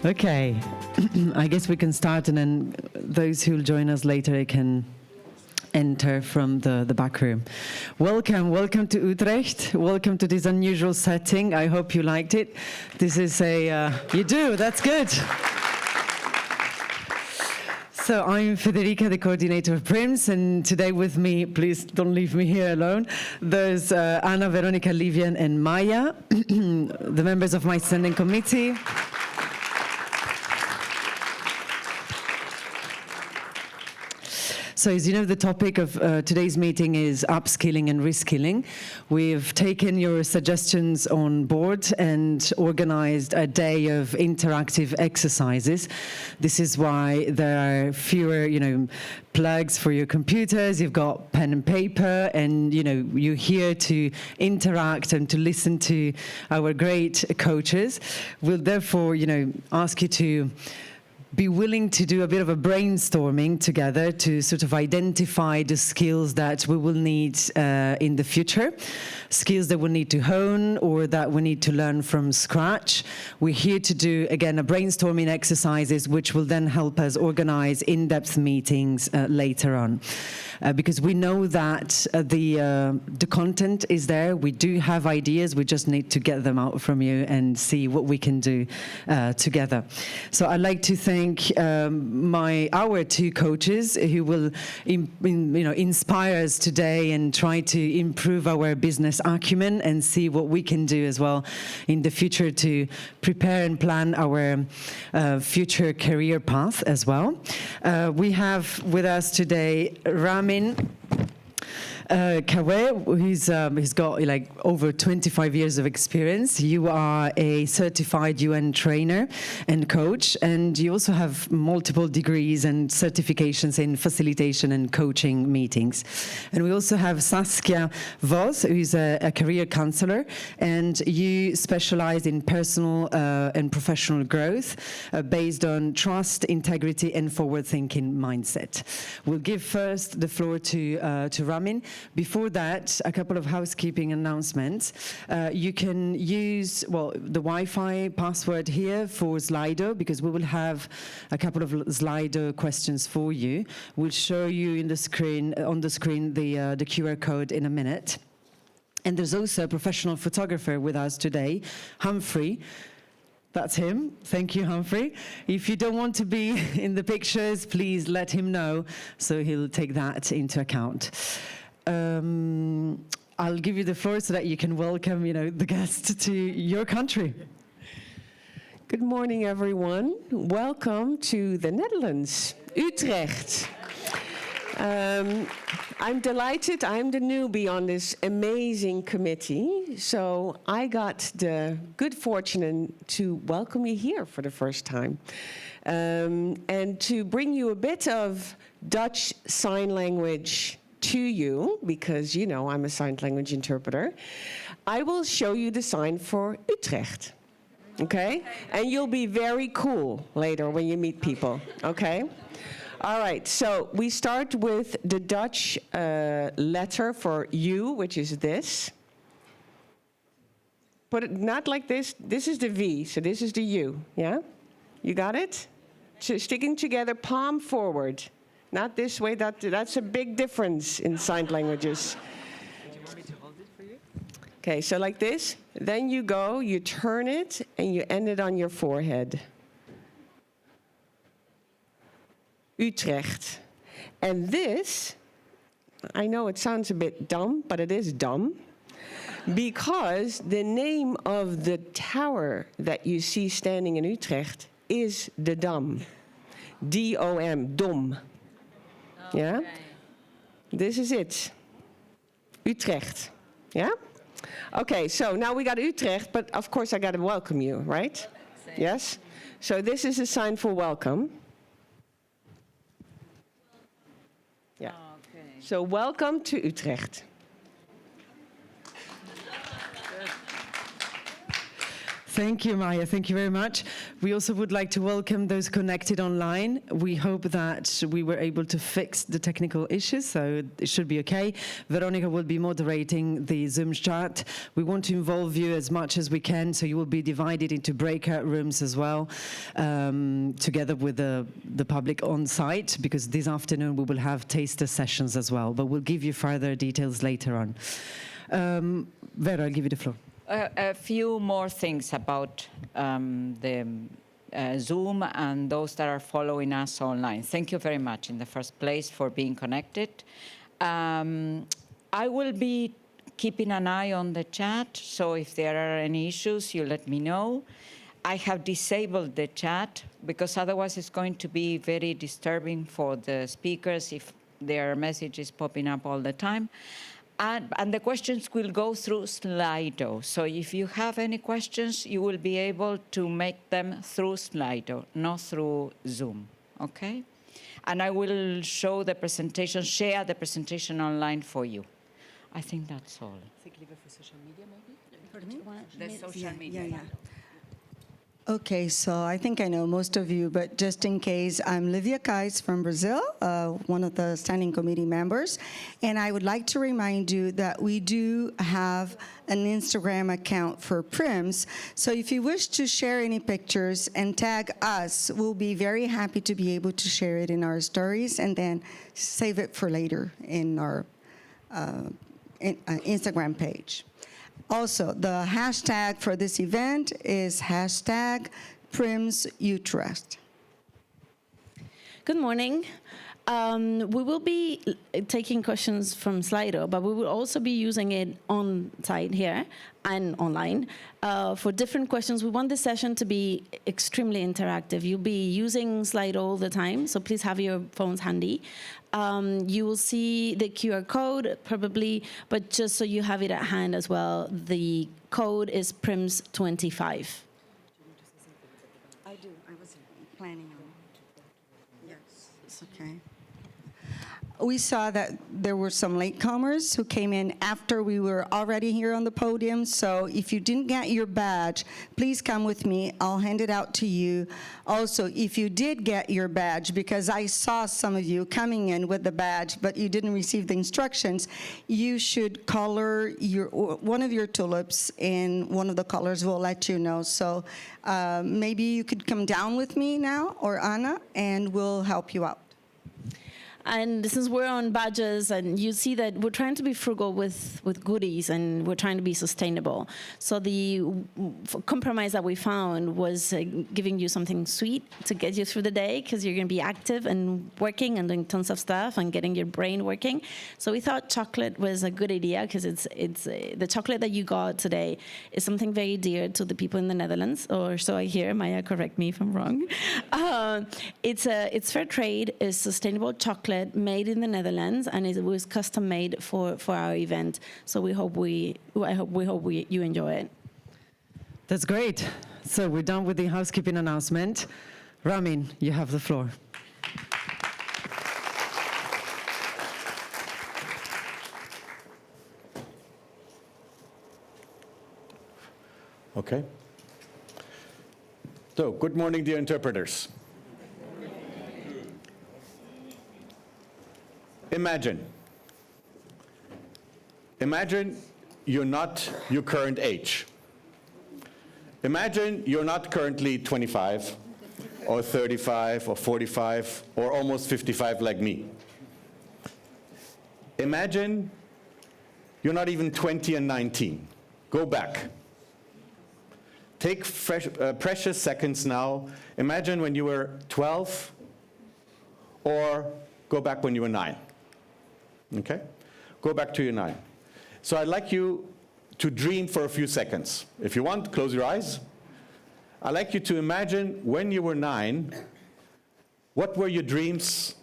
Okay, I guess we can start, and then those who will join us later can enter from the back room. Welcome to Utrecht. Welcome to this unusual setting. I hope you liked it. This is you do, that's good. So I'm Federica, the coordinator of PRIMS, and today with me, please don't leave me here alone, there's Anna, Veronica, Livian, and Maya, the members of my standing committee. So as you know, the topic of today's meeting is upskilling and reskilling. We've taken your suggestions on board and organized a day of interactive exercises. This is why there are fewer, plugs for your computers. You've got pen and paper, and you're here to interact and to listen to our great coaches. We'll therefore, ask you to be willing to do a bit of a brainstorming together to sort of identify the skills that we will need in the future, skills that we need to hone or that we need to learn from scratch. We're here to do, again, a brainstorming exercises which will then help us organize in-depth meetings later on. Because we know that the content is there. We do have ideas. We just need to get them out from you and see what we can do together. So I'd like to thank our two coaches who will inspire us today and try to improve our business acumen and see what we can do as well in the future to prepare and plan our future career path as well. We have with us today Ramin Kawe, he's got over 25 years of experience. You are a certified UN trainer and coach, and you also have multiple degrees and certifications in facilitation and coaching meetings. And we also have Saskia Vos, who's a career counselor, and you specialize in personal and professional growth based on trust, integrity, and forward-thinking mindset. We'll give first the floor to Ramin. Before that, a couple of housekeeping announcements. You can use, the Wi-Fi password here for Slido, because we will have a couple of Slido questions for you. We'll show you on the screen the QR code in a minute. And there's also a professional photographer with us today, Humphrey. That's him. Thank you, Humphrey. If you don't want to be in the pictures, please let him know, so he'll take that into account. I'll give you the floor so that you can welcome, the guests to your country. Good morning, everyone. Welcome to the Netherlands, Utrecht. I'm delighted. I'm the newbie on this amazing committee, so I got the good fortune to welcome you here for the first time, and to bring you a bit of Dutch Sign Language to you, because I'm a sign language interpreter. I will show you the sign for Utrecht, okay? And you'll be very cool later when you meet people, okay? All right, so we start with the Dutch letter for U, which is this. Put it not like this. This is the V, so this is the U, yeah? You got it? So sticking together, palm forward. Not this way, that's a big difference in sign languages. Do you want me to hold it for you? Okay, so like this, then you turn it, and you end it on your forehead. Utrecht. And this, I know it sounds a bit dumb, but it is dumb, because the name of the tower that you see standing in Utrecht is the Dam. D-O-M, Dom. Yeah? Okay. This is it. Utrecht. Yeah? Okay, so now we got Utrecht, but of course I got to welcome you, right? Same. Yes? So this is a sign for welcome. Yeah. Okay. So welcome to Utrecht. Thank you, Maya. Thank you very much. We also would like to welcome those connected online. We hope that we were able to fix the technical issues, so it should be okay. Veronica will be moderating the Zoom chat. We want to involve you as much as we can, so you will be divided into breakout rooms as well, together with the public on site, because this afternoon we will have taster sessions as well, but we'll give you further details later on. Vera, I'll give you the floor. A few more things about the Zoom and those that are following us online. Thank you very much in the first place for being connected. I will be keeping an eye on the chat, so if there are any issues, you let me know. I have disabled the chat because otherwise it's going to be very disturbing for the speakers if their message is popping up all the time. And the questions will go through Slido. So if you have any questions, you will be able to make them through Slido, not through Zoom, okay? And I will show the presentation, share the presentation online for you. I think that's all. I think leave it for social media, maybe? The social media. Yeah. Okay, so I think I know most of you, but just in case, I'm Livia Kais from Brazil, one of the standing committee members, and I would like to remind you that we do have an Instagram account for PRIMS, so if you wish to share any pictures and tag us, we'll be very happy to be able to share it in our stories and then save it for later in our Instagram page. Also, the hashtag for this event is hashtag PRIMS Utrecht. Good morning. We will be taking questions from Slido, but we will also be using it on site here and online for different questions. We want this session to be extremely interactive. You'll be using Slido all the time, so please have your phones handy. You will see the QR code probably, but just so you have it at hand as well, the code is PRIMS 25. I do. I was planning on. Yes, it's okay. We saw that there were some latecomers who came in after we were already here on the podium. So if you didn't get your badge, please come with me. I'll hand it out to you. Also, if you did get your badge, because I saw some of you coming in with the badge, but you didn't receive the instructions, you should color one of your tulips, and one of the colors will let you know. So maybe you could come down with me now, or Anna, and we'll help you out. And since we're on badges, and you see that we're trying to be frugal with goodies, and we're trying to be sustainable. So the compromise that we found was giving you something sweet to get you through the day, because you're going to be active and working and doing tons of stuff and getting your brain working. So we thought chocolate was a good idea, because it's the chocolate that you got today is something very dear to the people in the Netherlands, or so I hear. Maya, correct me if I'm wrong. It's fair trade, it's sustainable chocolate made in the Netherlands, and it was custom made for our event. So we hope you enjoy it. That's great. So we're done with the housekeeping announcement. Ramin, you have the floor. Okay. So, good morning, dear interpreters. Imagine you're not your current age. Imagine you're not currently 25 or 35 or 45 or almost 55 like me. Imagine you're not even 20 and 19. Go back. Take precious seconds now. Imagine when you were 12, or go back when you were 9. Okay? Go back to your 9. So I'd like you to dream for a few seconds. If you want, close your eyes. I'd like you to imagine when you were 9, what were your dreams,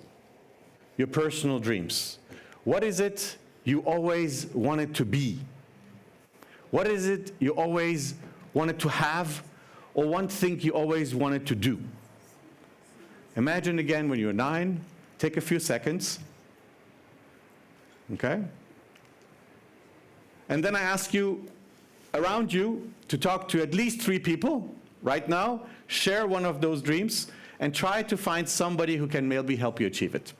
your personal dreams? What is it you always wanted to be? What is it you always wanted to have, or one thing you always wanted to do? Imagine again when you were 9. Take a few seconds. Okay? And then I ask you, around you to talk to at least 3 people right now, share one of those dreams, and try to find somebody who can maybe help you achieve it.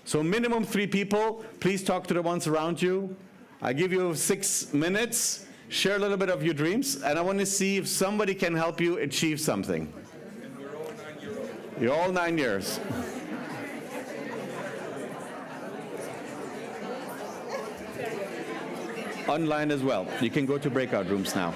So minimum 3 people, please talk to the ones around you. I give you 6 minutes, share a little bit of your dreams, and I want to see if somebody can help you achieve something. And we're all 9 years old. You're all 9 years. Online as well. You can go to breakout rooms now.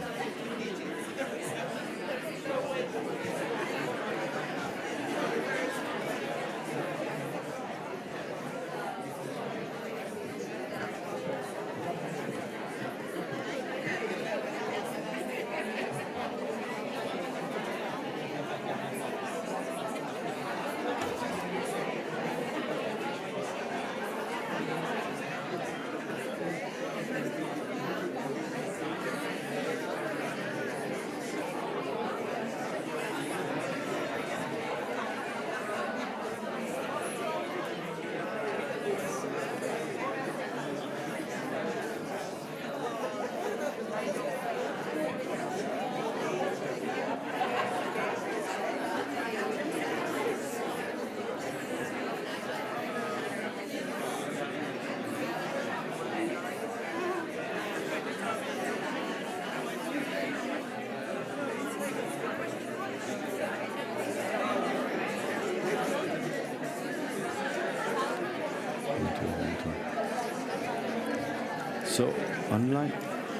So, online?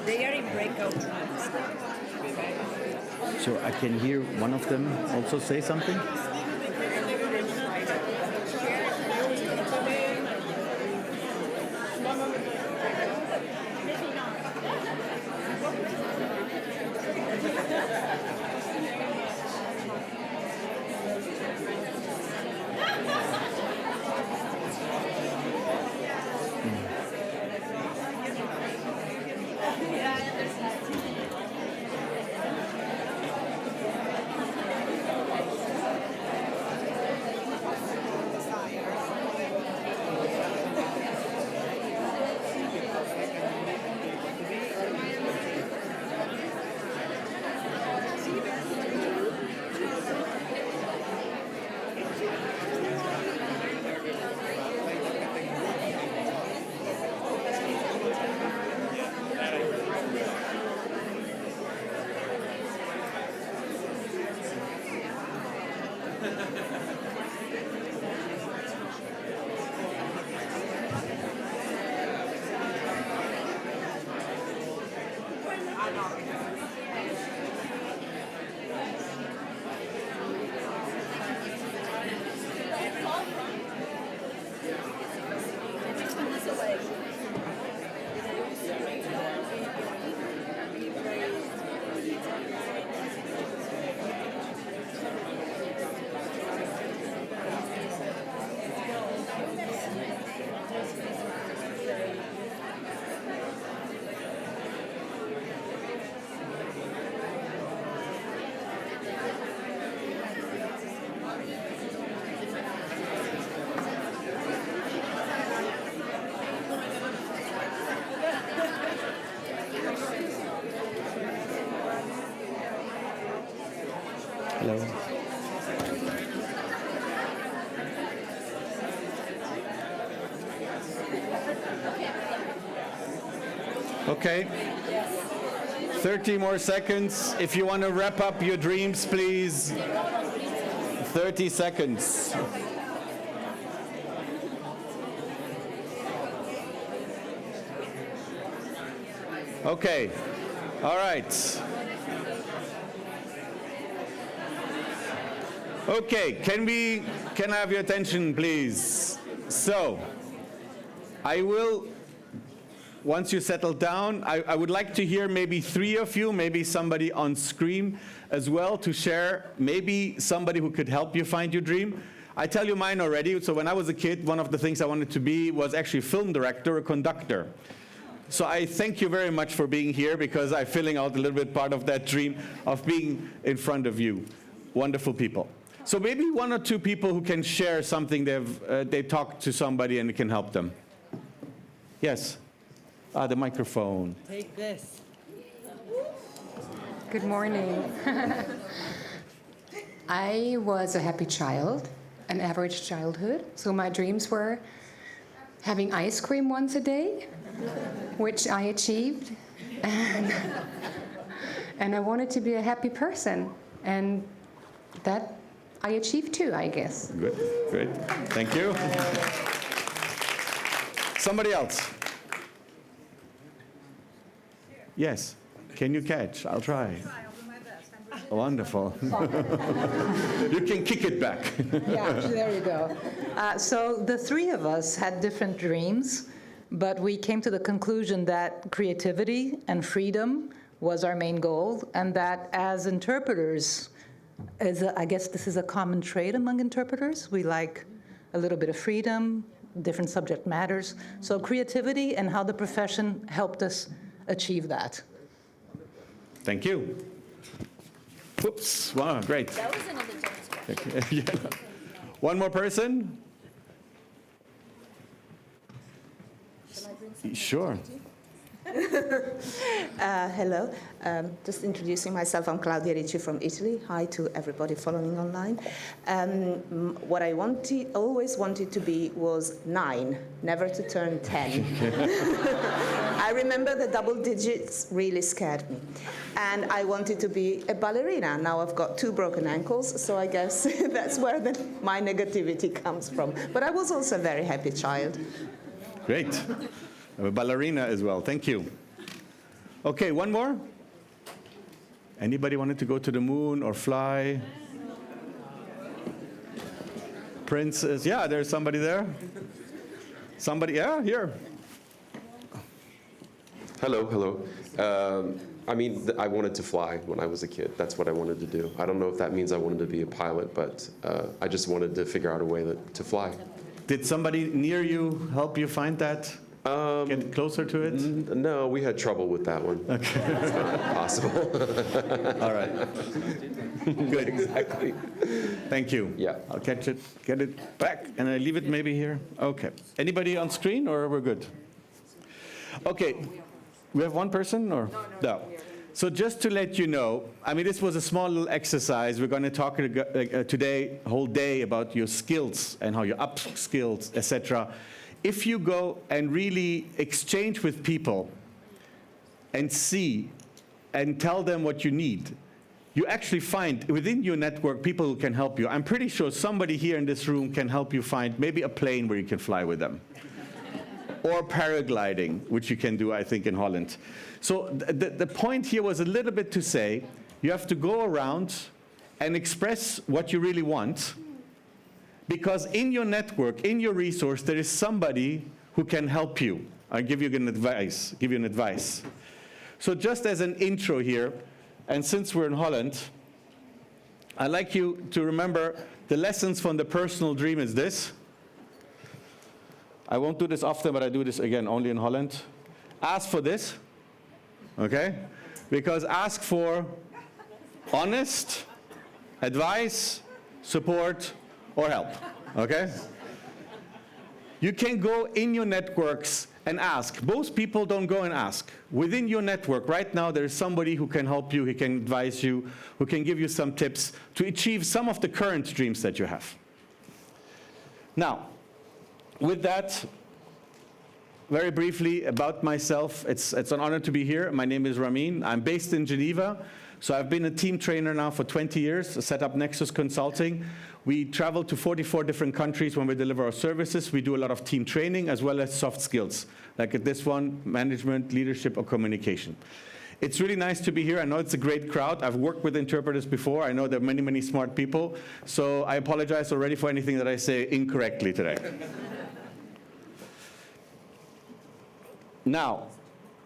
They are in breakout rooms. So I can hear one of them also say something? Hello. Okay. 30 more seconds. If you want to wrap up your dreams, please. 30 seconds. Okay. All right. Okay, can I have your attention, please? So, I will, once you settle down, I would like to hear maybe 3 of you, maybe somebody on screen as well, to share maybe somebody who could help you find your dream. I tell you mine already. So when I was a kid, one of the things I wanted to be was actually a film director, a conductor. So I thank you very much for being here, because I'm filling out a little bit part of that dream of being in front of you. Wonderful people. So maybe 1 or 2 people who can share something they talked to somebody and it can help them. Yes. The microphone. Take this. Good morning. I was a happy child, an average childhood. So my dreams were having ice cream once a day, which I achieved. And I wanted to be a happy person. And that I achieved too, I guess. Good, great. Thank you. Somebody else? Yes. Can you catch? I'll try. Wonderful. You can kick it back. Yeah, there you go. So the three of us had different dreams, but we came to the conclusion that creativity and freedom was our main goal, and that as interpreters, I guess this is a common trait among interpreters. We like a little bit of freedom, different subject matters. So creativity and how the profession helped us achieve that. Thank you. Whoops, wow, great. That was another joke. Yeah. One more person? Sure. Hello. Just introducing myself, I'm Claudia Ricci from Italy. Hi to everybody following online. What I always wanted to be was 9, never to turn 10. I remember the double digits really scared me. And I wanted to be a ballerina. Now I've got 2 broken ankles, so I guess that's where my negativity comes from. But I was also a very happy child. Great. I'm a ballerina as well. Thank you. Okay, one more? Anybody wanted to go to the moon or fly? Princess, yeah, there's somebody there. Somebody, yeah, here. Hello. I wanted to fly when I was a kid. That's what I wanted to do. I don't know if that means I wanted to be a pilot, but I just wanted to figure out a way to fly. Did somebody near you help you find that? Get closer to it? No, we had trouble with that one. Okay. It's not possible. All right. Good. Exactly. Thank you. Yeah. I'll catch it, get it back, and I leave it maybe here. Okay. Anybody on screen, or we're good? Okay. We have one person, or? No. So just to let you know, this was a small little exercise. We're going to talk today, whole day, about your skills and how you're upskilled, etc. If you go and really exchange with people and see and tell them what you need, you actually find within your network people who can help you. I'm pretty sure somebody here in this room can help you find maybe a plane where you can fly with them. Or paragliding, which you can do, I think, in Holland. So the point here was a little bit to say, you have to go around and express what you really want, because in your network, in your resource, there is somebody who can help you. I'll give you an advice. So just as an intro here, and since we're in Holland, I'd like you to remember the lessons from the personal dream is this. I won't do this often, but I do this again only in Holland. Ask for this, okay? Because ask for honest advice, support, or help, okay? You can go in your networks and ask. Most people don't go and ask. Within your network, right now, there is somebody who can help you, who can advise you, who can give you some tips to achieve some of the current dreams that you have. Now, with that, very briefly about myself, it's an honor to be here. My name is Ramin. I'm based in Geneva. So I've been a team trainer now for 20 years, set up Nexus Consulting. We travel to 44 different countries when we deliver our services. We do a lot of team training as well as soft skills, like at this one, management, leadership, or communication. It's really nice to be here. I know it's a great crowd. I've worked with interpreters before. I know there are many, many smart people. So I apologize already for anything that I say incorrectly today. Now,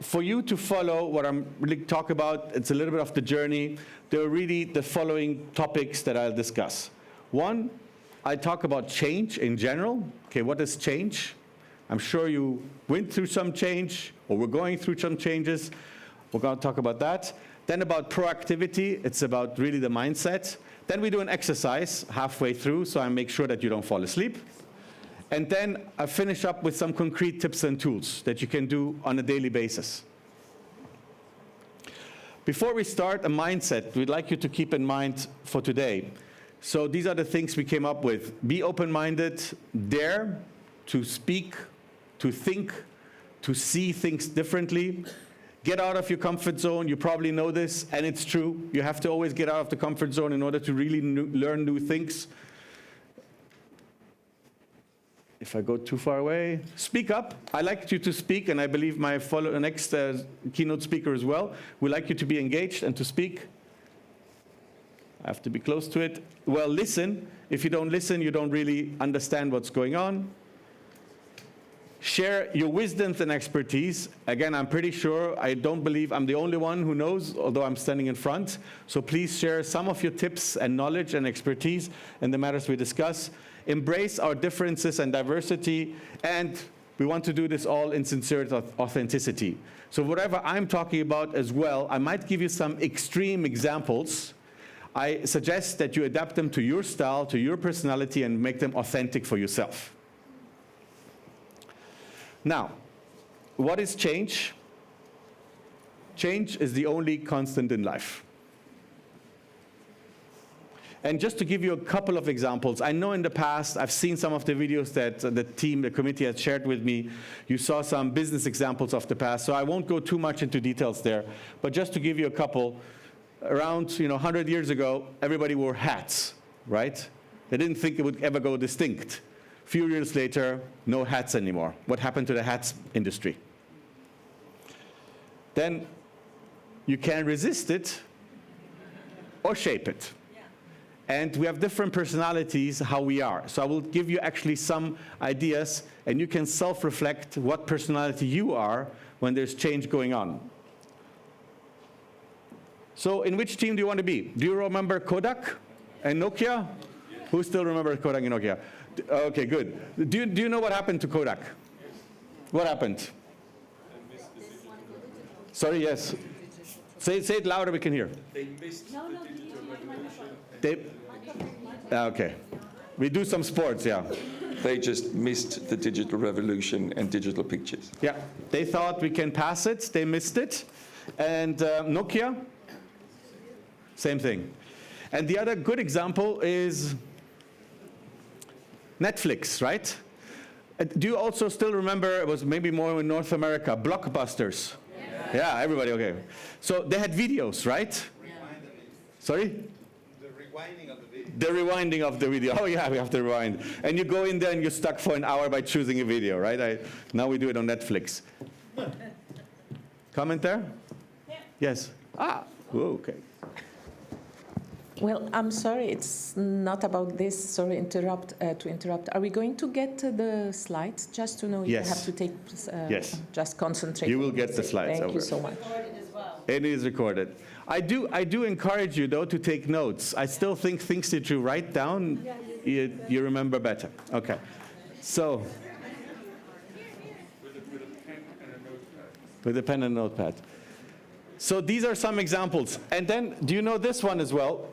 for you to follow what I'm really talking about, it's a little bit of the journey. There are really the following topics that I'll discuss. One, I talk about change in general. Okay, what is change? I'm sure you went through some change, or we're going through some changes. We're going to talk about that. Then about proactivity, it's about really the mindset. Then we do an exercise halfway through, so I make sure that you don't fall asleep. And then I finish up with some concrete tips and tools that you can do on a daily basis. Before we start, a mindset we'd like you to keep in mind for today. So these are the things we came up with. Be open-minded, dare to speak, to think, to see things differently. Get out of your comfort zone. You probably know this, and it's true. You have to always get out of the comfort zone in order to really learn new things. If I go too far away, speak up. I like you to speak, and I believe my next keynote speaker as well. We like you to be engaged and to speak. I have to be close to it. Well, listen. If you don't listen, you don't really understand what's going on. Share your wisdoms and expertise. Again, I'm pretty sure, I don't believe I'm the only one who knows, although I'm standing in front. So please share some of your tips and knowledge and expertise in the matters we discuss. Embrace our differences and diversity, and we want to do this all in sincere authenticity. So whatever I'm talking about as well, I might give you some extreme examples. I suggest that you adapt them to your style, to your personality, and make them authentic for yourself. Now, what is change? Change is the only constant in life. And just to give you a couple of examples, I know in the past, I've seen some of the videos that the committee has shared with me. You saw some business examples of the past, so I won't go too much into details there. But just to give you a couple, around 100 years ago, everybody wore hats, right? They didn't think it would ever go distinct. A few years later, no hats anymore. What happened to the hats industry? Then you can resist it or shape it. And we have different personalities, how we are. So I will give you actually some ideas, and you can self-reflect what personality you are when there's change going on. So in which team do you want to be? Do you remember Kodak and Nokia? Who still remembers Kodak and Nokia? Okay, good. Do you know what happened to Kodak? What happened? Sorry, yes. Say it louder, we can hear. They missed the digital revolution. Okay. We do some sports, yeah. They just missed the digital revolution and digital pictures. Yeah, they thought we can pass it, they missed it. And Nokia, same thing. And the other good example is Netflix, right? Do you also still remember, it was maybe more in North America, Blockbusters? Yeah, everybody, okay. So they had videos, right? Sorry? The rewinding of the video. Oh yeah, we have to rewind. And you go in there and you're stuck for an hour by choosing a video, right? Now we do it on Netflix. Comment there? Yeah. Yes. Ah, okay. Well, I'm sorry, it's not about this. Sorry to interrupt. Are we going to get the slides? Just to know if you have to take, yes. Just concentrate. You will get the slides. Thank you so much. It is recorded. I do encourage you, though, to take notes. I still think things that you write down, you remember better. Okay. So, with a pen and a notepad. So these are some examples. And then, do you know this one as well?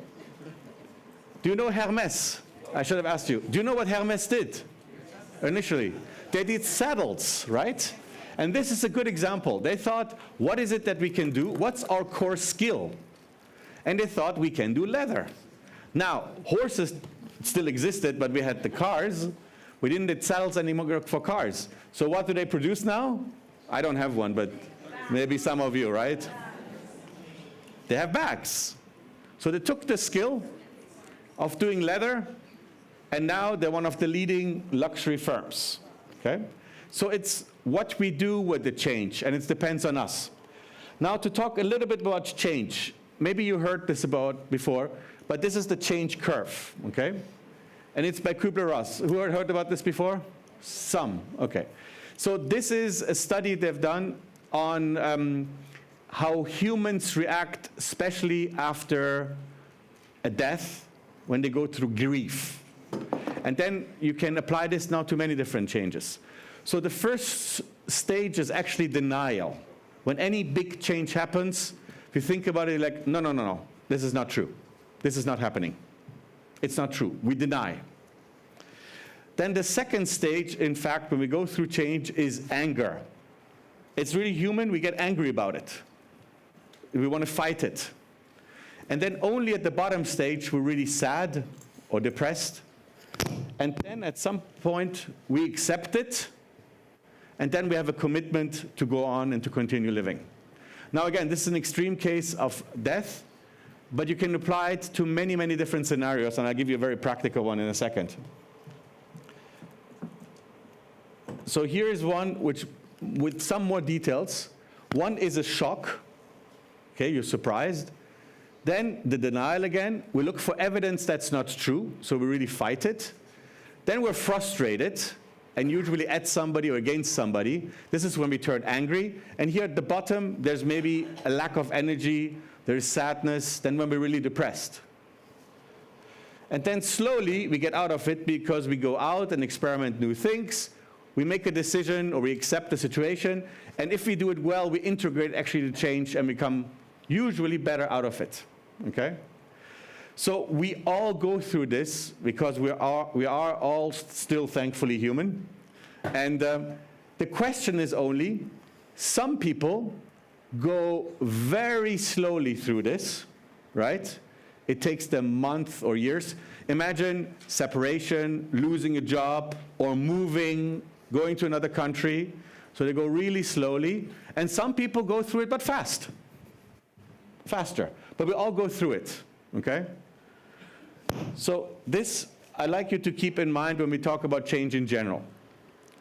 Do you know Hermes? I should have asked you. Do you know what Hermes did initially? They did saddles, right? And this is a good example. They thought, what is it that we can do? What's our core skill? And they thought we can do leather. Now, horses still existed, but we had the cars. We didn't need saddles anymore for cars. So what do they produce now? I don't have one, but maybe some of you, right? They have bags. So they took the skill of doing leather, and now they're one of the leading luxury firms. Okay? So it's what we do with the change, and it depends on us. Now to talk a little bit about change. Maybe you heard this about before, but this is the change curve, okay? And it's by Kubler-Ross. Who had heard about this before? Some, okay. So this is a study they've done on how humans react, especially after a death, when they go through grief. And then you can apply this now to many different changes. So the first stage is actually denial. When any big change happens, if you think about it, like, no, this is not true. This is not happening. It's not true. We deny. Then the second stage, in fact, when we go through change, is anger. It's really human. We get angry about it. we want to fight it. And then only at the bottom stage, we're really sad or depressed. And then at some point, we accept it. And then we have a commitment to go on and to continue living. Now again, this is an extreme case of death, but you can apply it to many, many different scenarios, and I'll give you a very practical one in a second. So here is one which, with some more details. One is a shock. Okay, you're surprised. Then the denial again. We look for evidence that's not true, so we really fight it. Then we're frustrated, and usually at somebody or against somebody. This is when we turn angry. And here at the bottom, there's maybe a lack of energy, there's sadness, then when we're really depressed. And then slowly we get out of it because we go out and experiment new things. We make a decision or we accept the situation. And if we do it well, we integrate actually the change and become usually better out of it. Okay? So we all go through this because we are all still thankfully human. And the question is only, some people go very slowly through this, right? It takes them months or years. Imagine separation, losing a job, or moving, going to another country. So they go really slowly. And some people go through it, but faster. But we all go through it, okay? So this, I'd like you to keep in mind when we talk about change in general.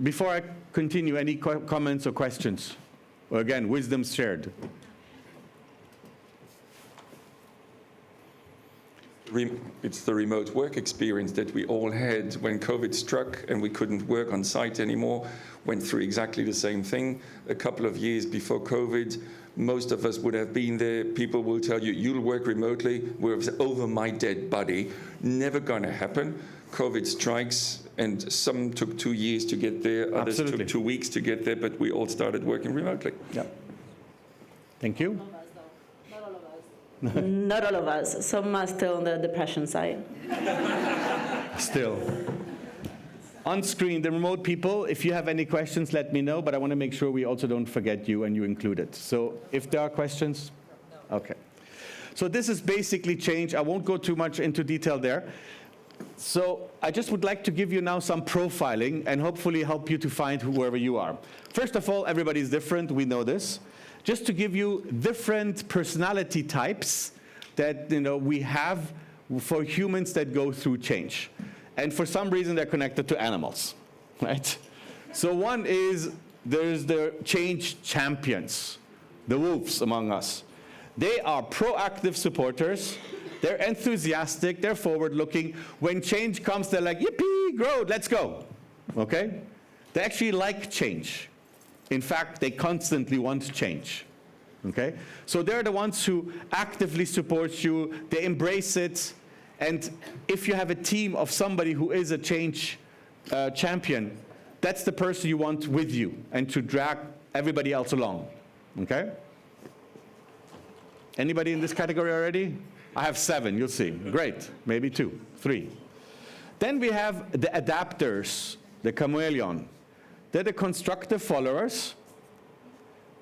Before I continue, any comments or questions? Or again, wisdom shared. It's the remote work experience that we all had when COVID struck and we couldn't work on site anymore. Went through exactly the same thing. A couple of years before COVID, most of us would have been there. People will tell you, you'll work remotely. We're over my dead body. Never gonna happen. COVID strikes, and some took 2 years to get there, others took 2 weeks to get there, but we all started working remotely. Yeah. Thank you. Not all of us. Some are still on the depression side. Still. On screen, the remote people, if you have any questions, let me know, but I want to make sure we also don't forget you and you include it. So if there are questions? Okay. So this is basically change. I won't go too much into detail there. So I just would like to give you now some profiling and hopefully help you to find whoever you are. First of all, everybody's different. We know this. Just to give you different personality types that we have for humans that go through change. And for some reason, they're connected to animals, right? So one is, there's the change champions, the wolves among us. They are proactive supporters. They're enthusiastic. They're forward-looking. When change comes, they're like, yippee, grow, let's go, okay? They actually like change. In fact, they constantly want change, okay? So they're the ones who actively support you. They embrace it. And if you have a team of somebody who is a change champion, that's the person you want with you and to drag everybody else along, okay? Anybody in this category already? I have 7, you'll see. Great, maybe 2, 3. Then we have the adapters, the chameleon. They're the constructive followers.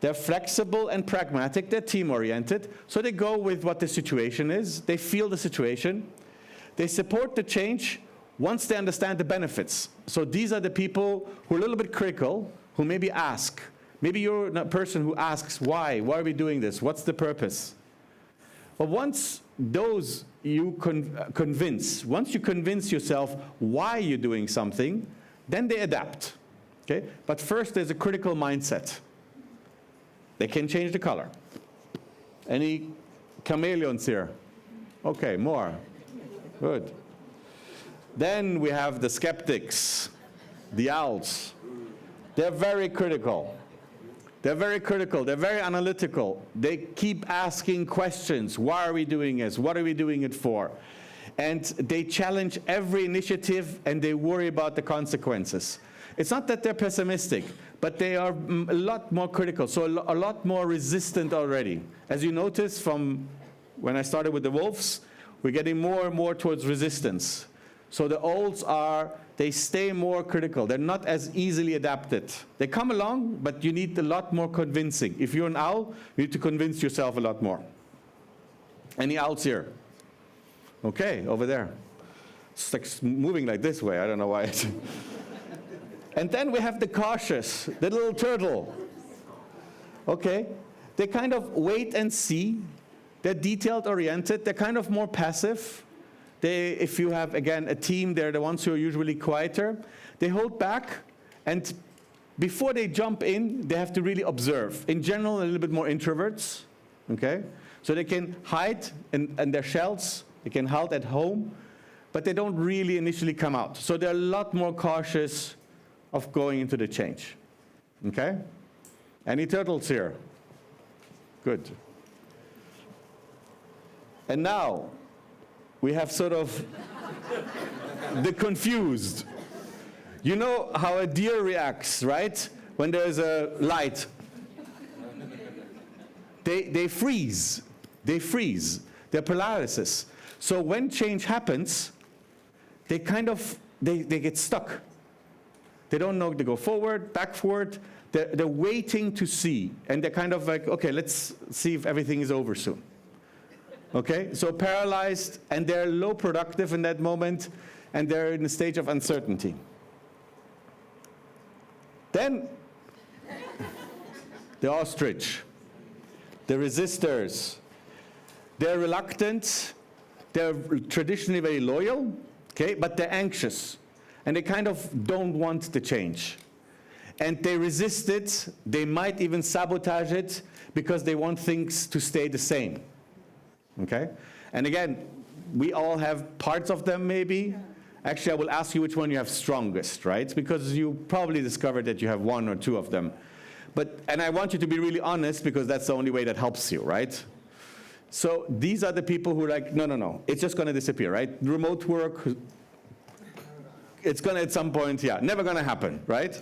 They're flexible and pragmatic. They're team-oriented. So they go with what the situation is. They feel the situation. They support the change once they understand the benefits. So these are the people who are a little bit critical, who maybe ask. Maybe you're a person who asks, why? Why are we doing this? What's the purpose? But once those you convince, once you convince yourself why you're doing something, then they adapt. Okay? But first, there's a critical mindset. They can change the color. Any chameleons here? Okay, more. Good. Then we have the skeptics, the owls. They're very critical. They're very critical. They're very analytical. They keep asking questions. Why are we doing this? What are we doing it for? And they challenge every initiative, and they worry about the consequences. It's not that they're pessimistic, but they are a lot more critical, so a lot more resistant already. As you notice from when I started with the wolves, we're getting more and more towards resistance. So the olds they stay more critical. They're not as easily adapted. They come along, but you need a lot more convincing. If you're an owl, you need to convince yourself a lot more. Any owls here? Okay, over there. It's like moving like this way. I don't know why. And then we have the cautious, the little turtle. Okay, they kind of wait and see. They're detail-oriented. They're kind of more passive. If you have, again, a team, they're the ones who are usually quieter. They hold back, and before they jump in, they have to really observe. In general, a little bit more introverts, okay? So they can hide in their shells. They can hide at home, but they don't really initially come out. So they're a lot more cautious of going into the change, okay? Any turtles here? Good. And now, we have sort of the confused. You know how a deer reacts, right? When there's a light. They freeze. They freeze. They're paralysis. So when change happens, they kind of, they get stuck. They don't know to go forward, backward. They're waiting to see. And they're kind of like, okay, let's see if everything is over soon. Okay, so paralyzed, and they're low productive in that moment, and they're in a stage of uncertainty. Then, the ostrich, the resistors, they're reluctant, they're traditionally very loyal, okay, but they're anxious, and they kind of don't want the change. And they resist it, they might even sabotage it, because they want things to stay the same. Okay? And again, we all have parts of them maybe. Actually, I will ask you which one you have strongest, right? Because you probably discovered that you have one or two of them. And I want you to be really honest, because that's the only way that helps you, right? So these are the people who are like, no, it's just going to disappear, right? Remote work, it's going to at some point, never going to happen, right?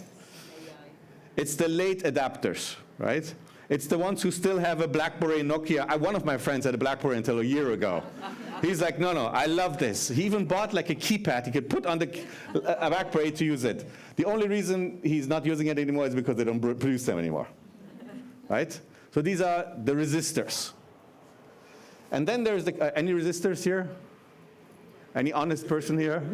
It's the late adapters, right? It's the ones who still have a BlackBerry Nokia. One of my friends had a BlackBerry until a year ago. He's like, no, I love this. He even bought like a keypad he could put on a BlackBerry to use it. The only reason he's not using it anymore is because they don't produce them anymore, right? So these are the resistors. And then there's any resistors here? Any honest person here?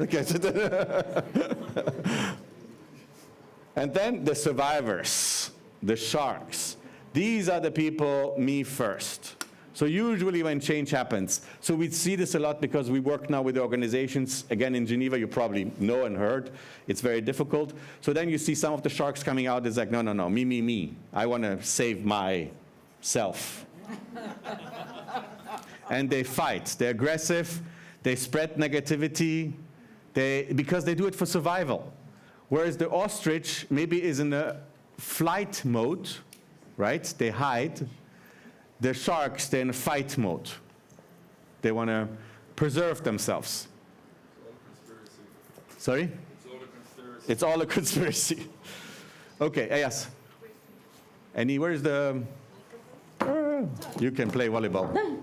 And then the survivors, the sharks. These are the people, me first. So usually when change happens, so we see this a lot because we work now with organizations, again in Geneva, you probably know and heard, it's very difficult. So then you see some of the sharks coming out, it's like, no, me. I want to save myself. And they fight, they're aggressive, they spread negativity, because they do it for survival. Whereas the ostrich maybe is in a flight mode, right? They hide. The sharks, they're in a fight mode. They want to preserve themselves. Sorry? It's all a conspiracy. Okay, yes. Where's the... You can play volleyball.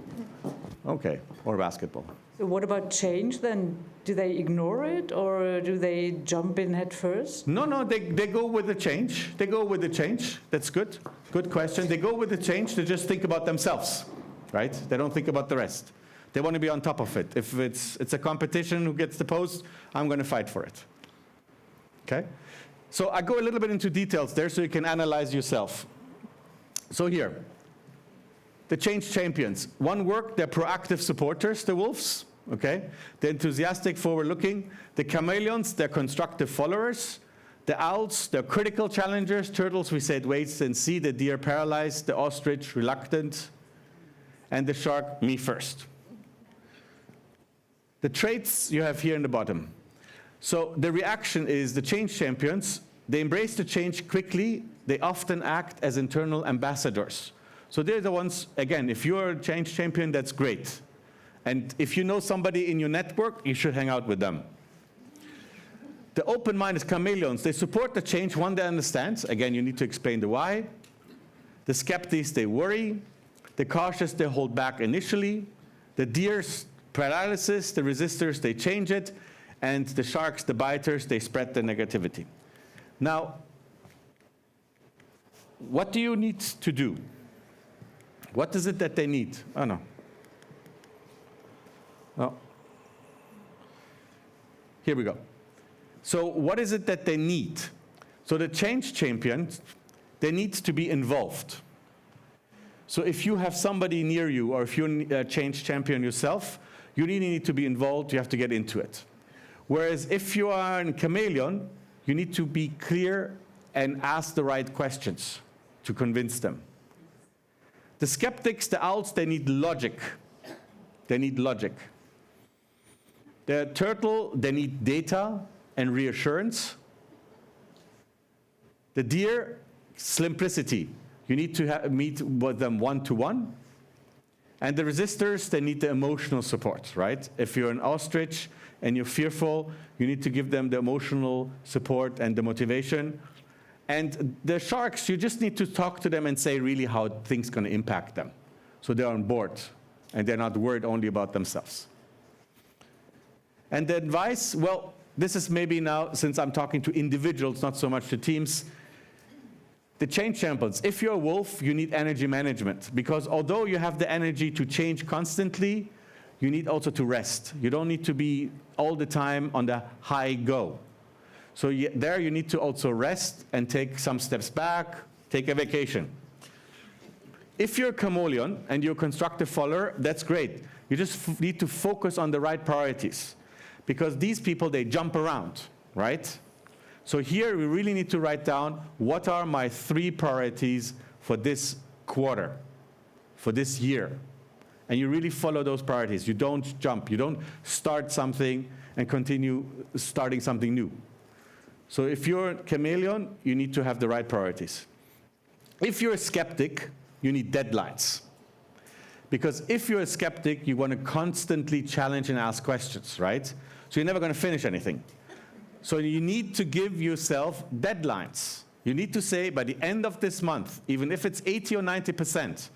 Okay, or basketball. So what about change then? Do they ignore it, or do they jump in head first? No, they go with the change. They go with the change. That's good. Good question. They go with the change to just think about themselves, right? They don't think about the rest. They want to be on top of it. If it's a competition who gets the post, I'm going to fight for it. Okay? So I go a little bit into details there so you can analyze yourself. So here, the change champions. One word, they're proactive supporters, the wolves. Okay? They're enthusiastic, forward-looking. The chameleons, they're constructive followers. The owls, they're critical challengers. Turtles, we said, waits and see. The deer, paralyzed. The ostrich, reluctant. And the shark, me first. The traits you have here in the bottom. So the reaction is the change champions, they embrace the change quickly. They often act as internal ambassadors. So they're the ones, again, if you're a change champion, that's great. And if you know somebody in your network, you should hang out with them. The open-minded chameleons, they support the change when they understand. Again, you need to explain the why. The skeptics, they worry. The cautious, they hold back initially. The deers, paralysis. The resistors, they change it. And the sharks, the biters, they spread the negativity. Now, what do you need to do? What is it that they need? Oh, no. Oh. Here we go. So what is it that they need? So the change champions, they need to be involved. So if you have somebody near you, or if you're a change champion yourself, you really need to be involved, you have to get into it. Whereas if you are a chameleon, you need to be clear and ask the right questions to convince them. The skeptics, the owls, they need logic. They need logic. The turtle, they need data and reassurance. The deer, simplicity. You need to meet with them one-to-one. And the resistors, they need the emotional support, right? If you're an ostrich and you're fearful, you need to give them the emotional support and the motivation. And the sharks, you just need to talk to them and say really how things going to impact them. So they're on board, and they're not worried only about themselves. And the advice, well, this is maybe now, since I'm talking to individuals, not so much to teams, the change champions, if you're a wolf, you need energy management, because although you have the energy to change constantly, you need also to rest. You don't need to be all the time on the high go. So there you need to also rest and take some steps back, take a vacation. If you're a chameleon and you're a constructive follower, that's great. You just need to focus on the right priorities, because these people, they jump around, right? So here we really need to write down, what are my 3 priorities for this quarter, for this year? And you really follow those priorities. You don't jump. You don't start something and continue starting something new. So if you're a chameleon, you need to have the right priorities. If you're a skeptic, you need deadlines. Because if you're a skeptic, you want to constantly challenge and ask questions, right? So you're never going to finish anything. So you need to give yourself deadlines. You need to say, by the end of this month, even if it's 80 or 90%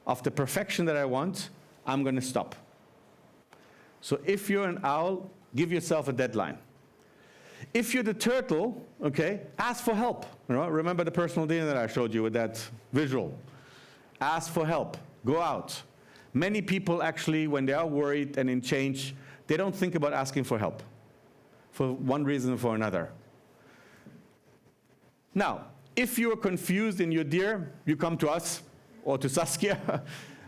of the perfection that I want, I'm going to stop. So if you're an owl, give yourself a deadline. If you're the turtle, okay, ask for help. You know, remember the personal dinner that I showed you with that visual? Ask for help. Go out. Many people actually, when they are worried and in change, they don't think about asking for help, for one reason or for another. Now, if you're confused in your deer, you come to us or to Saskia,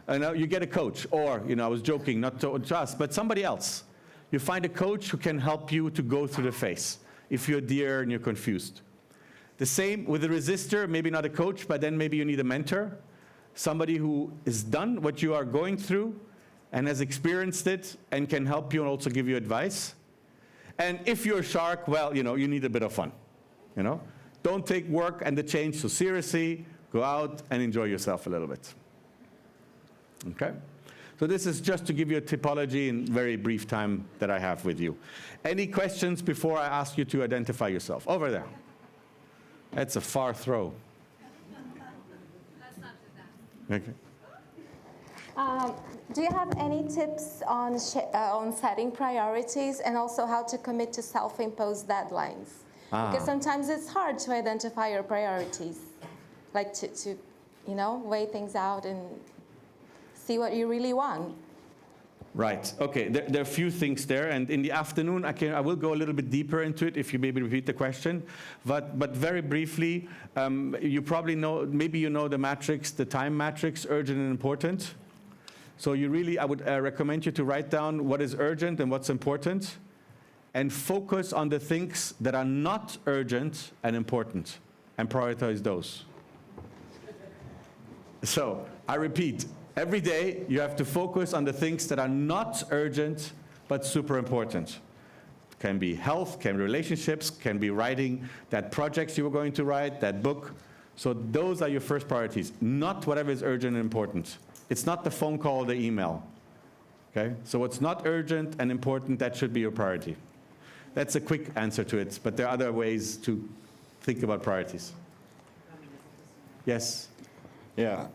and you get a coach. Or, I was joking, not to us, but somebody else. You find a coach who can help you to go through the phase if you're a deer and you're confused. The same with the resistor, maybe not a coach, but then maybe you need a mentor, somebody who has done what you are going through and has experienced it and can help you and also give you advice. And if you're a shark, well, you need a bit of fun. Don't take work and the change so seriously. Go out and enjoy yourself a little bit. Okay? So this is just to give you a typology in very brief time that I have with you. Any questions before I ask you to identify yourself? Over there. That's a far throw. Let's not do that. Okay. Do you have any tips on setting priorities and also how to commit to self-imposed deadlines? Because sometimes it's hard to identify your priorities, like to weigh things out and see what you really want. Right. Okay. There are a few things there, and in the afternoon I will go a little bit deeper into it if you maybe repeat the question. But very briefly, you probably know, maybe you know the matrix, the time matrix, urgent and important. So I would recommend you to write down what is urgent and what's important, and focus on the things that are not urgent and important, and prioritize those. So I repeat. Every day, you have to focus on the things that are not urgent, but super important. Can be health, can be relationships, can be writing that projects you were going to write, that book. So those are your first priorities, not whatever is urgent and important. It's not the phone call or the email. Okay? So what's not urgent and important, that should be your priority. That's a quick answer to it, but there are other ways to think about priorities. Yes? Yeah.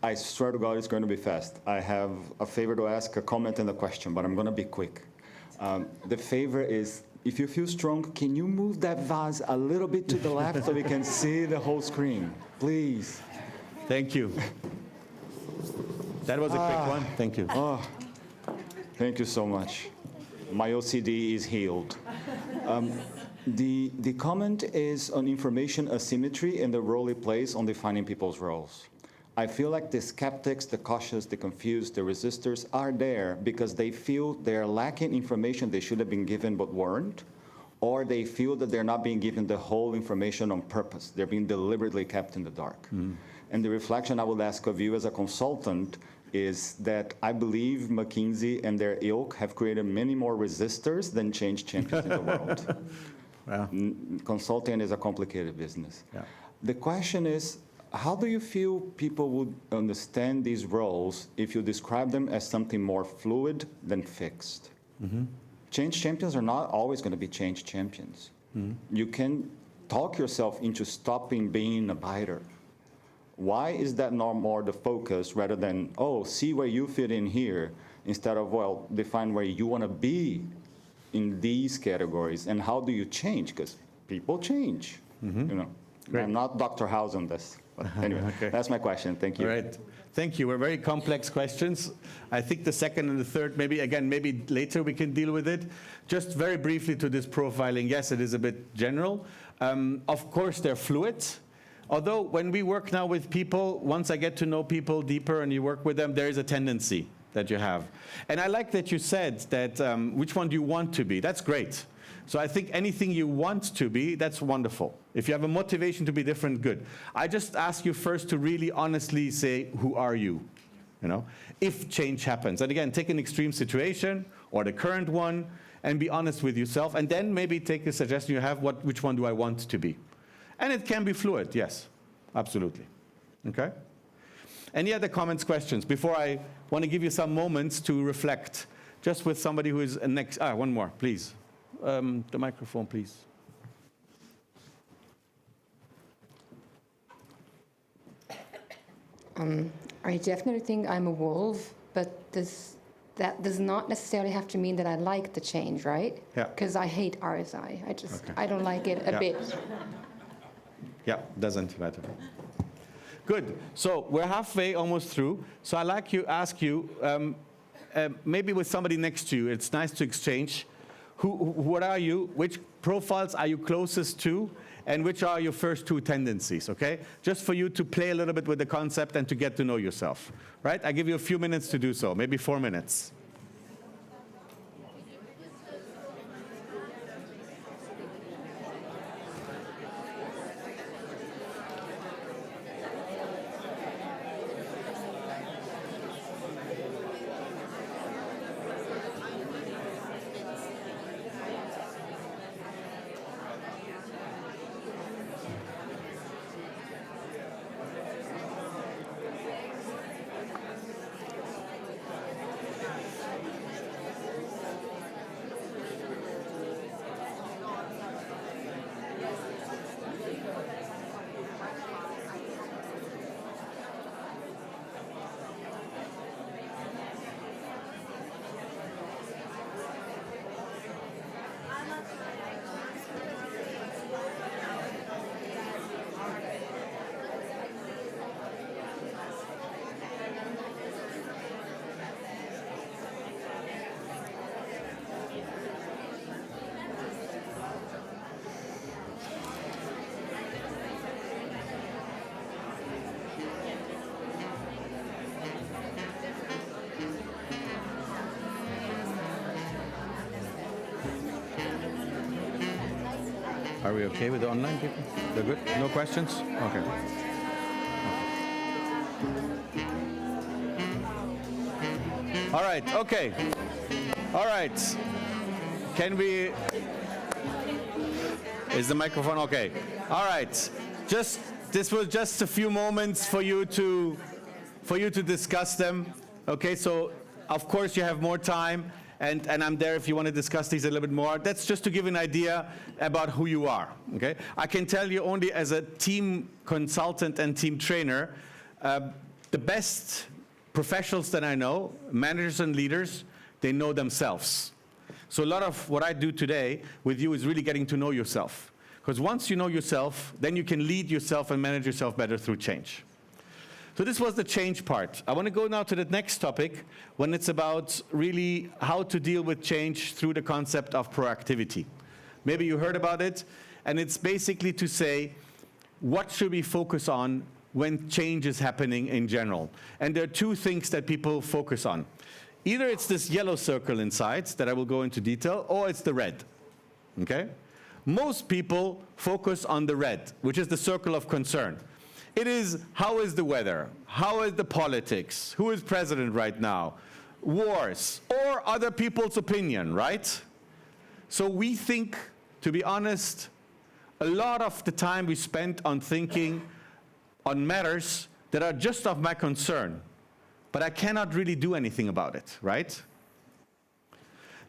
I swear to God it's going to be fast. I have a favor to ask, a comment and a question, but I'm going to be quick. The favor is, if you feel strong, can you move that vase a little bit to the left so we can see the whole screen? Please. Thank you. That was a quick one. Thank you. Oh, thank you so much. My OCD is healed. The comment is on information asymmetry and the role it plays on defining people's roles. I feel like the skeptics, the cautious, the confused, the resistors are there because they feel they're lacking information they should have been given but weren't, or they feel that they're not being given the whole information on purpose. They're being deliberately kept in the dark. And the reflection I would ask of you as a consultant is that I believe McKinsey and their ilk have created many more resistors than change champions in the world. Wow. Consulting is a complicated business. Yeah. The question is, how do you feel people would understand these roles if you describe them as something more fluid than fixed? Change champions are not always going to be change champions. You can talk yourself into stopping being a biter. Why is that not more the focus rather than, oh, see where you fit in here, instead of, well, define where you want to be in these categories and how do you change? Because people change, you know. Great. I'm not Dr. House on this. But anyway, Okay. that's my question. Thank you. All right. Thank you. We're very complex questions. I think the second and the third, maybe later we can deal with it. Just very briefly to this profiling, yes, it is a bit general. Of course, they're fluid. Although when we work now with people, once I get to know people deeper and you work with them, there is a tendency that you have. And I like that you said that which one do you want to be? That's great. So I think anything you want to be, that's wonderful. If you have a motivation to be different, good. I just ask you first to really honestly say, who are you? You know, if change happens. And again, take an extreme situation or the current one and be honest with yourself. And then maybe take a suggestion you have, which one do I want to be? And it can be fluid, yes, absolutely. Okay? Any other comments, questions? Before I want to give you some moments to reflect, just with somebody who is next. One more, please. The microphone, please. I definitely think I'm a wolf, but that does not necessarily have to mean that I like the change, right? Yeah. Because I hate RSI. I don't like it a bit. Yeah, doesn't matter. Good. So we're halfway, almost through. So I'd like to ask you, maybe with somebody next to you, it's nice to exchange. What are you? Which profiles are you closest to? And which are your first two tendencies, okay? Just for you to play a little bit with the concept and to get to know yourself, right? I give you a few minutes to do so, maybe 4 minutes. Are we okay with the online people? They're good? No questions? Okay. All right, okay. All right. Can we... Is the microphone okay? All right. This was just a few moments for you to discuss them. Okay, so of course you have more time. And I'm there if you want to discuss these a little bit more. That's just to give an idea about who you are, okay? I can tell you only as a team consultant and team trainer, the best professionals that I know, managers and leaders, they know themselves. So a lot of what I do today with you is really getting to know yourself. Because once you know yourself, then you can lead yourself and manage yourself better through change. So this was the change part. I want to go now to the next topic, when it's about really how to deal with change through the concept of proactivity. Maybe you heard about it, and it's basically to say, what should we focus on when change is happening in general? And there are two things that people focus on. Either it's this yellow circle inside, that I will go into detail, or it's the red, okay? Most people focus on the red, which is the circle of concern. It is, how is the weather? How is the politics? Who is president right now? Wars, or other people's opinion, right? So we think, to be honest, a lot of the time we spent on thinking on matters that are just of my concern, but I cannot really do anything about it, right?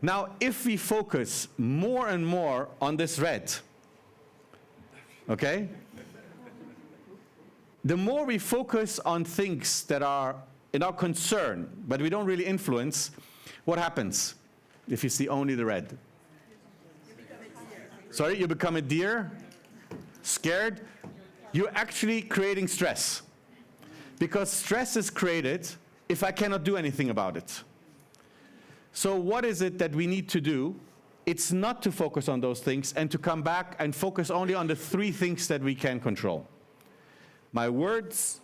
Now, if we focus more and more on this red, okay? The more we focus on things that are in our concern, but we don't really influence, what happens if you see only the red? Sorry, you become a deer? Scared? You're actually creating stress. Because stress is created if I cannot do anything about it. So what is it that we need to do? It's not to focus on those things and to come back and focus only on the three things that we can control. My words,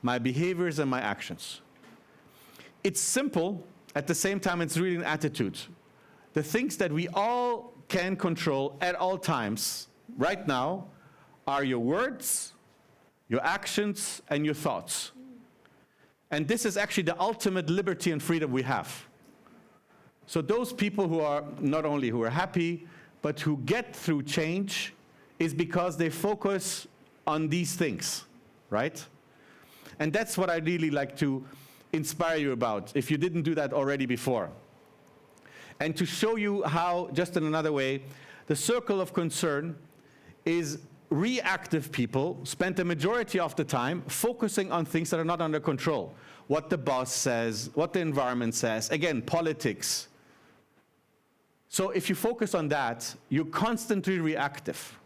my behaviors, and my actions. It's simple, at the same time it's really an attitude. The things that we all can control at all times, right now, are your words, your actions, and your thoughts. And this is actually the ultimate liberty and freedom we have. So those people who are not only who are happy, but who get through change is because they focus on these things, right? And that's what I really like to inspire you about, if you didn't do that already before. And to show you how, just in another way, the circle of concern is reactive people spend the majority of the time focusing on things that are not under control. What the boss says, what the environment says, again, politics. So if you focus on that, you're constantly reactive.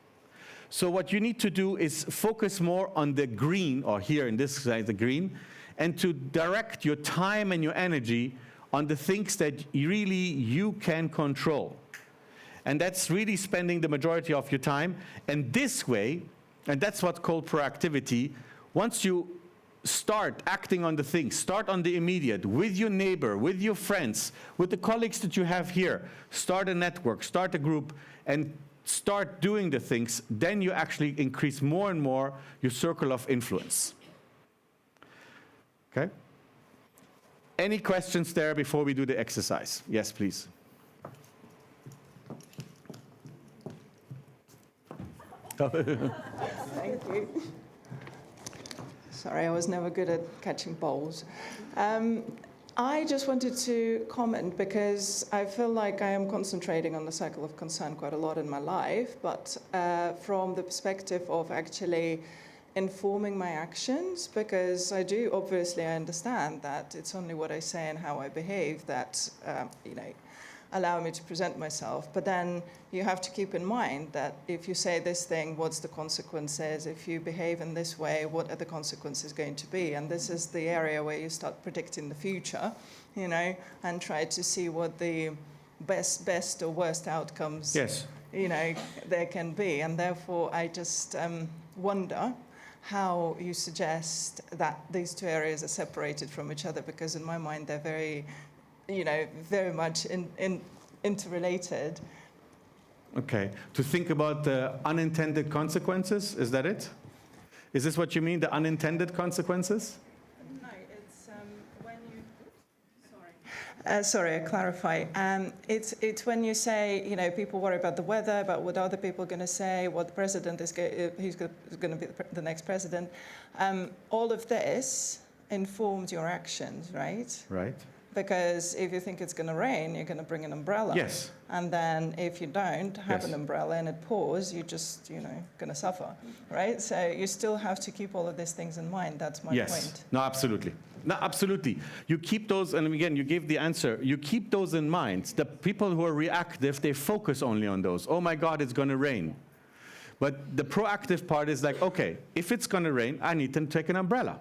So what you need to do is focus more on the green, or here in this side, the green, and to direct your time and your energy on the things that really you can control. And that's really spending the majority of your time. And this way, and that's what's called proactivity, once you start acting on the things, start on the immediate, with your neighbor, with your friends, with the colleagues that you have here, start a network, start a group, and start doing the things, then you actually increase more and more your circle of influence. Okay? Any questions there before we do the exercise? Yes, please. Thank you. Sorry, I was never good at catching balls. I just wanted to comment because I feel like I am concentrating on the cycle of concern quite a lot in my life, but from the perspective of actually informing my actions, because I understand that it's only what I say and how I behave that, allow me to present myself. But then you have to keep in mind that if you say this thing, what's the consequences? If you behave in this way, what are the consequences going to be? And this is the area where you start predicting the future, and try to see what the best or worst outcomes, there can be. And therefore, I just wonder how you suggest that these two areas are separated from each other, because in my mind, they're very much interrelated. Okay, to think about the unintended consequences, is that it? Is this what you mean, the unintended consequences? No, it's when you... Sorry, I clarify. It's when you say, people worry about the weather, about what other people are going to say, what the president is who's going to be the next president. All of this informs your actions, right? Right. Because if you think it's going to rain, you're going to bring an umbrella. Yes. And then if you don't have an umbrella and it pours, you're just, going to suffer, right? So you still have to keep all of these things in mind. That's my point. No, absolutely. No, absolutely. You keep those, and again, you gave the answer. You keep those in mind. The people who are reactive, they focus only on those. Oh my God, it's going to rain. But the proactive part is like, okay, if it's going to rain, I need to take an umbrella.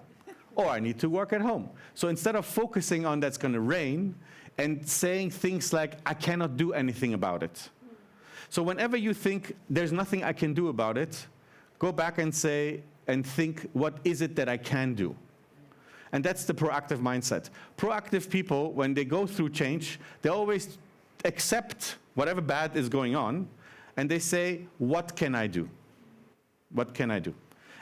Or I need to work at home. So instead of focusing on that's going to rain and saying things like, I cannot do anything about it. So whenever you think there's nothing I can do about it, go back and say and think, what is it that I can do? And that's the proactive mindset. Proactive people, when they go through change, they always accept whatever bad is going on, and they say, what can I do? What can I do?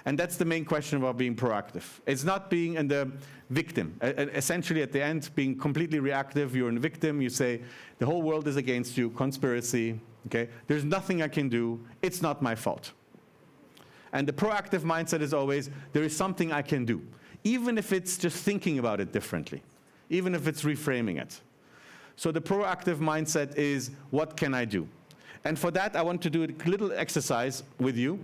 And that's the main question about being proactive. It's not being in the victim. Essentially, at the end, being completely reactive, you're a victim, you say, the whole world is against you, conspiracy, okay? There's nothing I can do, it's not my fault. And the proactive mindset is always, there is something I can do, even if it's just thinking about it differently, even if it's reframing it. So the proactive mindset is, what can I do? And for that, I want to do a little exercise with you.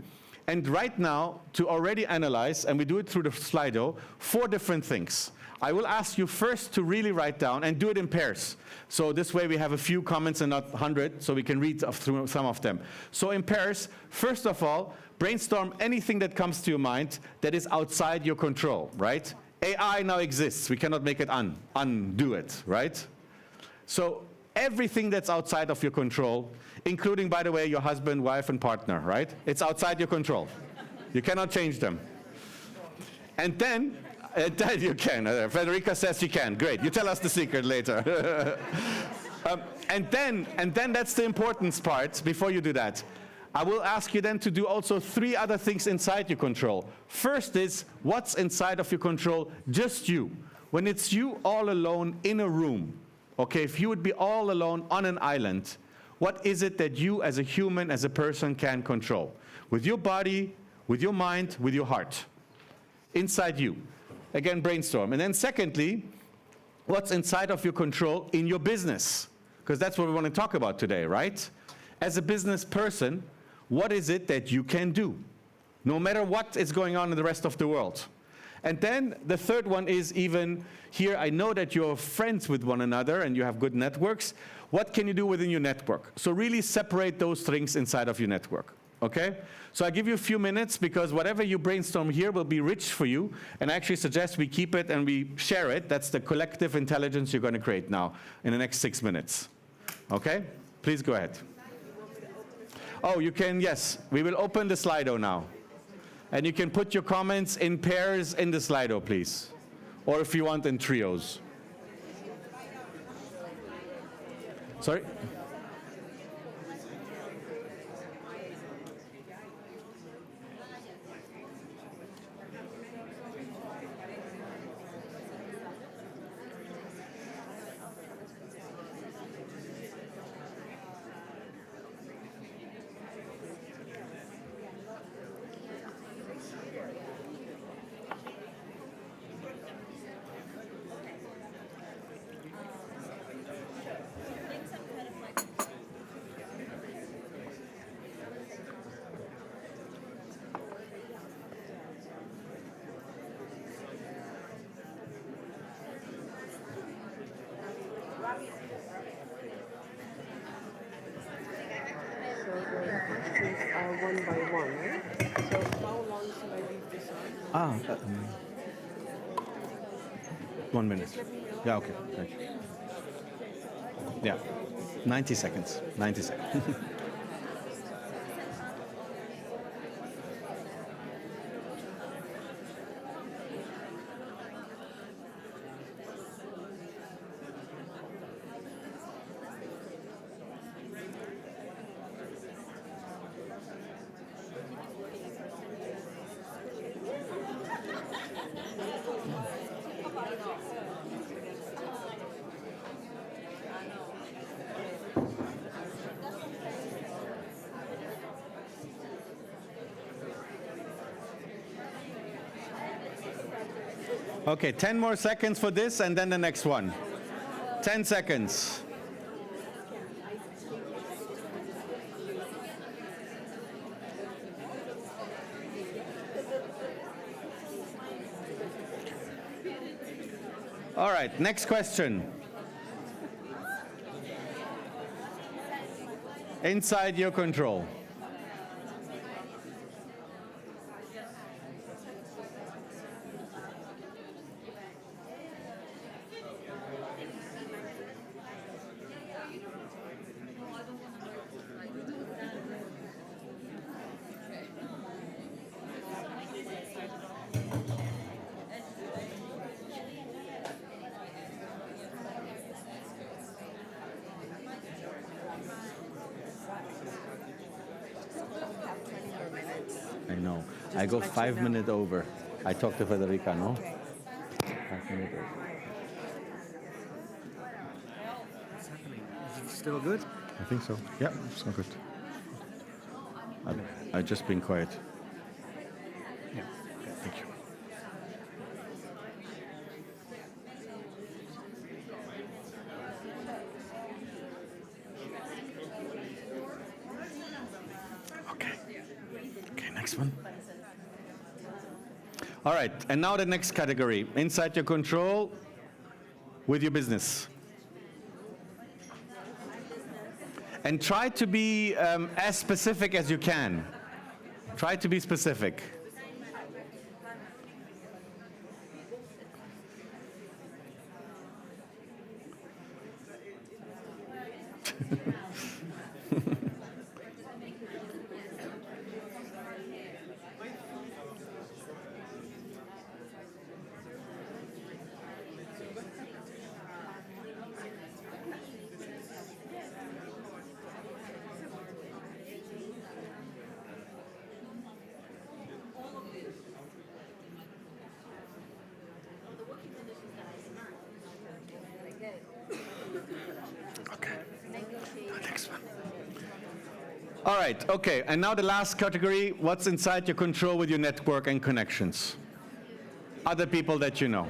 And right now, to already analyze, and we do it through the Slido, 4 different things. I will ask you first to really write down and do it in pairs. So this way we have a few comments and not 100, so we can read through some of them. So in pairs, first of all, brainstorm anything that comes to your mind that is outside your control, right? AI now exists. We cannot make it undo it, right? So everything that's outside of your control, including, by the way, your husband, wife, and partner, right? It's outside your control. You cannot change them. And then you can. Federica says you can. Great. You tell us the secret later. And then that's the important part before you do that. I will ask you then to do also 3 other things inside your control. First is, what's inside of your control? Just you. When it's you all alone in a room, okay, if you would be all alone on an island, what is it that you as a human, as a person can control? With your body, with your mind, with your heart. Inside you. Again, brainstorm. And then secondly, what's inside of your control in your business? Because that's what we want to talk about today, right? As a business person, what is it that you can do? No matter what is going on in the rest of the world. And then the third one is even here, I know that you're friends with one another and you have good networks. What can you do within your network? So really separate those things inside of your network, okay? So I give you a few minutes because whatever you brainstorm here will be rich for you. And I actually suggest we keep it and we share it. That's the collective intelligence you're going to create now in the next 6 minutes, okay? Please go ahead. Oh, you can, yes. We will open the Slido now. And you can put your comments in pairs in the Slido, please. Or if you want, in trios. Sorry? One by one, right? So how long shall I leave this on? 1 minute. Yeah, okay. Thank you. Yeah, 90 seconds. 90 seconds. Okay, 10 more seconds for this and then the next one. 10 seconds. All right, next question. Inside your control. I know. I go 5 minutes over. I talked to Federica, no? 5 minutes over. What's happening? Is it still good? I think so. Yeah, it's not good. I've just been quiet. Yeah. Thank you. Okay. Okay, next one. All right, and now the next category, inside your control with your business. And try to be as specific as you can. Try to be specific. All right, okay, and now the last category, what's inside your control with your network and connections? Other people that you know.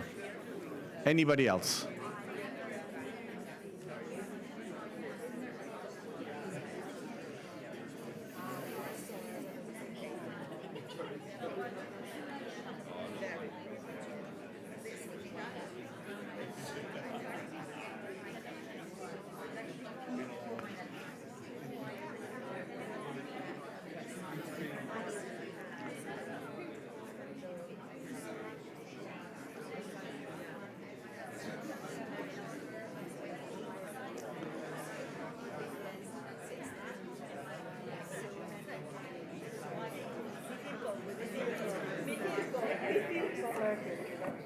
Anybody else?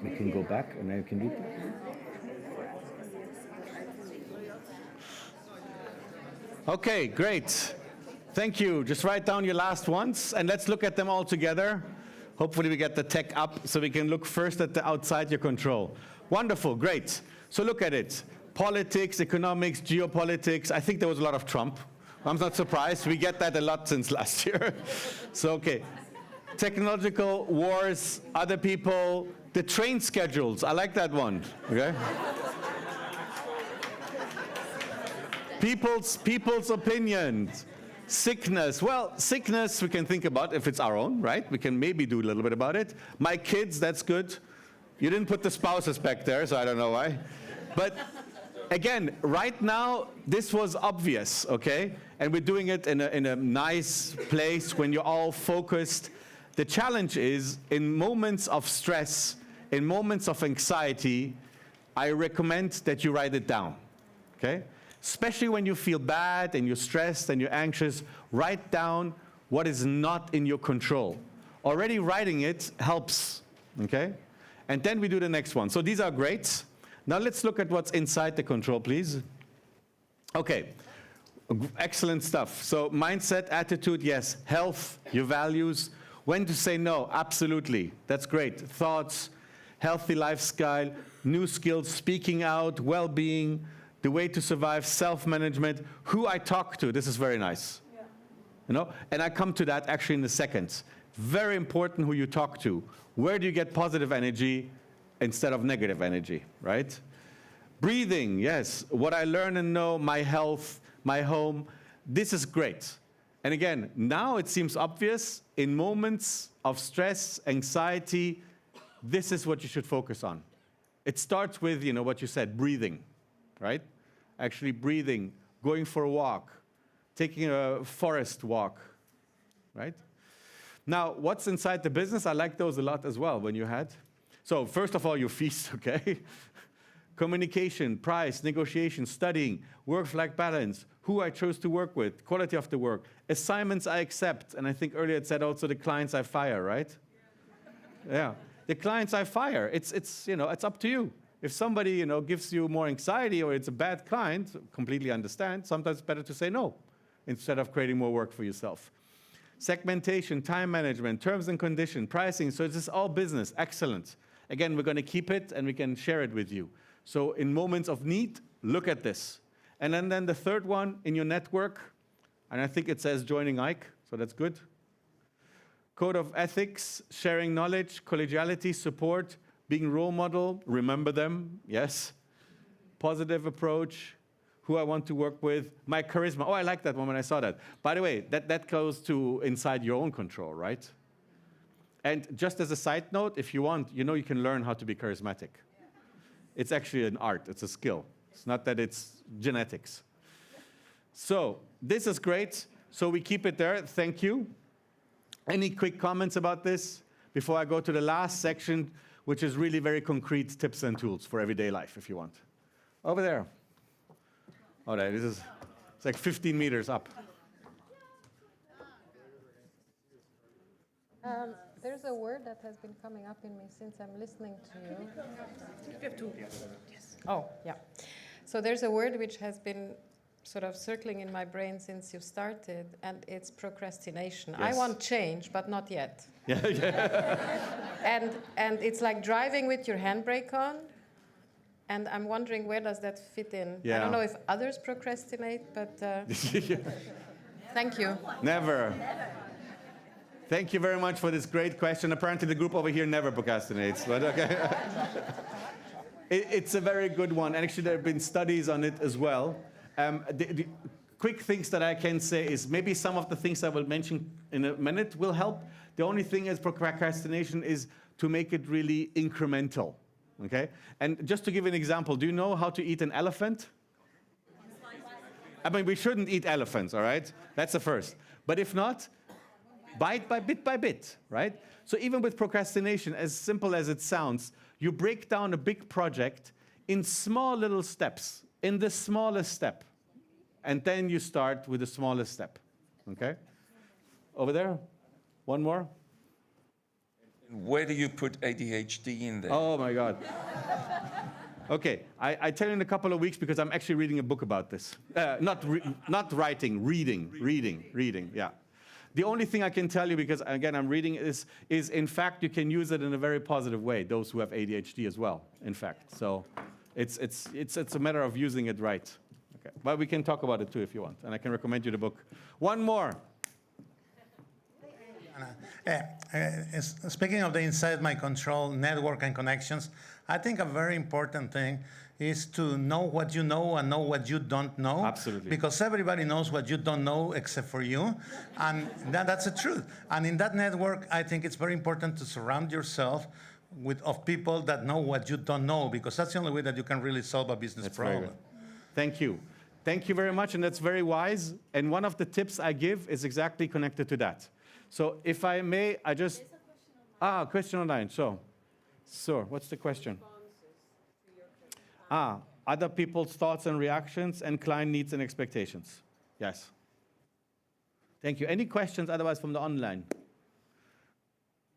We can go back and then we can do that. Okay, great. Thank you. Just write down your last ones and let's look at them all together. Hopefully we get the tech up so we can look first at the outside your control. Wonderful, great. So look at it. Politics, economics, geopolitics. I think there was a lot of Trump. I'm not surprised. We get that a lot since last year. So, okay. Technological wars, other people, the train schedules. I like that one. Okay. People's opinions. Sickness. Well, sickness we can think about if it's our own, right? We can maybe do a little bit about it. My kids, that's good. You didn't put the spouses back there, so I don't know why. But again, right now, this was obvious, okay? And we're doing it in a nice place when you're all focused. The challenge is, in moments of stress, in moments of anxiety, I recommend that you write it down, okay? Especially when you feel bad and you're stressed and you're anxious, write down what is not in your control. Already writing it helps, okay? And then we do the next one. So these are great. Now let's look at what's inside the control, please. Okay, excellent stuff. So mindset, attitude, yes. Health, your values. When to say no, absolutely. That's great. Thoughts, healthy lifestyle, new skills, speaking out, well-being, the way to survive, self-management, who I talk to. This is very nice. Yeah. You know, and I come to that actually in a second. Very important who you talk to. Where do you get positive energy instead of negative energy, right? Breathing, yes. What I learn and know, my health, my home. This is great. And again, now it seems obvious. In moments of stress, anxiety, this is what you should focus on. It starts with, you know, what you said, breathing, right? Actually breathing, going for a walk, taking a forest walk, right? Now, what's inside the business? I like those a lot as well when you had. So first of all, your feast, okay? Communication, price, negotiation, studying, work-life balance, who I chose to work with, quality of the work, assignments I accept, and I think earlier it said also the clients I fire, right? Yeah, the clients I fire. It's you know, it's up to you. If somebody, you know, gives you more anxiety or it's a bad client, completely understand. Sometimes it's better to say no instead of creating more work for yourself. Segmentation, time management, terms and conditions, pricing. So this is all business. Excellent. Again, we're going to keep it and we can share it with you. So in moments of need, look at this. And then the third one in your network, and I think it says joining Ike, so that's good. Code of ethics, sharing knowledge, collegiality, support, being role model, remember them, yes. Positive approach, who I want to work with, my charisma. Oh, I like that one when I saw that. By the way, that goes to inside your own control, right? And just as a side note, if you want, you know you can learn how to be charismatic. It's actually an art, it's a skill. It's not that it's genetics. So this is great. So we keep it there, thank you. Any quick comments about this before I go to the last section, which is really very concrete tips and tools for everyday life, if you want. Over there. All right, it's like 15 meters up. There's a word that has been coming up in me since I'm listening to you. You have two. Yes. Oh, yeah. So there's a word which has been sort of circling in my brain since you started, and it's procrastination. Yes. I want change, but not yet. Yeah, yeah. And it's like driving with your handbrake on, and I'm wondering where does that fit in? Yeah. I don't know if others procrastinate, but thank you. Never. Thank you very much for this great question. Apparently the group over here never procrastinates, but okay. It's a very good one. And actually there have been studies on it as well. The quick things that I can say is maybe some of the things I will mention in a minute will help. The only thing is procrastination is to make it really incremental, okay? And just to give an example, do you know how to eat an elephant? I mean, we shouldn't eat elephants, all right? That's the first. But if not, bite by bit, right? So even with procrastination, as simple as it sounds, you break down a big project in small little steps, in the smallest step. And then you start with the smallest step, okay? Over there, one more. Where do you put ADHD in there? Oh my God. Okay, I tell you in a couple of weeks because I'm actually reading a book about this. Not writing, reading, yeah. The only thing I can tell you, because again I'm reading, is in fact you can use it in a very positive way, those who have ADHD as well, in fact. So it's a matter of using it right. Okay. But we can talk about it too if you want, and I can recommend you the book. One more. Speaking of the inside my control network and connections, I think a very important thing is to know what you know and know what you don't know. Absolutely. Because everybody knows what you don't know except for you, and that's the truth. And in that network, I think it's very important to surround yourself of people that know what you don't know, because that's the only way that you can really solve a business problem. Thank you. Thank you very much, and that's very wise. And one of the tips I give is exactly connected to that. So if I may, I just... question online. So, what's the question? Other people's thoughts and reactions and client needs and expectations. Yes. Thank you. Any questions otherwise from the online?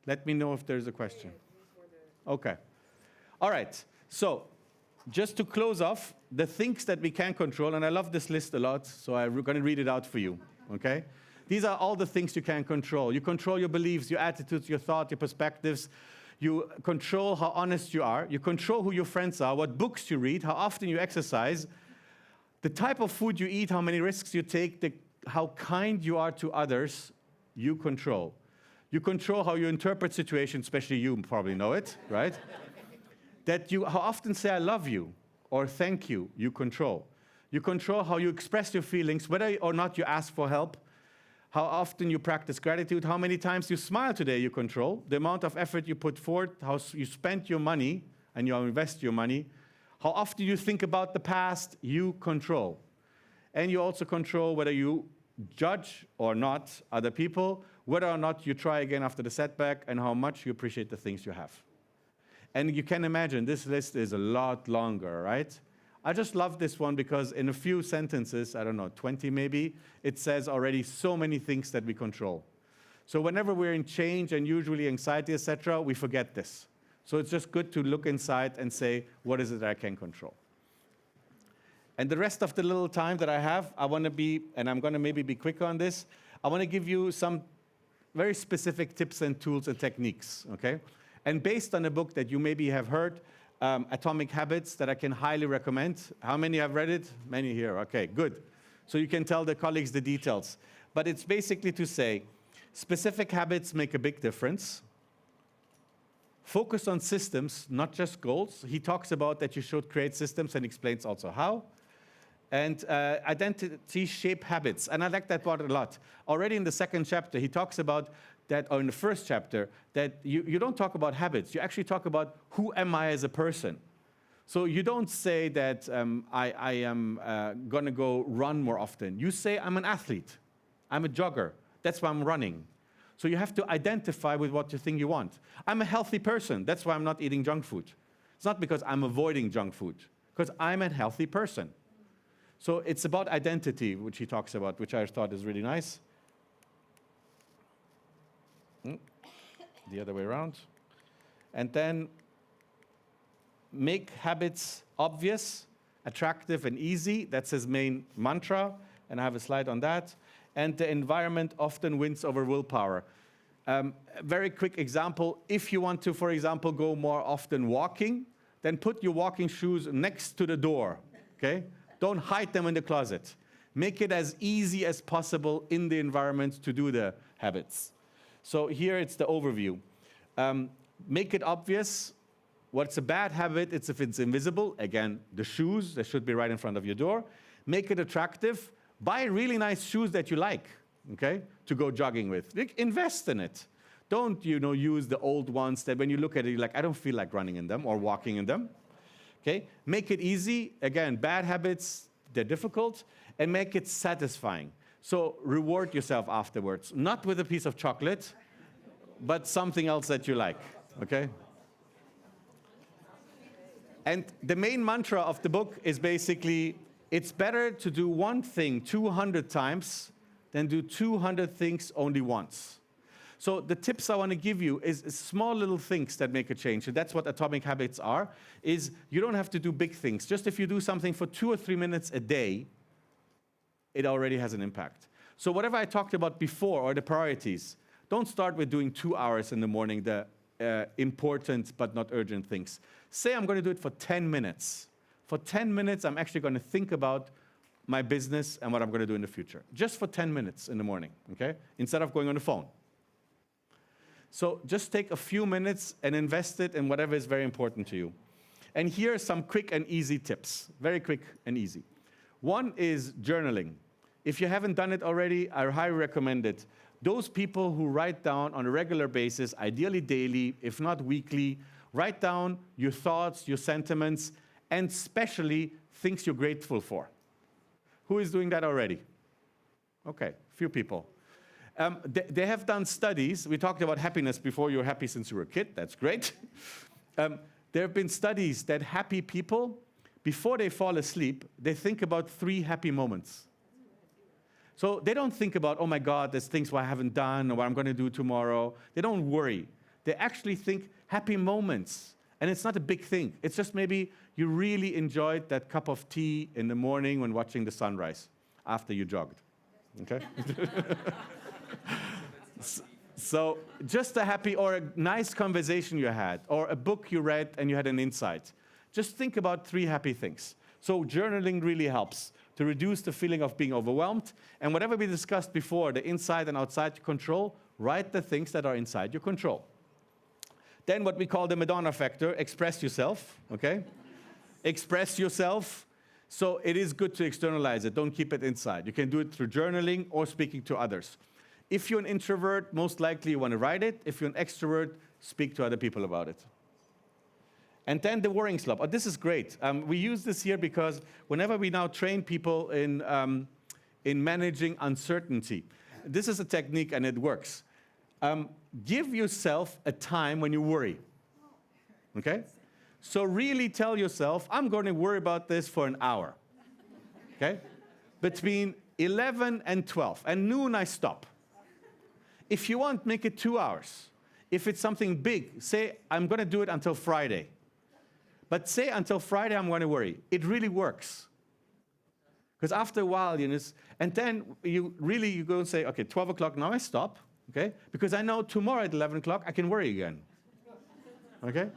Let me know if there's a question. Okay. All right. So, just to close off, the things that we can control, and I love this list a lot, so I'm going to read it out for you, okay? These are all the things you can control. You control your beliefs, your attitudes, your thoughts, your perspectives. You control how honest you are. You control who your friends are, what books you read, how often you exercise, the type of food you eat, how many risks you take, how kind you are to others, you control. You control how you interpret situations, especially you probably know it, right? How often say I love you or thank you, you control. You control how you express your feelings, whether or not you ask for help, how often you practice gratitude, how many times you smile today, you control. The amount of effort you put forth, how you spent your money, and you invest your money, how often you think about the past, you control. And you also control whether you judge or not other people, whether or not you try again after the setback, and how much you appreciate the things you have. And you can imagine this list is a lot longer, right? I just love this one because in a few sentences, I don't know, 20 maybe, it says already so many things that we control. So whenever we're in change and usually anxiety, etc., we forget this. So it's just good to look inside and say, what is it that I can control? And the rest of the little time that I have, I want to be, and I'm going to maybe be quick on this, I want to give you some very specific tips and tools and techniques, okay? And based on a book that you maybe have heard, Atomic Habits, that I can highly recommend. How many have read it? Many here, okay, good. So you can tell the colleagues the details. But it's basically to say, specific habits make a big difference. Focus on systems, not just goals. He talks about that you should create systems and explains also how. And identity shape habits. And I like that part a lot. Already in the second chapter, he talks about that, or in the first chapter, that you don't talk about habits. You actually talk about who am I as a person. So you don't say that I am going to go run more often. You say I'm an athlete. I'm a jogger. That's why I'm running. So you have to identify with what you think you want. I'm a healthy person. That's why I'm not eating junk food. It's not because I'm avoiding junk food, because I'm a healthy person. So it's about identity, which he talks about, which I thought is really nice. The other way around. And then make habits obvious, attractive, and easy. That's his main mantra, and I have a slide on that. And the environment often wins over willpower. A very quick example, if you want to, for example, go more often walking, then put your walking shoes next to the door, okay? Don't hide them in the closet. Make it as easy as possible in the environment to do the habits. So here it's the overview. Make it obvious. What's a bad habit? It's if it's invisible. Again, the shoes, they should be right in front of your door. Make it attractive. Buy really nice shoes that you like, okay, to go jogging with. Invest in it. Don't, use the old ones that when you look at it, you're like, I don't feel like running in them or walking in them. Okay? Make it easy. Again, bad habits, they're difficult. And make it satisfying. So reward yourself afterwards. Not with a piece of chocolate, but something else that you like. Okay? And the main mantra of the book is basically, it's better to do one thing 200 times than do 200 things only once. So the tips I want to give you is small little things that make a change. And that's what atomic habits are, is you don't have to do big things. Just if you do something for 2 or 3 minutes a day, it already has an impact. So whatever I talked about before, or the priorities, don't start with doing 2 hours in the morning, the important but not urgent things. Say I'm going to do it for 10 minutes. For 10 minutes, I'm actually going to think about my business and what I'm going to do in the future. Just for 10 minutes in the morning, okay? Instead of going on the phone. So just take a few minutes and invest it in whatever is very important to you. And here are some quick and easy tips. Very quick and easy. One is journaling. If you haven't done it already, I highly recommend it. Those people who write down on a regular basis, ideally daily, if not weekly, write down your thoughts, your sentiments, and especially things you're grateful for. Who is doing that already? Okay, few people. They have done studies. We talked about happiness before. You're happy since you were a kid. That's great. There have been studies that happy people, before they fall asleep, they think about 3 happy moments. So they don't think about, oh my God, there's things I haven't done or what I'm going to do tomorrow. They don't worry. They actually think happy moments. And it's not a big thing. It's just maybe you really enjoyed that cup of tea in the morning when watching the sunrise after you jogged. Okay? So just a happy or a nice conversation you had, or a book you read and you had an insight. Just think about 3 happy things. So journaling really helps to reduce the feeling of being overwhelmed. And whatever we discussed before, the inside and outside control, write the things that are inside your control. Then what we call the Madonna factor, express yourself, okay? Express yourself. So it is good to externalize it. Don't keep it inside. You can do it through journaling or speaking to others. If you're an introvert, most likely you want to write it. If you're an extrovert, speak to other people about it. And then the worrying slope. Oh, this is great. We use this here because whenever we now train people in managing uncertainty, this is a technique and it works. Give yourself a time when you worry. Okay? So really tell yourself, I'm going to worry about this for an hour. Okay? Between 11 and 12. And noon I stop. If you want, make it 2 hours. If it's something big, say, I'm going to do it until Friday. But say until Friday I'm going to worry. It really works. Because after a while, and then you go and say, okay, 12 o'clock, now I stop. Okay? Because I know tomorrow at 11 o'clock I can worry again. Okay?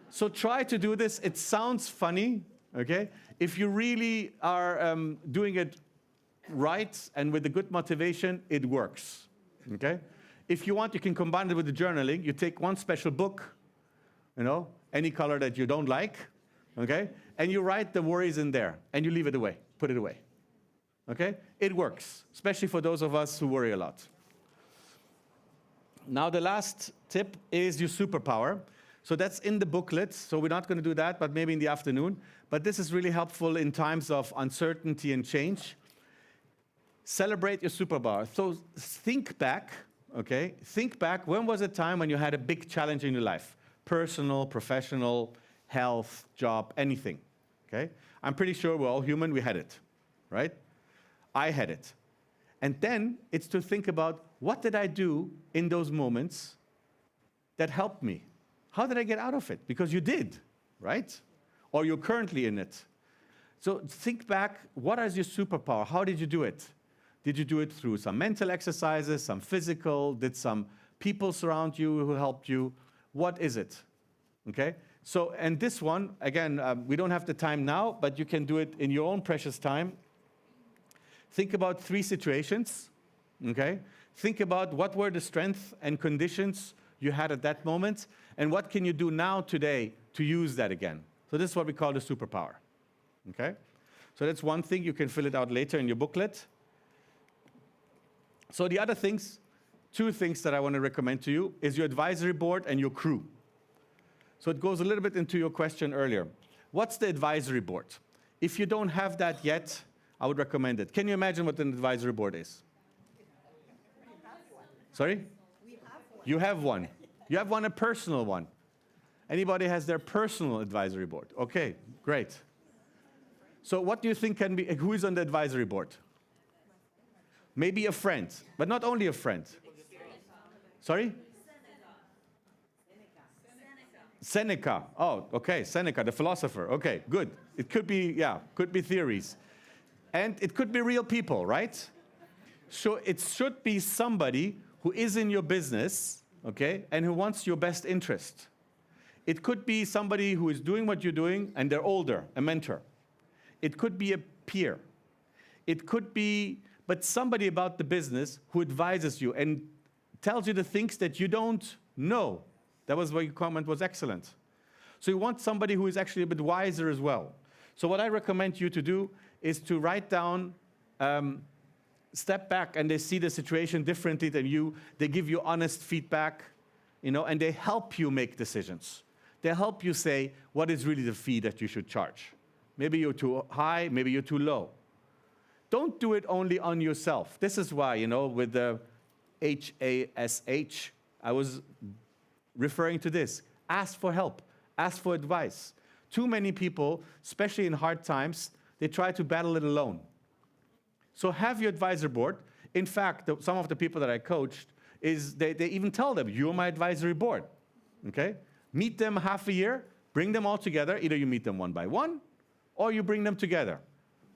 So try to do this. It sounds funny. Okay? If you really are doing it right and with a good motivation, it works. Okay? If you want, you can combine it with the journaling. You take one special book, any color that you don't like, okay? And you write the worries in there, and you leave it away, put it away. Okay? It works, especially for those of us who worry a lot. Now the last tip is your superpower. So that's in the booklet, so we're not going to do that, but maybe in the afternoon. But this is really helpful in times of uncertainty and change. Celebrate your superpower. So think back, okay? Think back, when was a time when you had a big challenge in your life? Personal, professional, health, job, anything, okay? I'm pretty sure we're all human, we had it, right? I had it. And then it's to think about, what did I do in those moments that helped me? How did I get out of it? Because you did, right? Or you're currently in it. So think back, what is your superpower? How did you do it? Did you do it through some mental exercises, some physical? Did some people surround you who helped you? What is it? Okay? So, and this one, again, we don't have the time now, but you can do it in your own precious time. Think about 3 situations, okay? Think about what were the strengths and conditions you had at that moment, and what can you do now, today, to use that again? So this is what we call the superpower, okay? So that's one thing. You can fill it out later in your booklet. So the other things, 2 things that I want to recommend to you is your advisory board and your crew. So it goes a little bit into your question earlier. What's the advisory board? If you don't have that yet, I would recommend it. Can you imagine what an advisory board is? Sorry? You have one. You have one, a personal one. Anybody has their personal advisory board? Okay, great. So what do you think can be, who is on the advisory board? Maybe a friend, but not only a friend. Sorry? Seneca. Oh, okay, Seneca, the philosopher. Okay, good. It could be, could be theories. And it could be real people, right? So it should be somebody who is in your business, okay, and who wants your best interest. It could be somebody who is doing what you're doing and they're older, a mentor. It could be a peer. It could be, but somebody about the business who advises you and tells you the things that you don't know. That was why your comment was excellent. So you want somebody who is actually a bit wiser as well. So what I recommend you to do is to write down, step back, and they see the situation differently than you. They give you honest feedback, and they help you make decisions. They help you say, what is really the fee that you should charge? Maybe you're too high, maybe you're too low. Don't do it only on yourself. This is why, with the HASH, I was referring to this. Ask for help. Ask for advice. Too many people, especially in hard times, they try to battle it alone. So have your advisor board. In fact, some of the people that I coached, they even tell them, you're my advisory board. Okay? Meet them half a year, bring them all together. Either you meet them one by one, or you bring them together.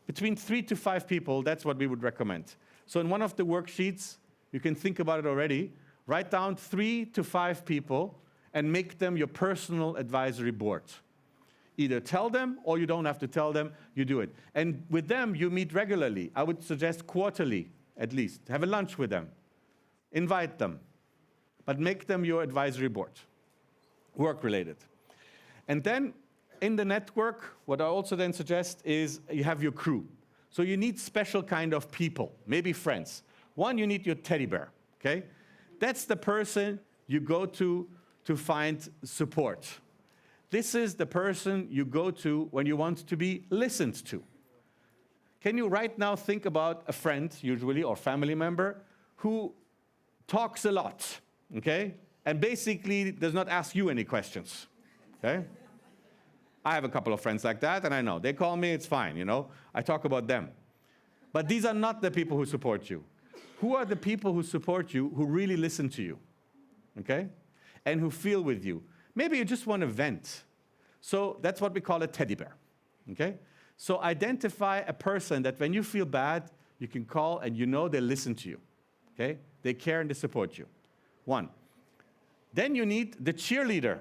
Between 3 to 5 people, that's what we would recommend. So in one of the worksheets, you can think about it already, write down 3 to 5 people and make them your personal advisory board. Either tell them, or you don't have to tell them, you do it. And with them, you meet regularly. I would suggest quarterly, at least. Have a lunch with them. Invite them. But make them your advisory board, work-related. And then, in the network, what I also then suggest is you have your crew. So you need special kind of people, maybe friends. One, you need your teddy bear, okay? That's the person you go to find support. This is the person you go to when you want to be listened to. Can you right now think about a friend, usually, or family member, who talks a lot, okay? And basically does not ask you any questions, okay? I have a couple of friends like that, and I know. They call me, it's fine, you know? I talk about them. But these are not the people who support you. Who are the people who support you, who really listen to you, okay? And who feel with you. Maybe you just want to vent. So that's what we call a teddy bear, okay? So identify a person that when you feel bad, you can call and you know they listen to you, okay? They care and they support you. One. Then you need the cheerleader.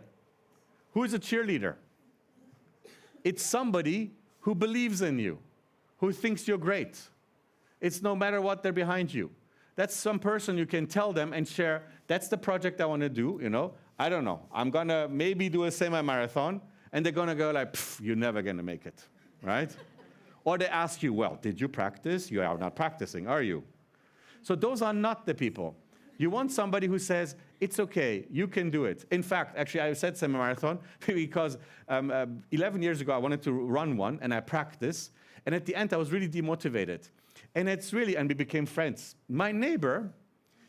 Who is a cheerleader? It's somebody who believes in you, who thinks you're great. It's no matter what, they're behind you. That's some person you can tell them and share, that's the project I want to do, you know. I don't know. I'm going to maybe do a semi-marathon, and they're going to go like, you're never going to make it, right? Or they ask you, well, did you practice? You are not practicing, are you? So those are not the people. You want somebody who says, it's okay, you can do it. In fact, actually, I said semi-marathon because 11 years ago, I wanted to run one, and I practiced. And at the end, I was really demotivated. And and we became friends. My neighbor,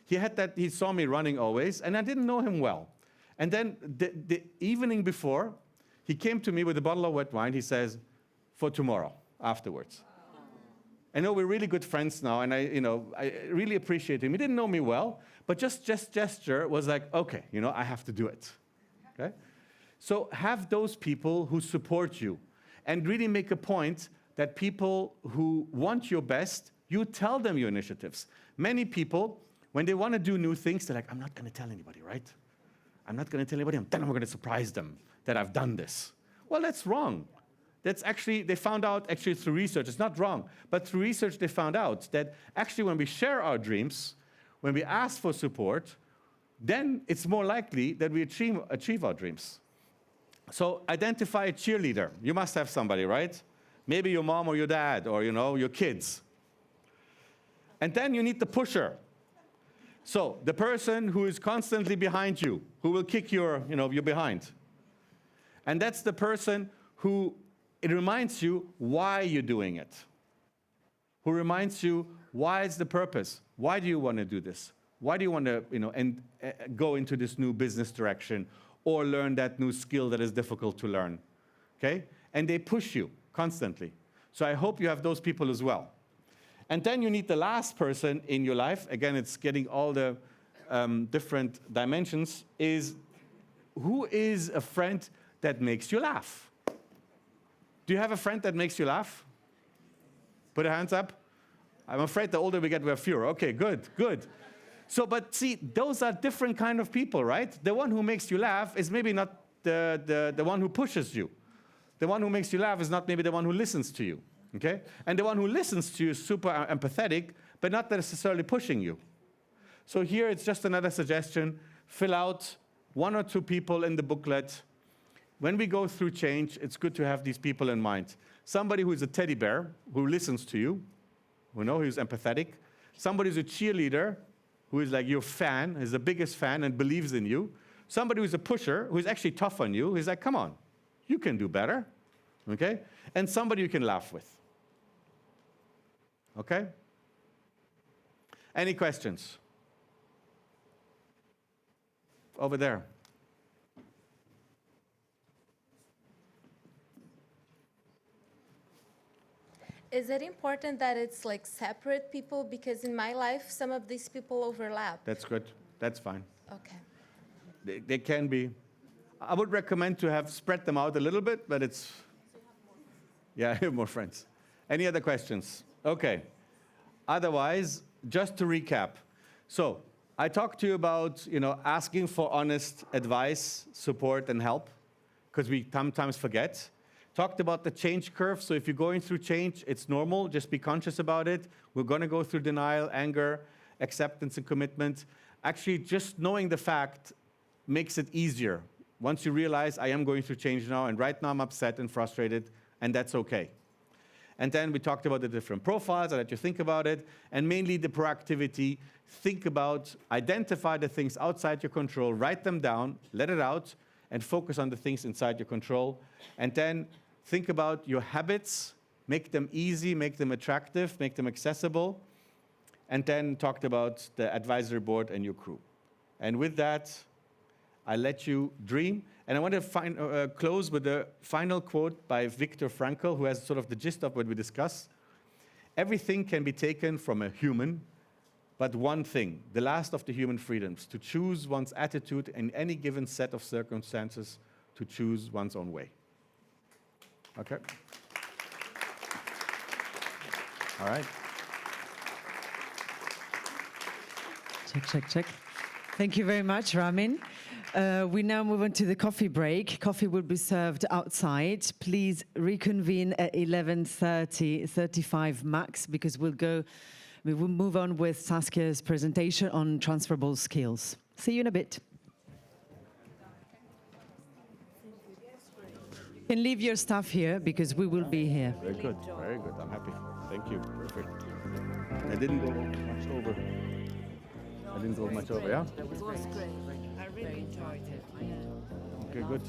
he saw me running always, and I didn't know him well. And then the evening before, he came to me with a bottle of wet wine. He says, for tomorrow, afterwards. I know we're really good friends now, and I really appreciate him. He didn't know me well, but just gesture was like, okay, I have to do it. Okay? So have those people who support you, and really make a point that people who want your best, you tell them your initiatives. Many people, when they want to do new things, they're like, I'm not going to tell anybody, right? I'm not going to tell anybody, then I'm going to surprise them that I've done this. Well, that's wrong. That's actually, they found out actually through research, it's not wrong, but through research they found out that actually when we share our dreams, when we ask for support, then it's more likely that we achieve our dreams. So identify a cheerleader. You must have somebody, right? Maybe your mom or your dad or, your kids. And then you need the pusher. So the person who is constantly behind you, who will kick your behind. And that's the person who, it reminds you why you're doing it. Who reminds you why is the purpose? Why do you want to do this? Why do you want to, go into this new business direction or learn that new skill that is difficult to learn? Okay? And they push you constantly. So I hope you have those people as well. And then you need the last person in your life. Again, it's getting all the different dimensions. Is who is a friend that makes you laugh? Do you have a friend that makes you laugh? Put your hands up. I'm afraid the older we get, we're fewer. Okay, good, good. So, but see, those are different kind of people, right? The one who makes you laugh is maybe not the one who pushes you. The one who makes you laugh is not maybe the one who listens to you, okay? And the one who listens to you is super empathetic, but not necessarily pushing you. So here it's just another suggestion. Fill out 1 or 2 people in the booklet. When we go through change, it's good to have these people in mind. Somebody who is a teddy bear, who listens to you, who's empathetic. Somebody who's a cheerleader, who is like your fan, is the biggest fan and believes in you. Somebody who's a pusher, who's actually tough on you, who's like, come on, you can do better, okay? And somebody you can laugh with, okay? Any questions? Over there. Is it important that it's like separate people? Because in my life, some of these people overlap. That's good. That's fine. Okay. They can be. I would recommend to have spread them out a little bit, but it's, yeah, I have more friends. Any other questions? Okay. Otherwise, just to recap. So I talked to you about, asking for honest advice, support, and help, because we sometimes forget. Talked about the change curve. So if you're going through change, it's normal. Just be conscious about it. We're going to go through denial, anger, acceptance, and commitment. Actually, just knowing the fact makes it easier. Once you realize, I am going through change now, and right now I'm upset and frustrated, and that's okay. And then we talked about the different profiles. I let you think about it. And mainly the proactivity. Think about, identify the things outside your control, write them down, let it out, and focus on the things inside your control. And then think about your habits, make them easy, make them attractive, make them accessible. And then talked about the advisory board and your crew. And with that, I let you dream. And I want to close with a final quote by Viktor Frankl, who has sort of the gist of what we discussed. Everything can be taken from a human, but one thing, the last of the human freedoms, to choose one's attitude in any given set of circumstances, to choose one's own way. Okay? All right. Check. Thank you very much, Ramin. We now move on to the coffee break. Coffee will be served outside. Please reconvene at 11:35 max, because we will move on with Saskia's presentation on transferable skills. See you in a bit. You can leave your stuff here because we will be here. Very good. I'm happy. Thank you. Perfect. I didn't go much over. Yeah? It was great. I really enjoyed it. Okay, good.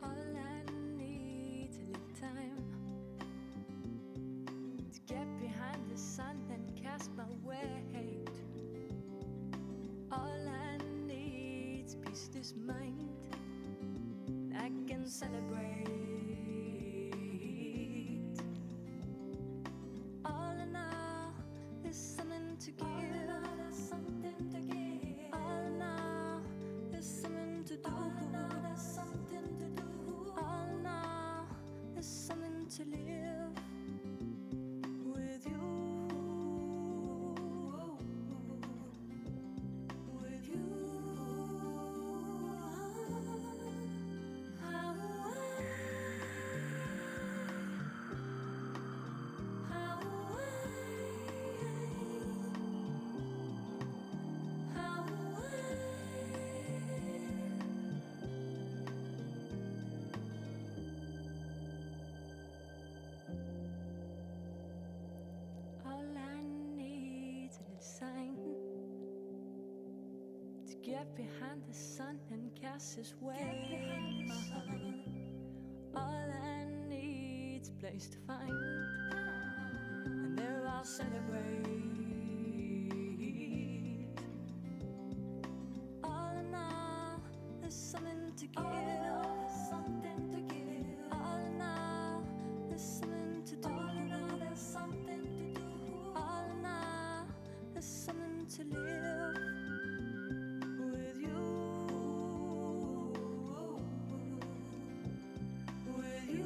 All I need is a little time to get behind the sun and cast my weight. All I need is peace, this mind I can celebrate. All in all, there's something to give. All in all, there's something to give. All in all, there's something to do. All in all, there's something to do. All in all, there's something to live with you. With you. All I need is a little sign to get behind the sun and cast his way. All I need is a place to find, and there I'll celebrate. All in all, there's something to give. Something to give. All in all, there's something to do. All in all, there's something to do. All in all, there's something to live with you. With you.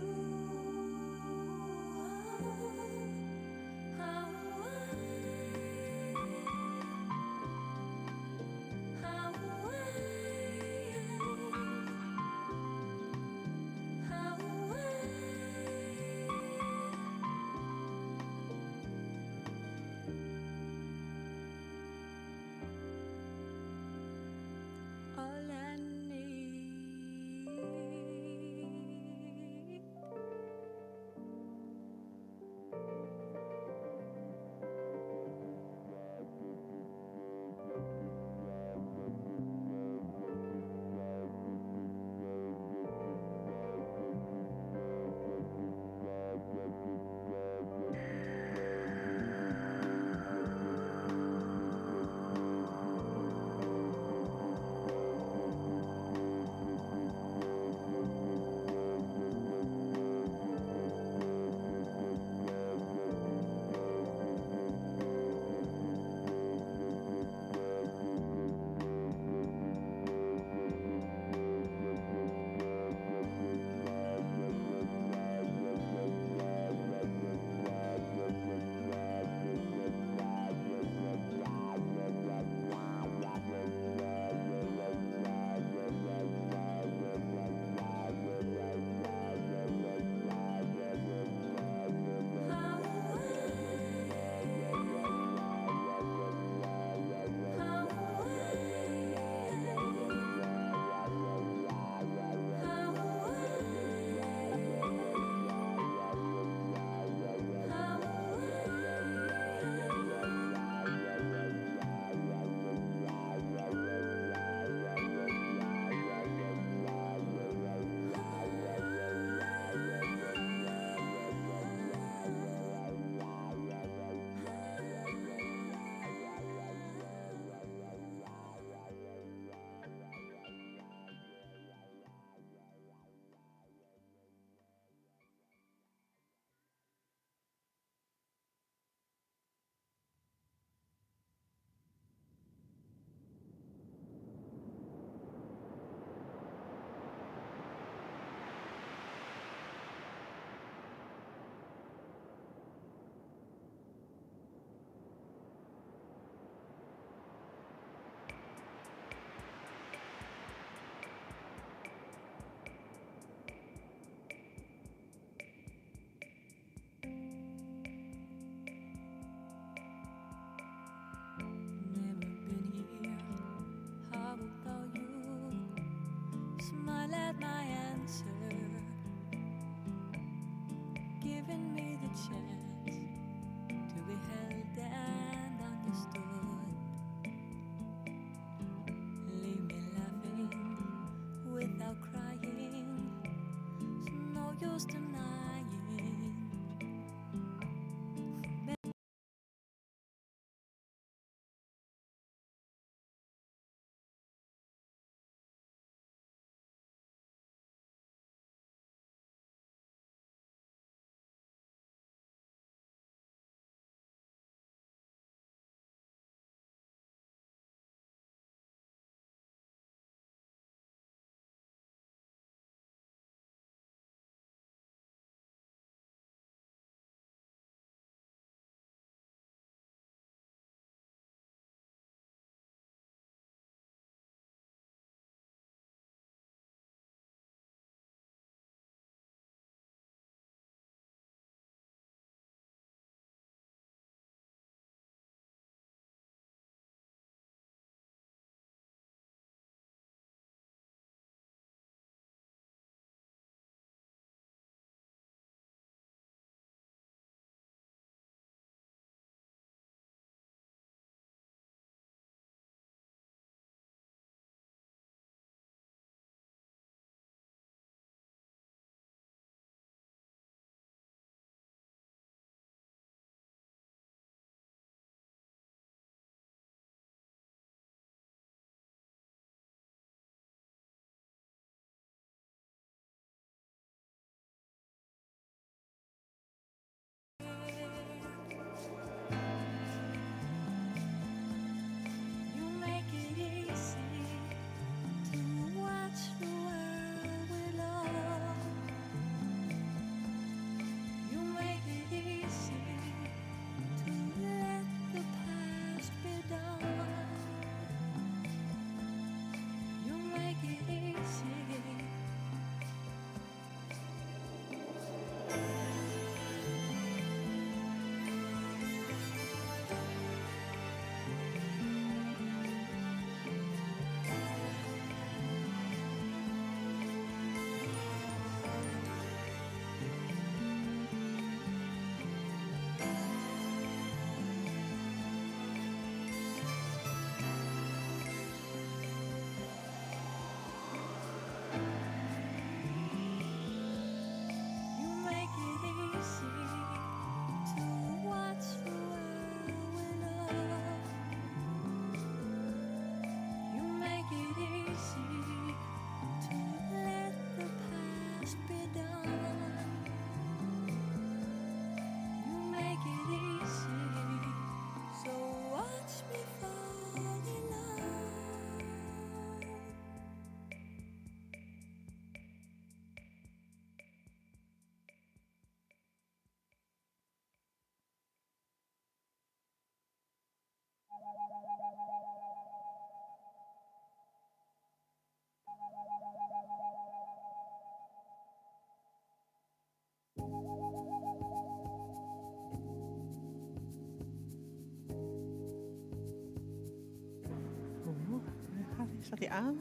Staat hij aan?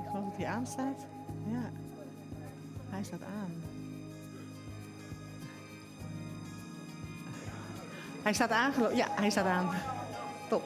Ik geloof dat hij aan staat. Ja, hij staat aan. Hij staat aan, ja, hij staat aan. Top.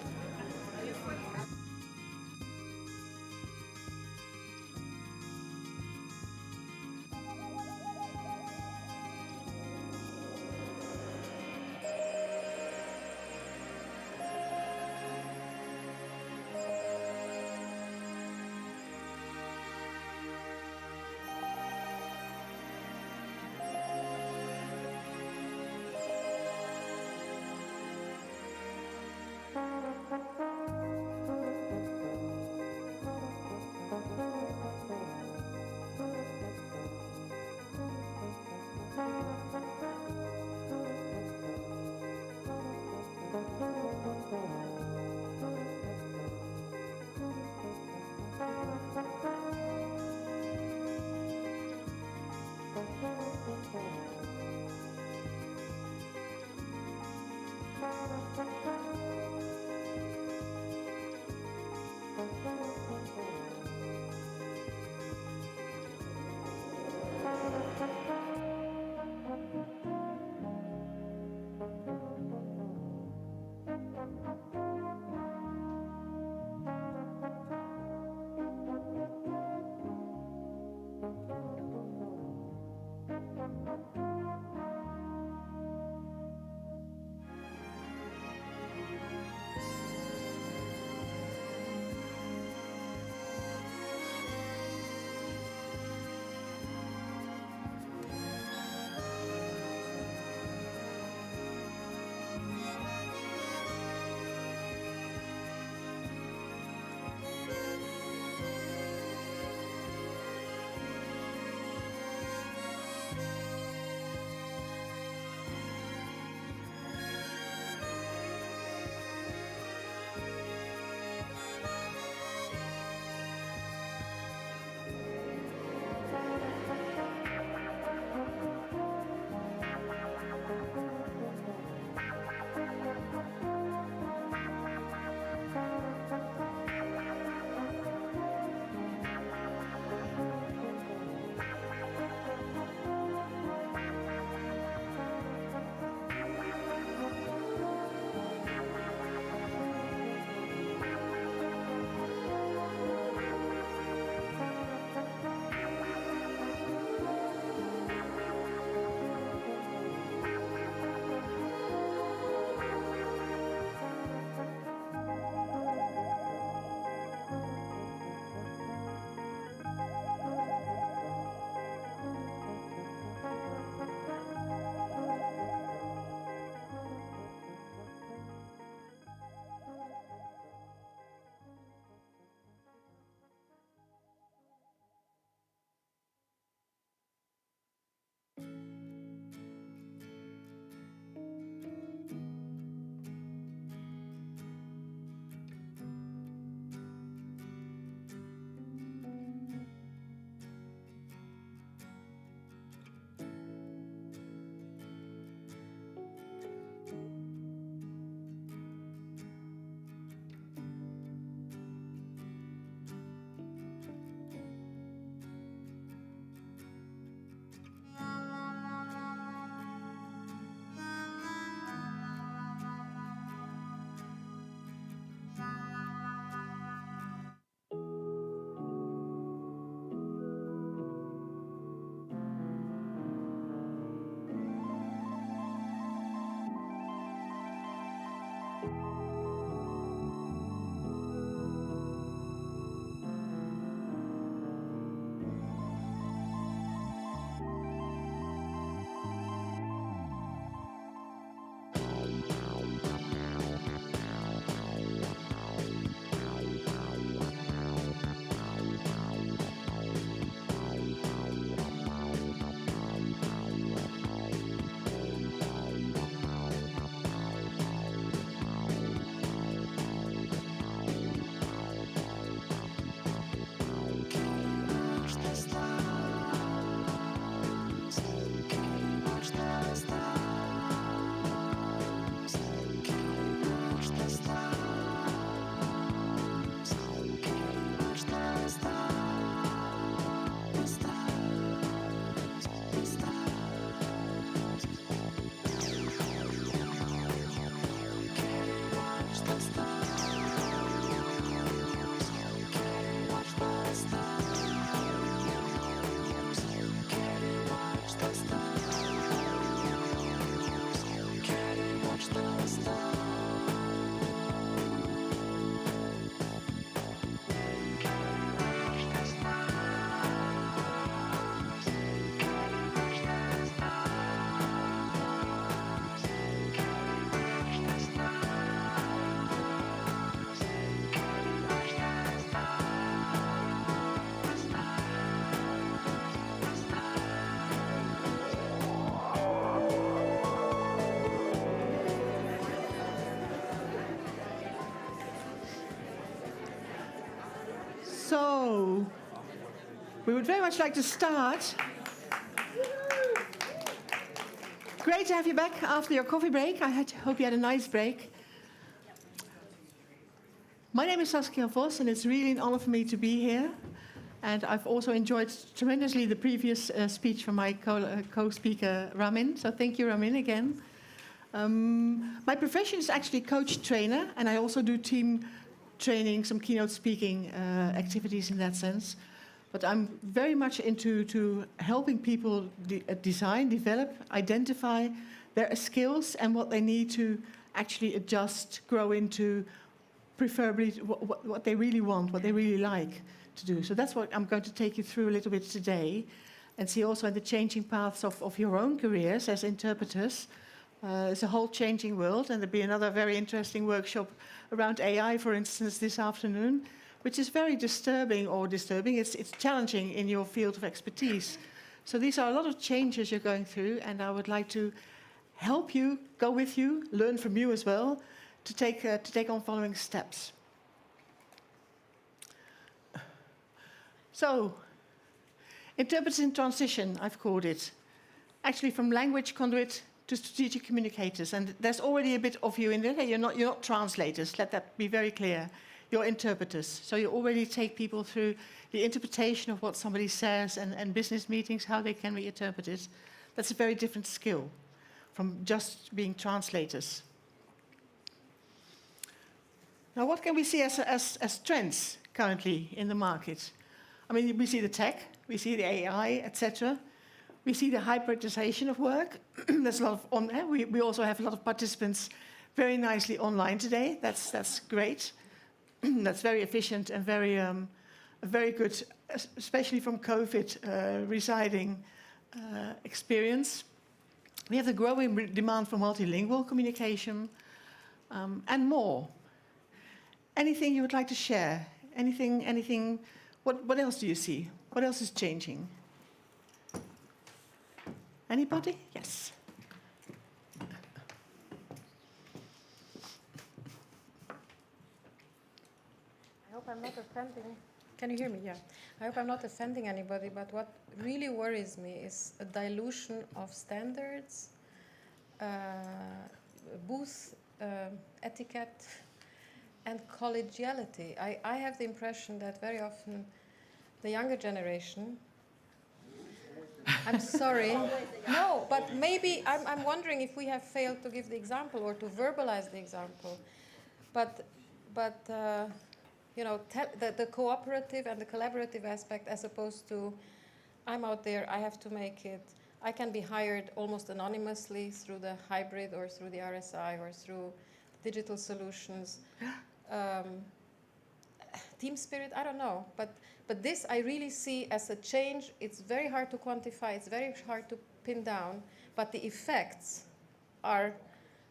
So, we would very much like to start. Great to have you back after your coffee break. Hope you had a nice break. My name is Saskia Vos, and it's really an honor for me to be here. And I've also enjoyed tremendously the previous speech from my co-speaker, Ramin. So thank you, Ramin, again. My profession is actually coach trainer, and I also do team training, some keynote speaking activities in that sense. But I'm very much into helping people design, develop, identify their skills and what they need to actually adjust, grow into, preferably what they really want, what they really like to do. So that's what I'm going to take you through a little bit today, and see also in the changing paths of your own careers as interpreters. It's a whole changing world, and there'll be another very interesting workshop around AI, for instance, this afternoon, which is very disturbing. It's challenging in your field of expertise. So these are a lot of changes you're going through, and I would like to help you, go with you, learn from you as well, to take on following steps. So, interpreters in transition, I've called it. Actually, from language conduit to strategic communicators, and there's already a bit of you in there. You're not translators. Let that be very clear. You're interpreters. So you already take people through the interpretation of what somebody says, and business meetings, how they can be interpreted. That's a very different skill from just being translators. Now, what can we see as trends currently in the market? I mean, we see the tech, we see the AI, etc. We see the hybridization of work. There's a lot of we also have a lot of participants very nicely online today. That's great. That's very efficient and very good, especially from COVID residing experience. We have the growing demand for multilingual communication and more. Anything you would like to share? Anything? What else do you see? What else is changing? Anybody? Yes. I hope I'm not offending. Can you hear me? Yeah. I hope I'm not offending anybody, but what really worries me is a dilution of standards, booth etiquette, and collegiality. I have the impression that very often the younger generation, I'm sorry. No, but maybe I'm wondering if we have failed to give the example or to verbalize the example. But you know, the cooperative and the collaborative aspect, as opposed to, I'm out there, I have to make it. I can be hired almost anonymously through the hybrid or through the RSI or through digital solutions. Team spirit, I don't know, but this I really see as a change. It's very hard to quantify, it's very hard to pin down, but the effects are,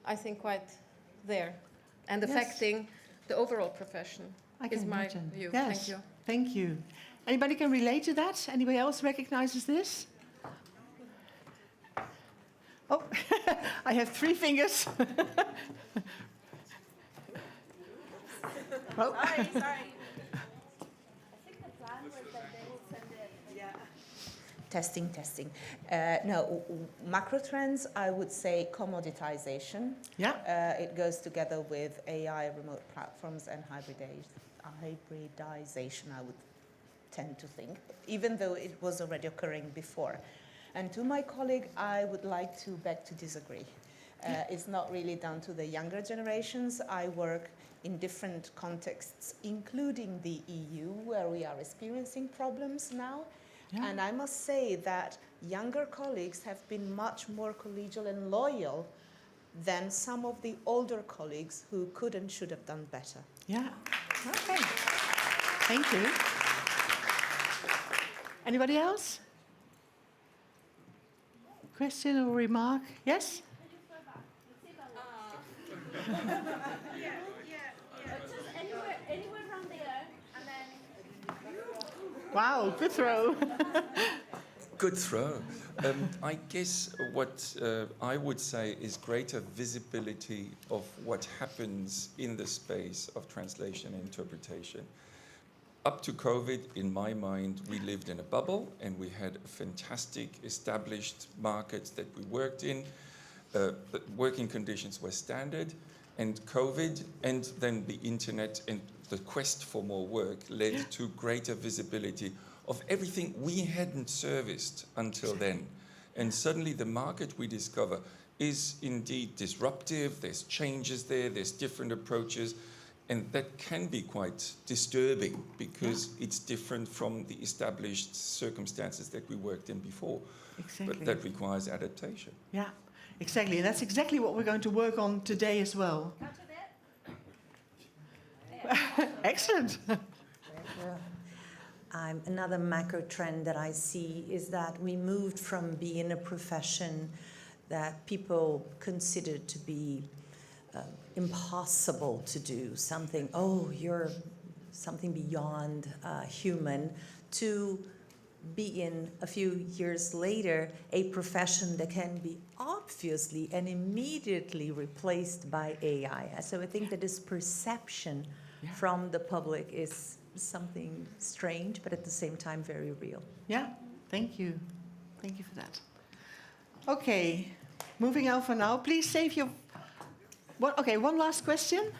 I think, quite there and affecting the overall profession. Is my view. Yes. Thank you. Thank you. Anybody can relate to that? Anybody else recognizes this? Oh, I have 3 fingers. Oh. Sorry. I think the plan was that they will send it. Yeah. Testing. No, macro trends, I would say commoditization. Yeah. It goes together with AI, remote platforms, and hybridization, I would tend to think, even though it was already occurring before. And to my colleague, I would like to beg to disagree. It's not really down to the younger generations. I work in different contexts, including the EU, where we are experiencing problems now. Yeah. And I must say that younger colleagues have been much more collegial and loyal than some of the older colleagues who could and should have done better. Yeah. Okay. Thank you. Anybody else? Question or remark? Yes? Anywhere around there, and then. Wow, good throw. Good throw. I guess what I would say is greater visibility of what happens in the space of translation and interpretation. up to COVID, in my mind, we lived in a bubble and we had fantastic established markets that we worked in. The working conditions were standard, and COVID and then the internet and the quest for more work led to greater visibility of everything we hadn't serviced until then. And suddenly the market we discover is indeed disruptive, there's changes there, there's different approaches, and that can be quite disturbing because it's different from the established circumstances that we worked in before. Exactly. But that requires adaptation. Yeah, exactly. And that's exactly what we're going to work on today as well. Excellent. Another macro trend that I see is that we moved from being a profession that people considered to be impossible to do, something, oh, you're something beyond human, to being a few years later a profession that can be obviously and immediately replaced by AI. So I think that this perception from the public is something strange, but at the same time very real. Yeah, thank you. Thank you for that. Okay, moving on for now. Please save your... Okay, one last question.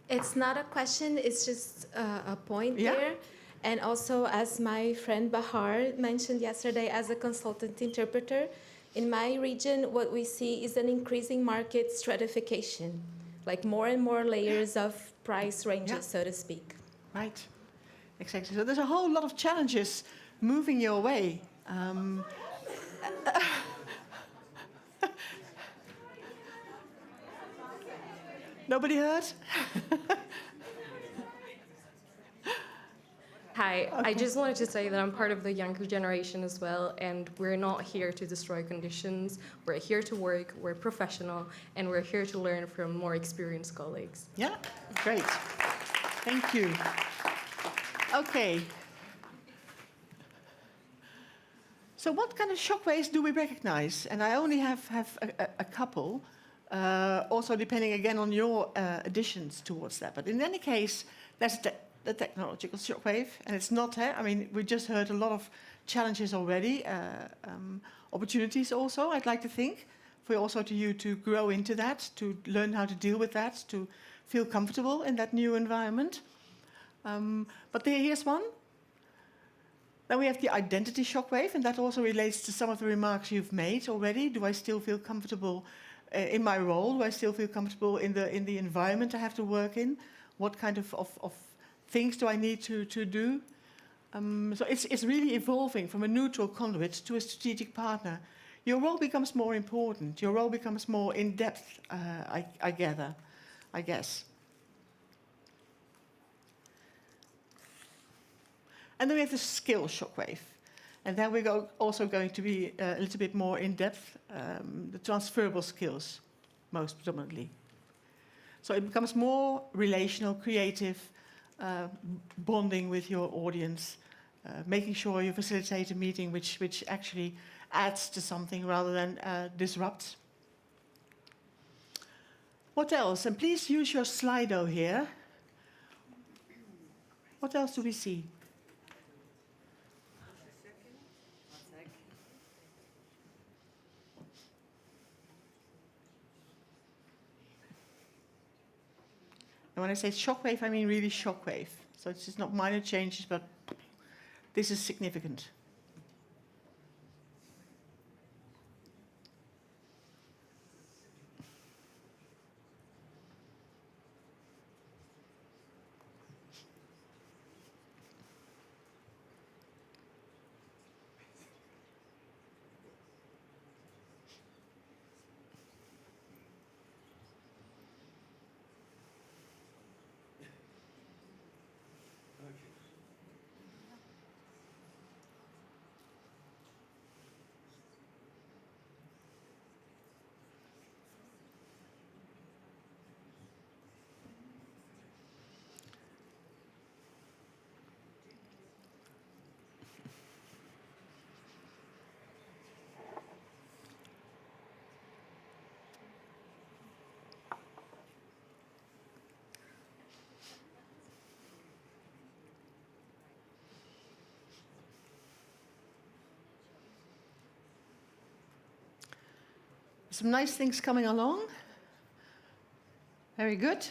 It's not a question, it's just a point Yeah. there. And also, as my friend Bahar mentioned yesterday, as a consultant interpreter, in my region, what we see is an increasing market stratification, like more and more layers of price ranges, so to speak. Right, exactly. So there's a whole lot of challenges moving your way. Nobody heard? Hi, I just wanted to say that I'm part of the younger generation as well, and we're not here to destroy conditions. We're here to work, we're professional, and we're here to learn from more experienced colleagues. Yeah, great. Thank you. Okay. So what kind of shockwaves do we recognize? And I only have a couple, also depending again on your additions towards that. But in any case, that's the technological shockwave, and it's not, I mean, we just heard a lot of challenges already, opportunities also, I'd like to think, for also to you to grow into that, to learn how to deal with that, to feel comfortable in that new environment. But here's one. Then we have the identity shockwave, and that also relates to some of the remarks you've made already. Do I still feel comfortable in my role? Do I still feel comfortable in the environment I have to work in? What kind of things do I need to do? So it's really evolving from a neutral conduit to a strategic partner. Your role becomes more important. Your role becomes more in-depth, I guess. And then we have the skill shockwave. And then we're also going to be a little bit more in-depth, the transferable skills, most predominantly. So it becomes more relational, creative, bonding with your audience, making sure you facilitate a meeting which actually adds to something rather than disrupts. What else? And please use your Slido here. What else do we see? And when I say shockwave, I mean really shockwave. So it's just not minor changes, but this is significant. some nice things coming along. Very good.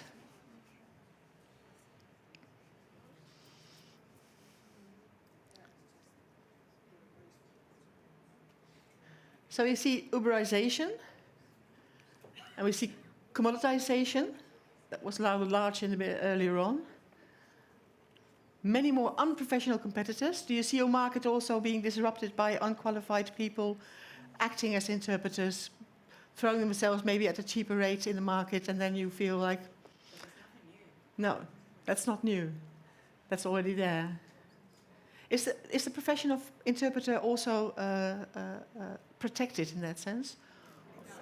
So we see Uberization, and we see commoditization. That was large in a bit earlier on. Many more unprofessional competitors. Do you see your market also being disrupted by unqualified people acting as interpreters, throwing themselves maybe at a cheaper rate in the market, and then you feel like, no, that's not new. That's already there. Is the profession of interpreter also protected in that sense?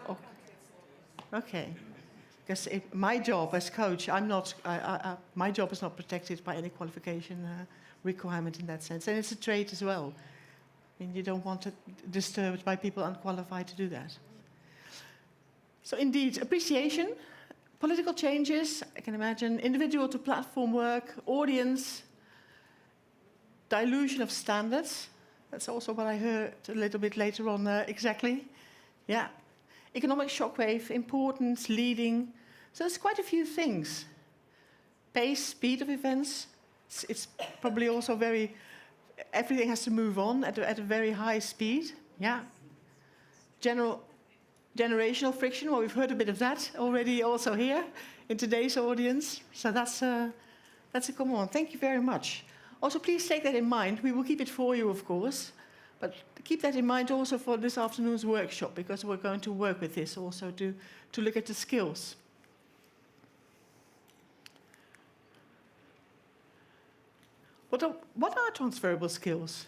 Oh. Okay. Because my job as coach, my job is not protected by any qualification requirement in that sense. And it's a trade as well. I mean, you don't want it disturbed by people unqualified to do that. So indeed, appreciation, political changes, I can imagine, individual to platform work, audience, dilution of standards. That's also what I heard a little bit later on exactly. Yeah. Economic shockwave, importance, leading. So there's quite a few things. Pace, speed of events. It's probably also everything has to move on at a very high speed. Yeah. Generational friction. Well, we've heard a bit of that already also here in today's audience. So that's a common one. Thank you very much. Also, please take that in mind. We will keep it for you, of course. But keep that in mind also for this afternoon's workshop, because we're going to work with this also to look at the skills. What are transferable skills?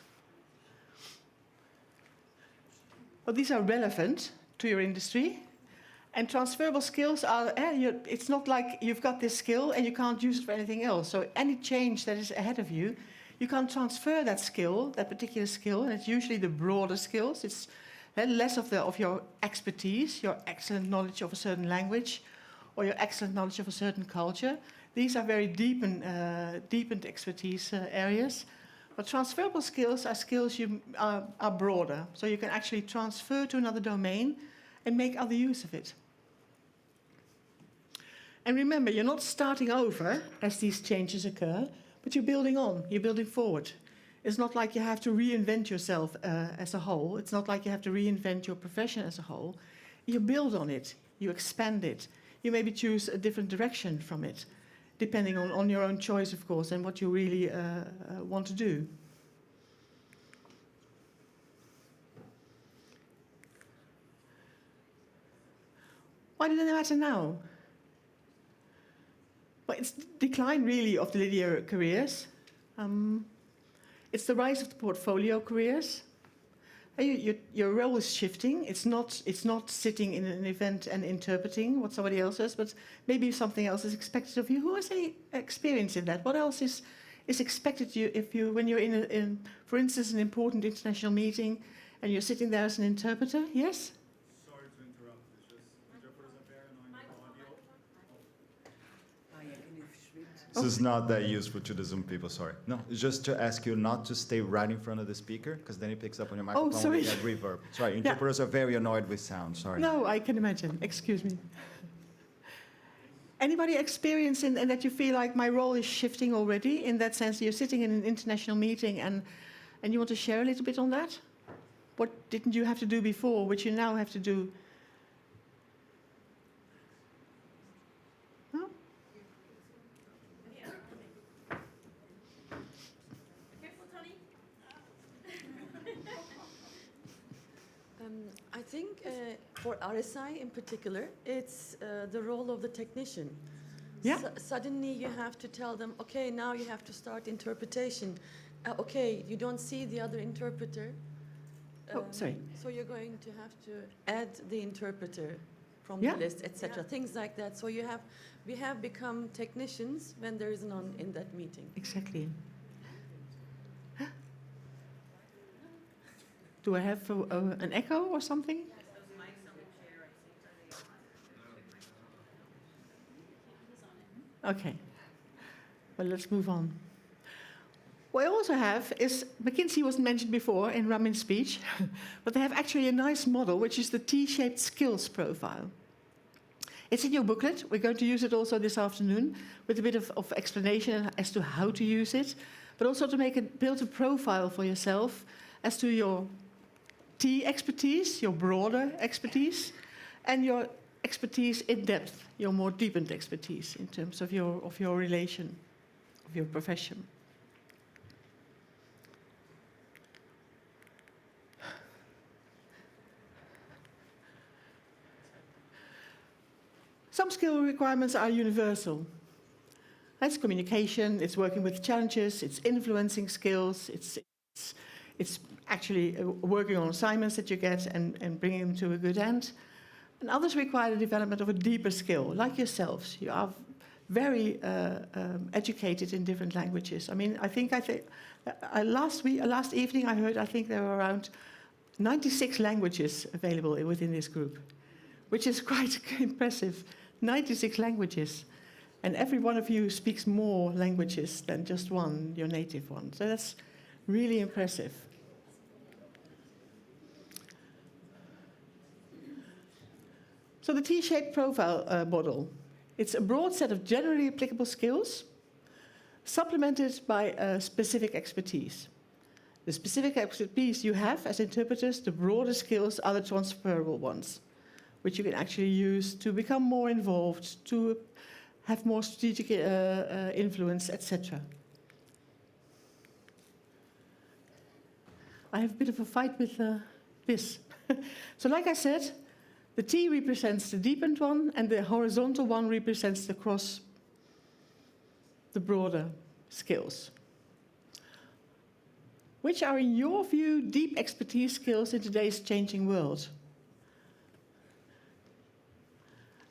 Well, these are relevant to your industry. And transferable skills are, it's not like you've got this skill and you can't use it for anything else. So any change that is ahead of you, you can't transfer that skill, that particular skill, and it's usually the broader skills. It's less of your expertise, your excellent knowledge of a certain language, or your excellent knowledge of a certain culture. These are very deepened expertise areas. But transferable skills are skills are broader, so you can actually transfer to another domain and make other use of it. And remember, you're not starting over as these changes occur, but you're building on, you're building forward. It's not like you have to reinvent yourself as a whole. It's not like you have to reinvent your profession as a whole. You build on it, you expand it. You maybe choose a different direction from it, depending on your own choice, of course, and what you really want to do. Why does it matter now? Well, it's the decline, really, of the linear careers. It's the rise of the portfolio careers. Your role is shifting. It's not sitting in an event and interpreting what somebody else does, but maybe something else is expected of you. Who has any experience in that? What else is expected of you when you're in, for instance, an important international meeting and you're sitting there as an interpreter? Yes? Sorry to interrupt. It's just interpreters are very annoying with audio. This is not that useful to the Zoom people, sorry. No, it's just to ask you not to stay right in front of the speaker, because then it picks up on your microphone sorry. and you get reverb. Sorry, interpreters are very annoyed with sound, sorry. No, I can imagine. Excuse me. Anybody experience in that you feel like my role is shifting already? In that sense, you're sitting in an international meeting and you want to share a little bit on that? What didn't you have to do before, which you now have to do? Huh? I think for RSI in particular, it's the role of the technician. Yeah. Suddenly you have to tell them, okay, now you have to start interpretation. Okay, you don't see the other interpreter. Sorry. So you're going to have to add the interpreter from Yeah. the list, etc. Things like that. So we have become technicians when there is none in that meeting. Exactly. Do I have an echo or something? Okay. Well, let's move on. What I also have is, McKinsey wasn't mentioned before in Ramin's speech, but they have actually a nice model, which is the T-shaped skills profile. It's in your booklet. We're going to use it also this afternoon with a bit of explanation as to how to use it, but also to build a profile for yourself as to your T expertise, your broader expertise, and your expertise in depth, your more deepened expertise in terms of your relation, of your profession. Some skill requirements are universal. That's communication, it's working with challenges, it's influencing skills, it's actually working on assignments that you get and bringing them to a good end. And others require the development of a deeper skill, like yourselves. You are very educated in different languages. I mean, last evening I heard, I think there were around 96 languages available within this group, which is quite impressive. 96 languages. And every one of you speaks more languages than just one, your native one. So that's really impressive. So the T-shaped profile model, it's a broad set of generally applicable skills supplemented by specific expertise. The specific expertise you have as interpreters, the broader skills are the transferable ones, which you can actually use to become more involved, to have more strategic influence, etc. I have a bit of a fight with this. So like I said, the T represents the deepened one, and the horizontal one represents the broader skills. Which are, in your view, deep expertise skills in today's changing world?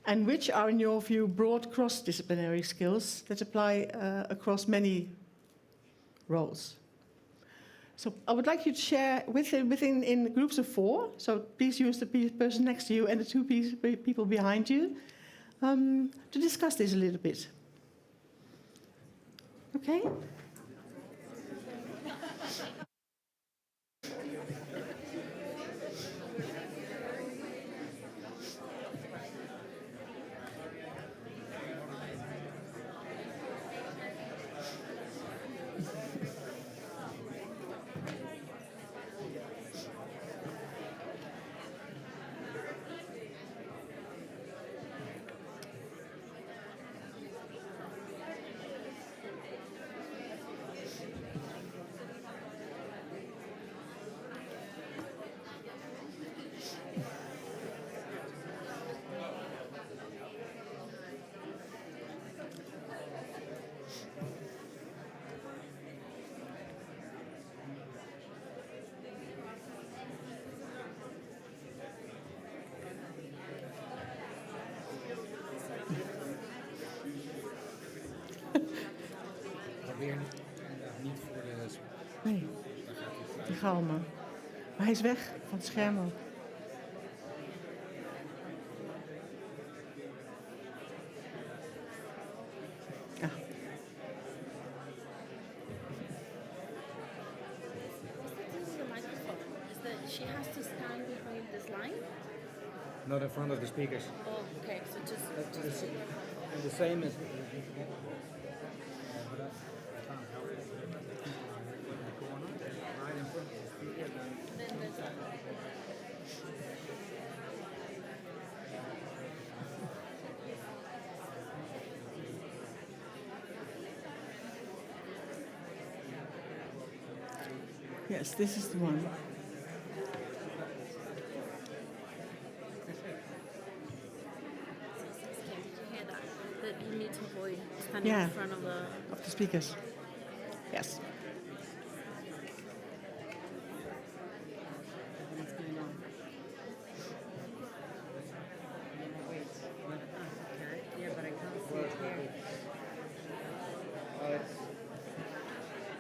And which are, in your view, broad cross-disciplinary skills that apply across many roles? So I would like you to share within in groups of 4. So please use the person next to you and the 2 people behind you to discuss this a little bit. Okay? Niet voor de... Nee, die galmen. Maar hij is weg van het scherm ook. Ja. She has to stand behind this line? Not in front of the speakers. Oh, okay. So just the same as... Yes, this is the one. that you need to avoid standing in front of the speakers. Yes. Yeah, but I can't see it here.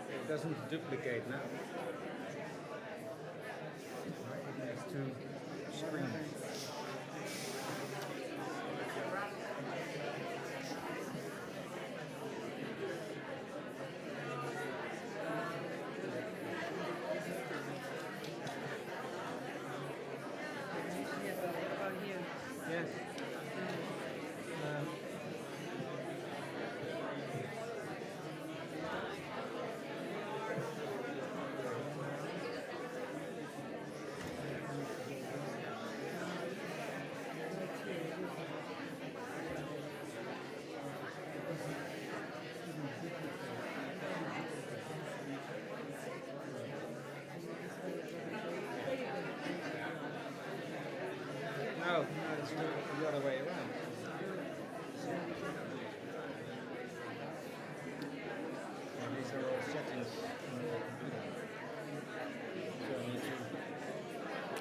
It doesn't duplicate now. It has two screens.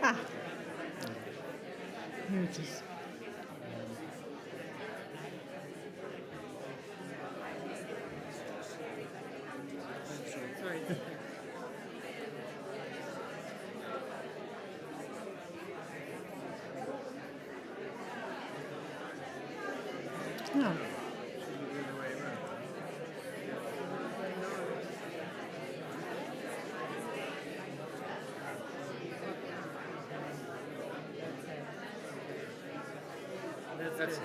Here it is. Sorry. No. That's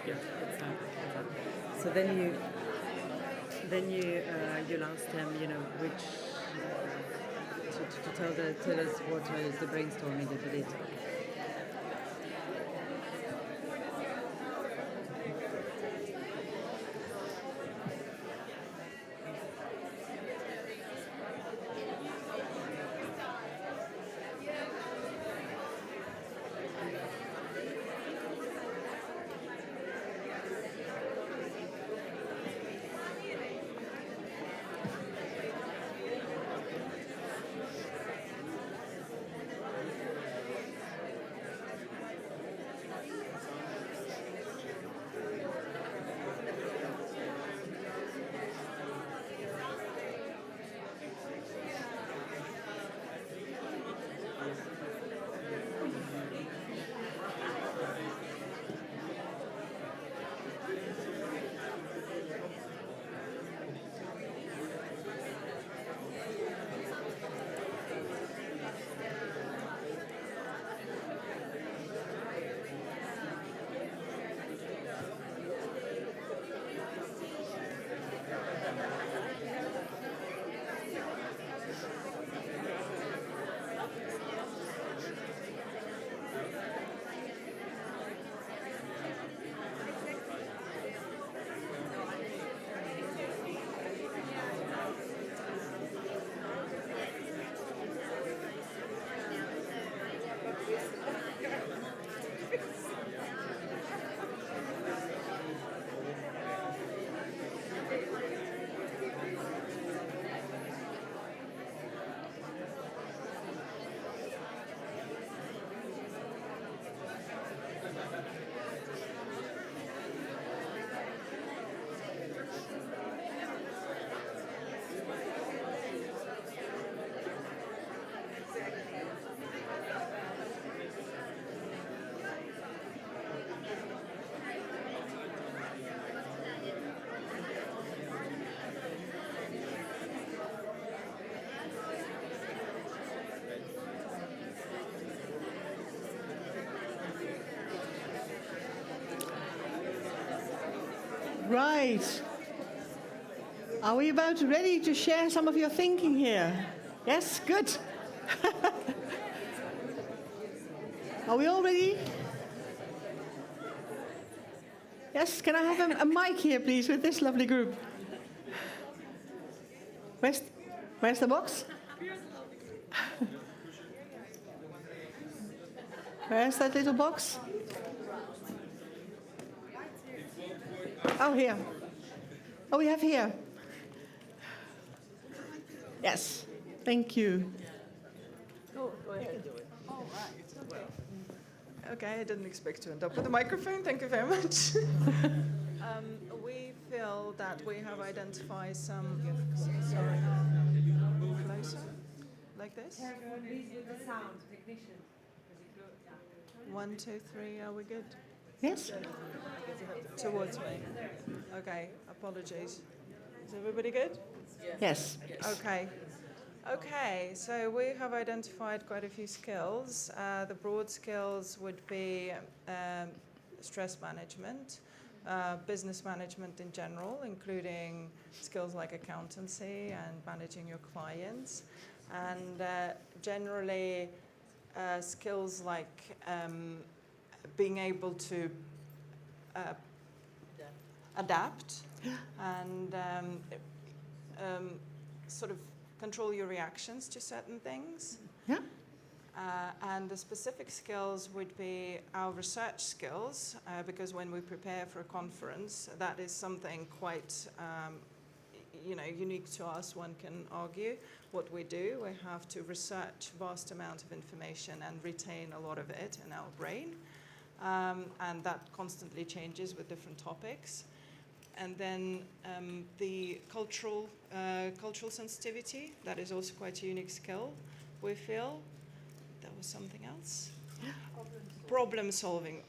good. So then you'll ask them, you know, which to tell us what is the brainstorming that we did. Right. Are we about ready to share some of your thinking here? Yes, good. Are we all ready? Yes, can I have a mic here, please, with this lovely group? Where's the box? Where's that little box? Oh, here. Oh, we have here. Yes, thank you. Oh, go ahead. All right. Okay, I didn't expect to end up with a microphone. Thank you very much. We feel that we have identified some. Sorry. Closer, like this. With the sound, technician. 1, 2, 3. Are we good? Yes. Towards me. Okay. Apologies. Is everybody good? Yes. Okay. Okay, so we have identified quite a few skills. The broad skills would be stress management, business management in general, including skills like accountancy and managing your clients, and generally skills like being able to adapt and sort of control your reactions to certain things. Yeah. And the specific skills would be our research skills, because when we prepare for a conference, that is something quite unique to us, one can argue. What we do, we have to research vast amount of information and retain a lot of it in our brain. And that constantly changes with different topics. And then the cultural sensitivity, that is also quite a unique skill, we feel. There was something else. Problem solving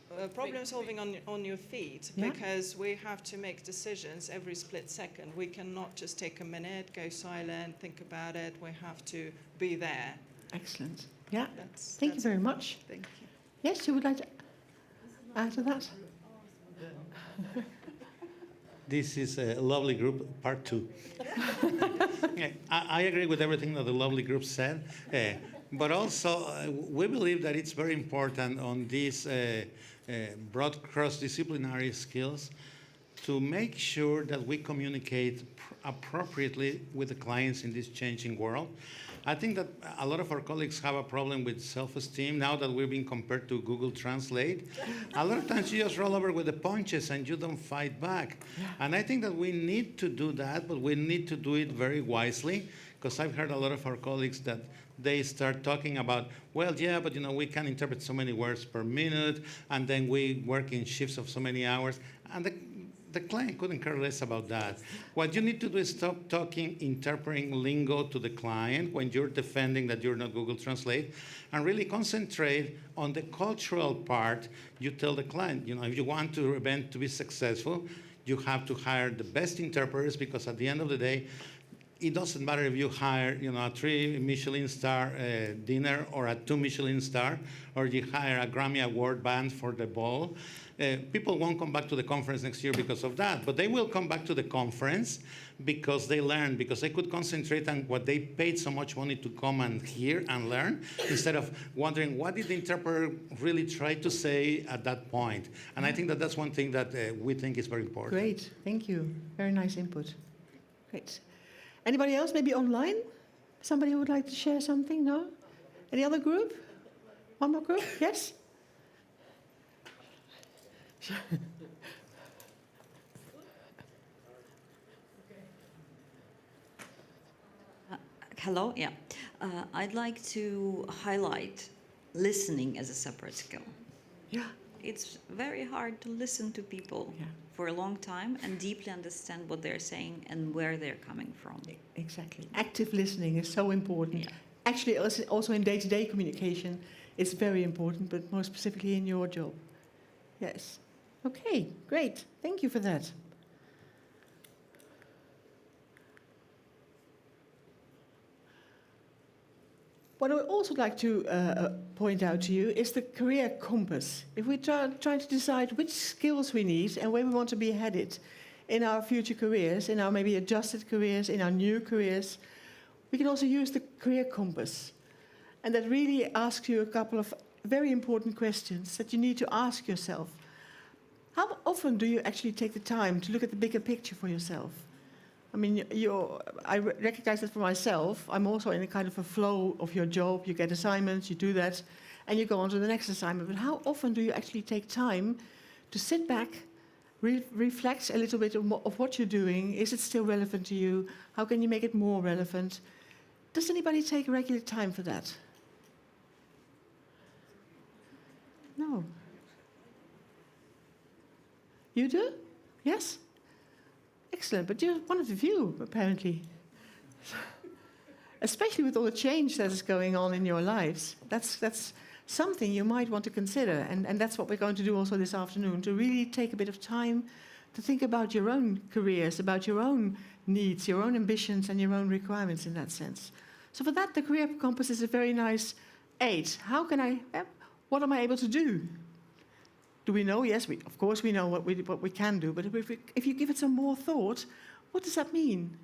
on your feet, because we have to make decisions every split second. We cannot just take a minute, go silent, think about it. We have to be there. Excellent. Yeah. Thank you very much. Thank you. Yes, you would like to add to that? This is a lovely group, part 2. I agree with everything that the lovely group said, but also we believe that it's very important on these broad cross-disciplinary skills to make sure that we communicate appropriately with the clients in this changing world. I think that a lot of our colleagues have a problem with self-esteem now that we're being compared to Google Translate. A lot of times you just roll over with the punches and you don't fight back. And I think that we need to do that, but we need to do it very wisely, because I've heard a lot of our colleagues that they start talking about, well, yeah, but we can interpret so many words per minute, and then we work in shifts of so many hours. And the client couldn't care less about that. What you need to do is stop talking, interpreting lingo to the client when you're defending that you're not Google Translate, and really concentrate on the cultural part. You tell the client, if you want your event to be successful, you have to hire the best interpreters, because at the end of the day, it doesn't matter if you hire, a 3 Michelin star dinner or a 2 Michelin star, or you hire a Grammy Award band for the ball. People won't come back to the conference next year because of that, but they will come back to the conference because they learn, because they could concentrate on what they paid so much money to come and hear and learn, instead of wondering what did the interpreter really try to say at that point. And I think that that's one thing that we think is very important. Great, thank you. Very nice input. Great. Anybody else, maybe online? Somebody who would like to share something? No? Any other group? One more group? Yes? Hello, yeah. I'd like to highlight listening as a separate skill. Yeah. It's very hard to listen to people for a long time and deeply understand what they're saying and where they're coming from. Exactly. Active listening is so important. Actually, also in day-to-day communication, it's very important, but more specifically in your job. Yes. Okay, great. Thank you for that. What I would also like to point out to you is the career compass. If we try to decide which skills we need and where we want to be headed in our future careers, in our maybe adjusted careers, in our new careers, we can also use the career compass. And that really asks you a couple of very important questions that you need to ask yourself. How often do you actually take the time to look at the bigger picture for yourself? I mean, I recognize that for myself. I'm also in a kind of a flow of your job. You get assignments, you do that, and you go on to the next assignment. But how often do you actually take time to sit back, reflect a little bit of what you're doing? Is it still relevant to you? How can you make it more relevant? Does anybody take regular time for that? No. You do? Yes? Excellent, but you're one of the few, apparently. Especially with all the change that is going on in your lives. That's something you might want to consider, and that's what we're going to do also this afternoon, to really take a bit of time to think about your own careers, about your own needs, your own ambitions, and your own requirements in that sense. So for that, the career compass is a very nice aid. What am I able to do? Do we know? Yes, of course we know what we can do, but if you give it some more thought, what does that mean?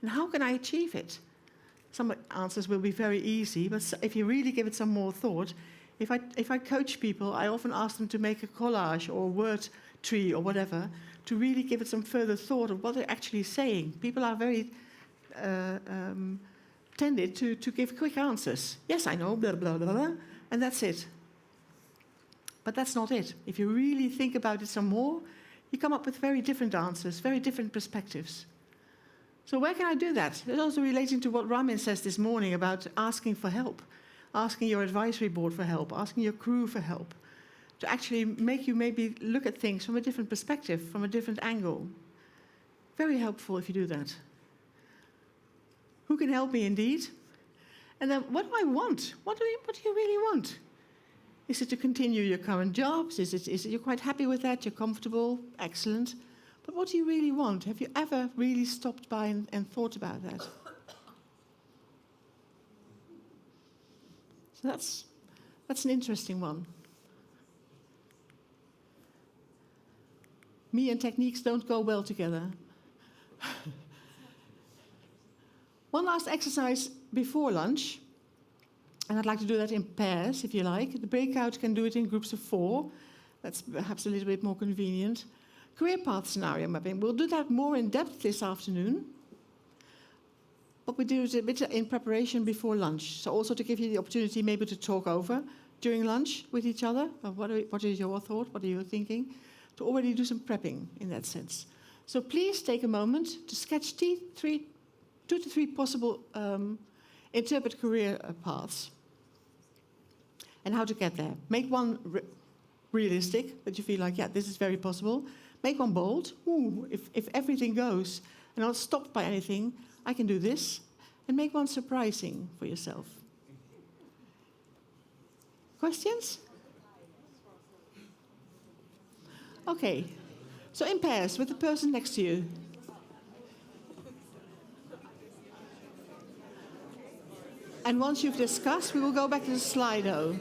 And how can I achieve it? Some answers will be very easy, but if you really give it some more thought, if I coach people, I often ask them to make a collage or a word tree or whatever, to really give it some further thought of what they're actually saying. People are very tended to give quick answers. Yes, I know, blah, blah, blah, blah, and that's it. But that's not it. If you really think about it some more, you come up with very different answers, very different perspectives. So where can I do that? It's also relating to what Ramin says this morning about asking for help, asking your advisory board for help, asking your crew for help, to actually make you maybe look at things from a different perspective, from a different angle. Very helpful if you do that. Who can help me indeed? And then what do I want? What do you really want? Is it to continue your current jobs? Is it you're quite happy with that? You're comfortable? Excellent. But what do you really want? Have you ever really stopped by and thought about that? So that's an interesting one. Me and techniques don't go well together. One last exercise before lunch, and I'd like to do that in pairs, if you like. The breakout can do it in groups of 4. That's perhaps a little bit more convenient. Career path scenario mapping. We'll do that more in depth this afternoon, but we do it a bit in preparation before lunch. So also to give you the opportunity maybe to talk over during lunch with each other. What is your thought? What are you thinking? To already do some prepping in that sense. So please take a moment to sketch 2 to 3 possible interpret career paths and how to get there. Make one realistic, that you feel like, yeah, this is very possible. Make one bold. Ooh, if everything goes and I'm not stopped by anything, I can do this. And make one surprising for yourself. Questions? Okay. So in pairs with the person next to you. And once you've discussed, we will go back to the Slido.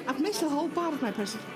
I've missed a whole part of my presentation.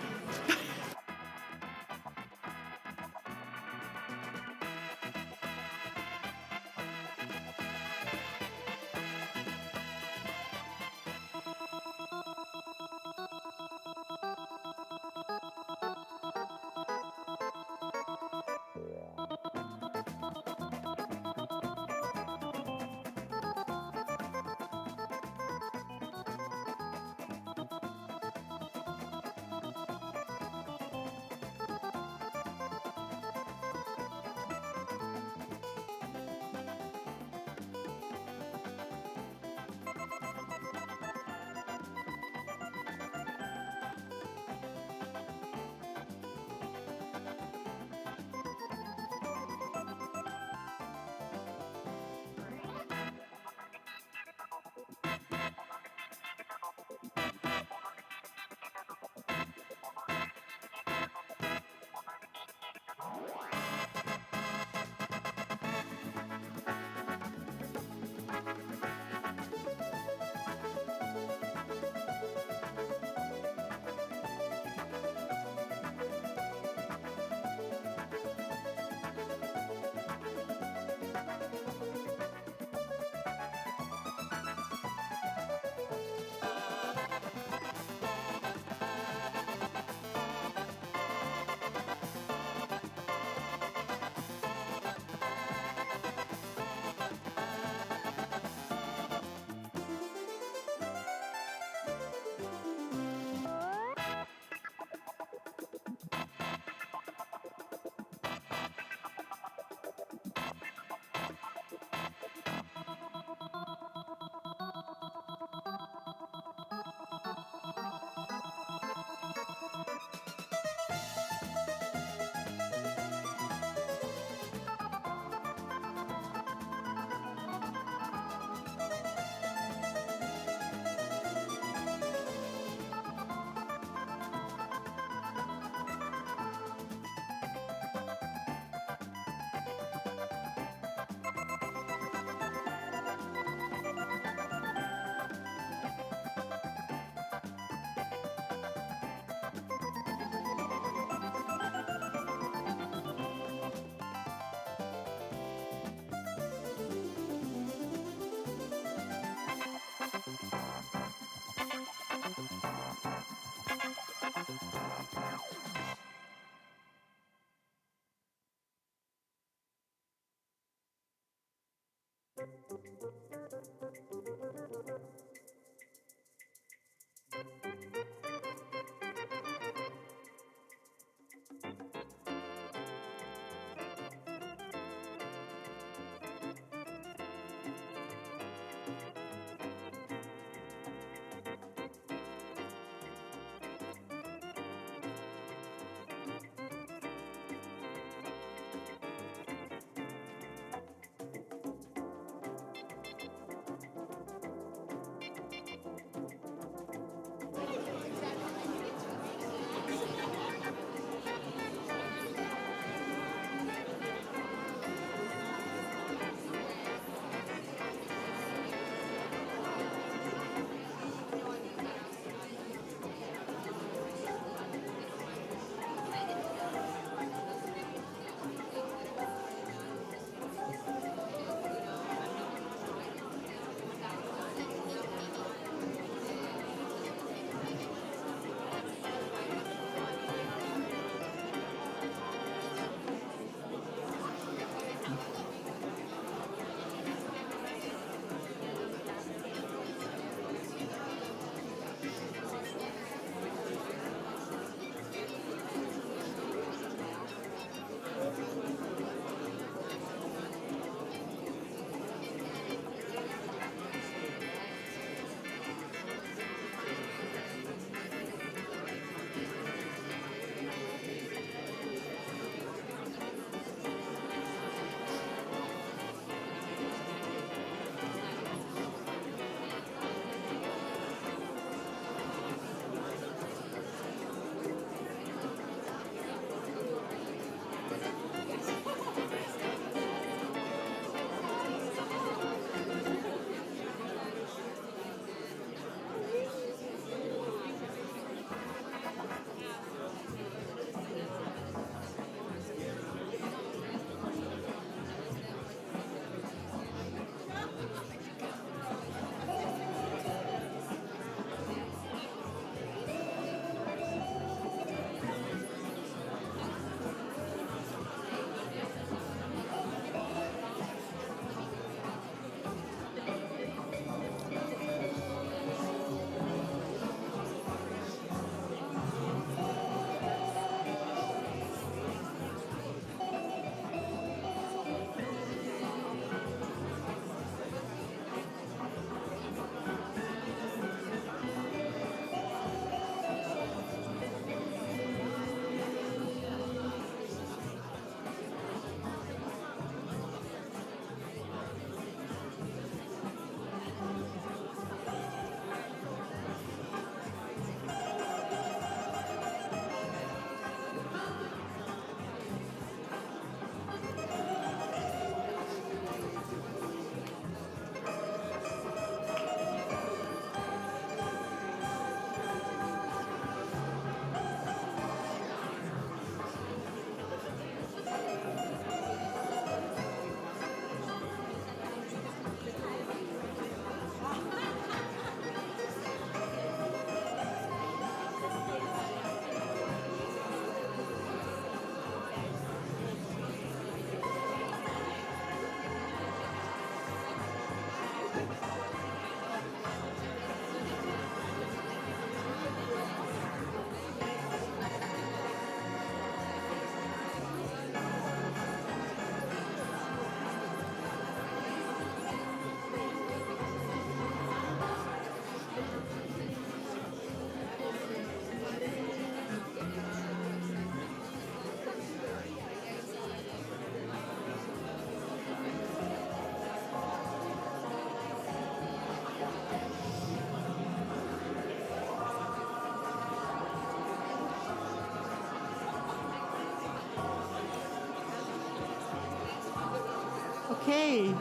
Okay.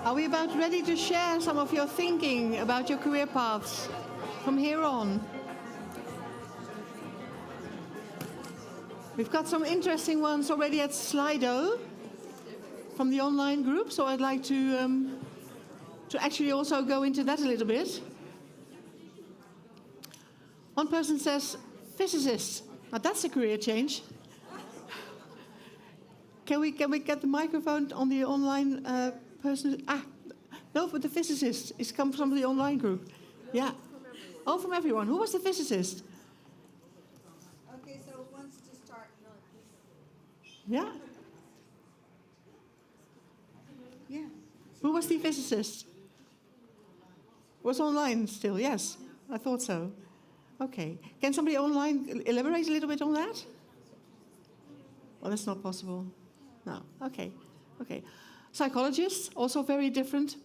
Are we about ready to share some of your thinking about your career paths from here on? We've got some interesting ones already at Slido from the online group, so I'd like to actually also go into that a little bit. One person says, physicist. Now that's a career change. Can we get the microphone on the online person? No, but the physicist. It's come from the online group. Yeah. Oh, from everyone. Who was the physicist? Okay, so who wants to start? Yeah. Yeah. Who was the physicist? Was online still? Yes, I thought so. Okay. Can somebody online elaborate a little bit on that? Well, that's not possible. No. Okay. Okay. Psychologists, also very different.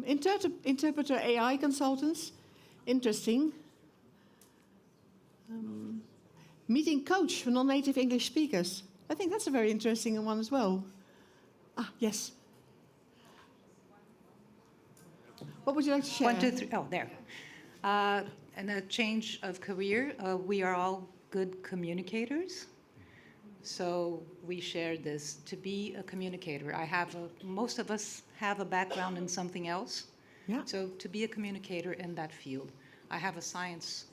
Interpreter AI consultants, interesting. Meeting coach for non-native English speakers. I think that's a very interesting one as well. Yes. What would you like to share? 1, 2, 3. Oh, there. And a change of career. We are all good communicators. So we shared this to be a communicator. Most of us have a background in something else. Yeah. So to be a communicator in that field. I have a science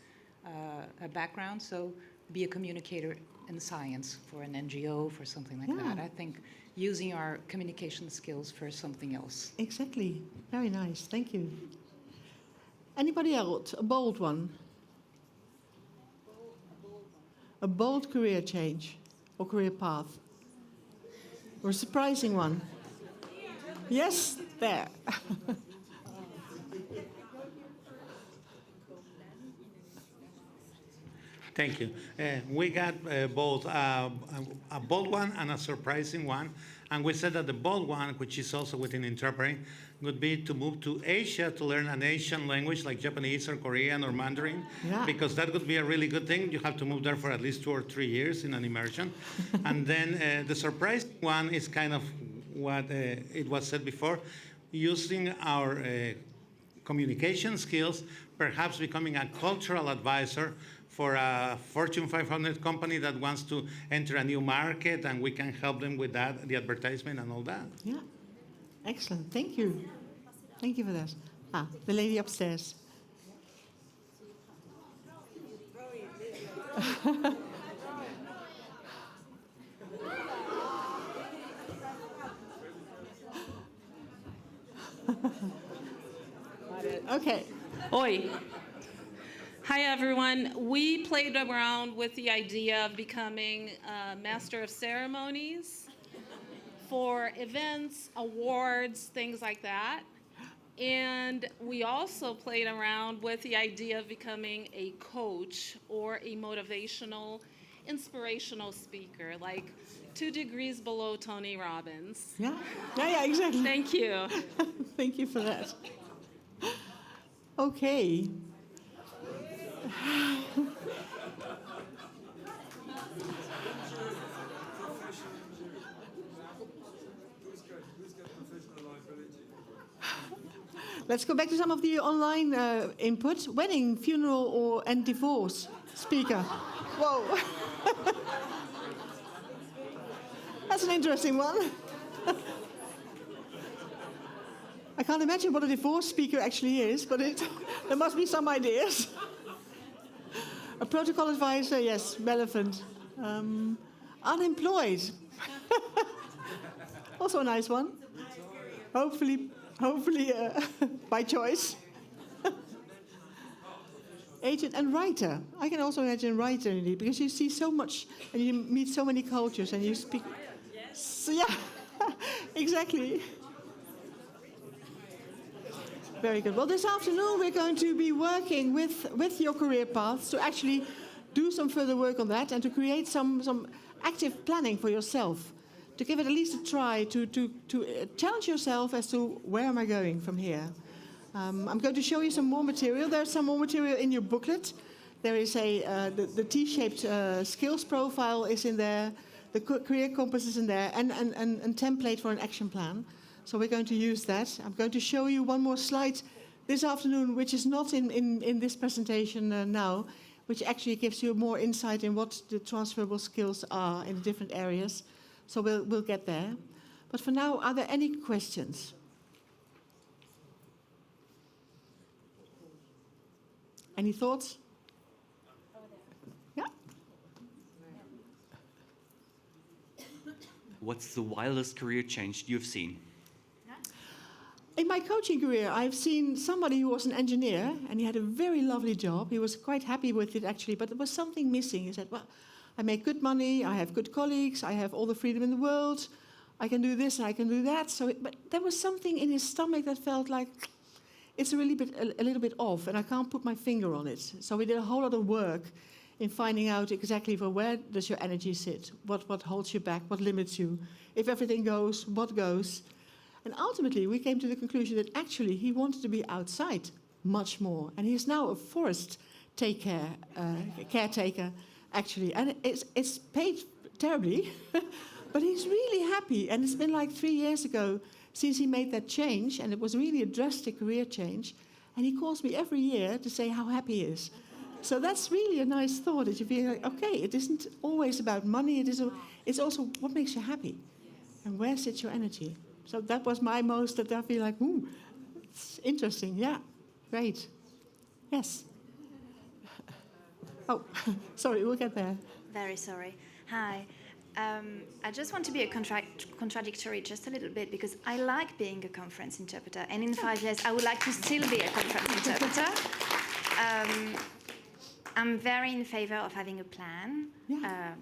a background, so be a communicator in science for an NGO, for something like that. I think using our communication skills for something else. Exactly. Very nice. Thank you. Anybody else? A bold one? A bold career change or career path? Or a surprising one? Yes, there. Thank you. We got both a bold one and a surprising one. And we said that the bold one, which is also within interpreting, would be to move to Asia to learn an Asian language like Japanese or Korean or Mandarin, because that would be a really good thing. You have to move there for at least 2 or 3 years in an immersion. And then the surprising one is kind of what it was said before, using our communication skills, perhaps becoming a cultural advisor for a Fortune 500 company that wants to enter a new market, and we can help them with that, the advertisement and all that. Yeah, excellent. Thank you. Thank you for that. The lady upstairs. Okay. Oi. Hi, everyone. We played around with the idea of becoming a master of ceremonies for events, awards, things like that. And we also played around with the idea of becoming a coach or a motivational, inspirational speaker, like 2 degrees below Tony Robbins. Yeah, exactly. Thank you. Thank you for that. Okay. Let's go back to some of the online input. Wedding, funeral, and divorce speaker. Whoa. That's an interesting one. I can't imagine what a divorce speaker actually is, but there must be some ideas. A protocol advisor, yes, relevant. Unemployed. Also a nice one. Hopefully by choice. Agent and writer. I can also imagine writer indeed, because you see so much and you meet so many cultures and you speak. So, yeah, exactly. Very good. Well, this afternoon we're going to be working with your career paths to actually do some further work on that and to create some active planning for yourself, to give it at least a try, to challenge yourself as to where am I going from here. I'm going to show you some more material. There's some more material in your booklet. There is the T-shaped skills profile is in there, the career compass is in there, and template for an action plan. So we're going to use that. I'm going to show you one more slide this afternoon, which is not in this presentation now, which actually gives you more insight in what the transferable skills are in the different areas. So we'll get there. But for now, are there any questions? Any thoughts? Yeah? What's the wildest career change you've seen? In my coaching career, I've seen somebody who was an engineer and he had a very lovely job. He was quite happy with it actually, but there was something missing. He said, well, I make good money, I have good colleagues, I have all the freedom in the world, I can do this and I can do that. But there was something in his stomach that felt like it's a little bit off, and I can't put my finger on it. So we did a whole lot of work in finding out exactly where does your energy sit, what holds you back, what limits you. If everything goes, what goes? And ultimately, we came to the conclusion that actually he wanted to be outside much more. And he's now a forest caretaker, actually. And it's paid terribly, but he's really happy. And it's been like 3 years ago since he made that change, and it was really a drastic career change. And he calls me every year to say how happy he is. So that's really a nice thought, that you feel like, okay, it isn't always about money, it's also what makes you happy. And where sits your energy? So that was my most, that I feel like, ooh, it's interesting. Yeah, great. Yes. Oh, sorry, we'll get there. Very sorry. Hi. I just want to be contradictory just a little bit, because I like being a conference interpreter, and in 5 years I would like to still be a conference interpreter. I'm very in favor of having a plan. Yeah.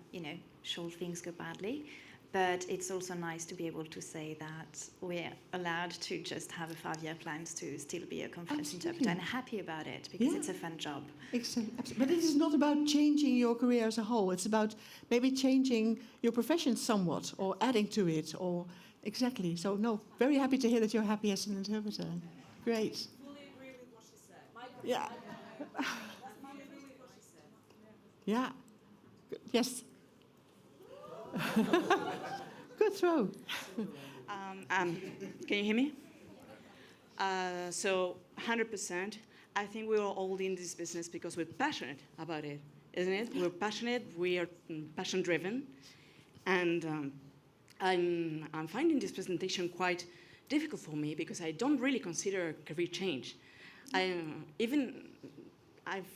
Should things go badly. But it's also nice to be able to say that we're allowed to just have a 5-year plan to still be a conference interpreter, and happy about it, because it's a fun job. Excellent. But it is not about changing your career as a whole. It's about maybe changing your profession somewhat, or adding to it, or exactly. So no, very happy to hear that you're happy as an interpreter. Great. Fully agree with what she said. Yeah. Yeah. Yes. Good throw. Can you hear me? So 100%. I think we're all in this business because we're passionate about it, isn't it? We're passionate. We are passion-driven, and I'm finding this presentation quite difficult for me, because I don't really consider a career change. I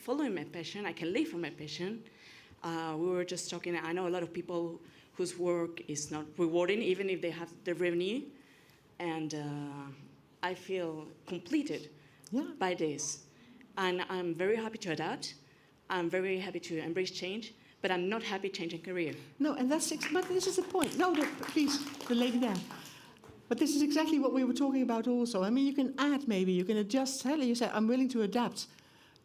follow my passion. I can live from my passion. We were just talking. I know a lot of people whose work is not rewarding, even if they have the revenue. And I feel completed by this. And I'm very happy to adapt. I'm very happy to embrace change, but I'm not happy changing career. No, and but this is the point. No, please, the lady there. But this is exactly what we were talking about also. I mean, you can add maybe, you can adjust. You say, I'm willing to adapt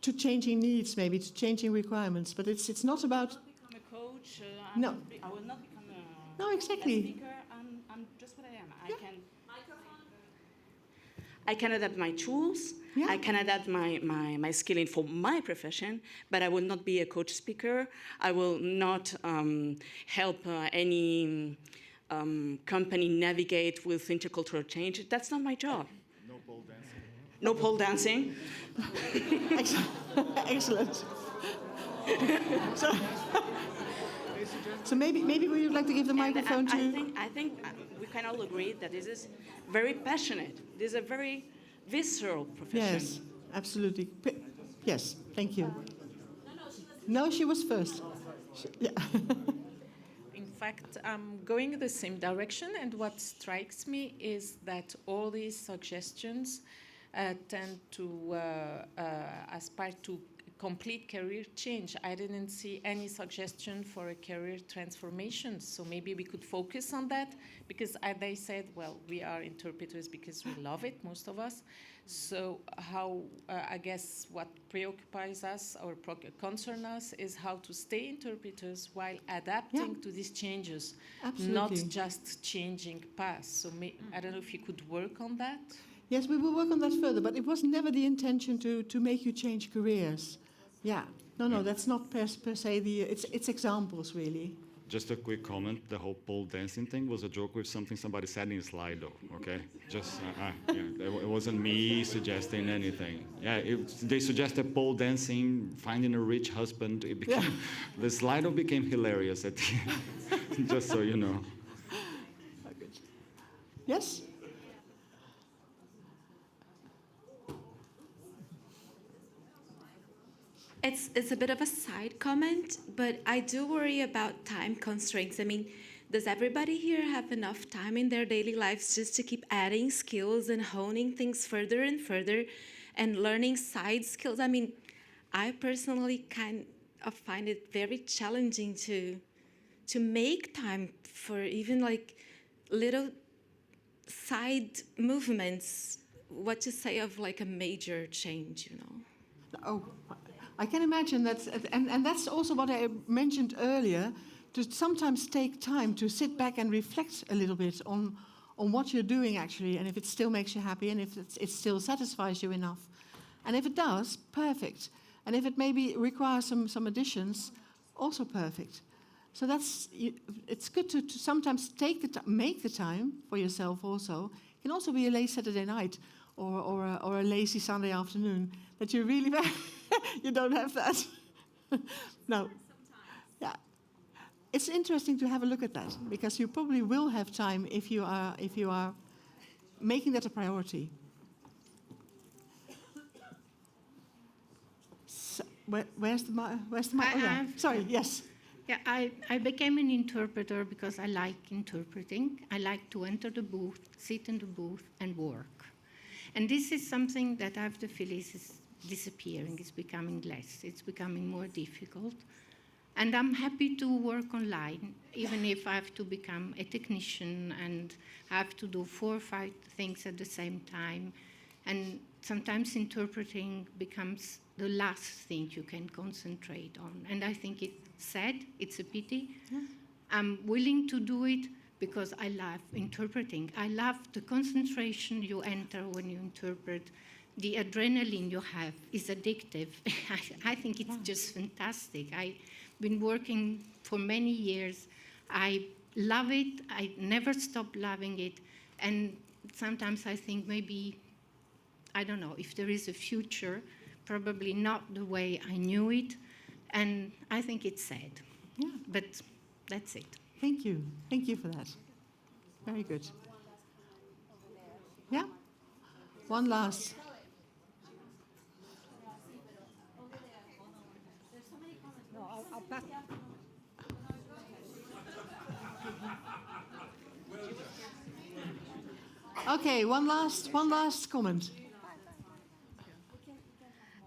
to changing needs, maybe, to changing requirements. But it's not about... I will not become a coach. No. I will not become No, exactly. a speaker. I'm just what I am. I can adapt my tools. Yeah. I can adapt my skilling for my profession, but I will not be a coach speaker. I will not help any company navigate with intercultural change. That's not my job. No pole dancing. No pole dancing. Excellent. So maybe we would like to give the microphone to... I think we can all agree that this is very passionate. This is a very visceral profession. Yes, absolutely. Yes, thank you. No, she was first. Yeah. In fact, I'm going the same direction, and what strikes me is that all these suggestions tend to aspire to complete career change. I didn't see any suggestion for a career transformation, so maybe we could focus on that, because as they said, well, we are interpreters because we love it, most of us. So I guess what preoccupies us or concerns us is how to stay interpreters while adapting to these changes, not just changing paths. So I don't know if you could work on that. Yes, we will work on that further, but it was never the intention to make you change careers. Yeah, no, that's not per se it's examples, really. Just a quick comment. The whole pole dancing thing was a joke with somebody said in Slido, okay? Just, it wasn't me suggesting anything. Yeah, they suggested pole dancing, finding a rich husband. It became, the Slido became hilarious at the end, just so you know. Yes? It's a bit of a side comment, but I do worry about time constraints. I mean, Does everybody here have enough time in their daily lives just to keep adding skills and honing things further and further and learning side skills? I mean, I personally kind of find it very challenging to make time for even like little side movements. What to say of like a major change, you know? Oh, I can imagine that, and that's also what I mentioned earlier, to sometimes take time to sit back and reflect a little bit on what you're doing actually, and if it still makes you happy, and if it still satisfies you enough. And if it does, perfect. And if it maybe requires some additions, also perfect. So it's good to sometimes make the time for yourself also. It can also be a late Saturday night or a lazy Sunday afternoon that you really, you don't have that. No. Yeah. It's interesting to have a look at that, because you probably will have time if you are making that a priority. So, where's the mic? Sorry, yes. Yeah, I became an interpreter because I like interpreting. I like to enter the booth, sit in the booth, and work. And this is something that I have to feel is disappearing. It's becoming less. It's becoming more difficult. And I'm happy to work online, even if I have to become a technician and have to do 4 or 5 things at the same time. And sometimes interpreting becomes the last thing you can concentrate on. And I think it's sad, it's a pity. Yeah. I'm willing to do it because I love interpreting. I love the concentration you enter when you interpret. The adrenaline you have is addictive. I think it's just fantastic. I've been working for many years. I love it. I never stop loving it. And sometimes I think maybe, I don't know, if there is a future, probably not the way I knew it. And I think it's sad. Yeah. But that's it. Thank you. Thank you for that. Very good. Yeah? One last. No, I'll pack. Okay, one last comment.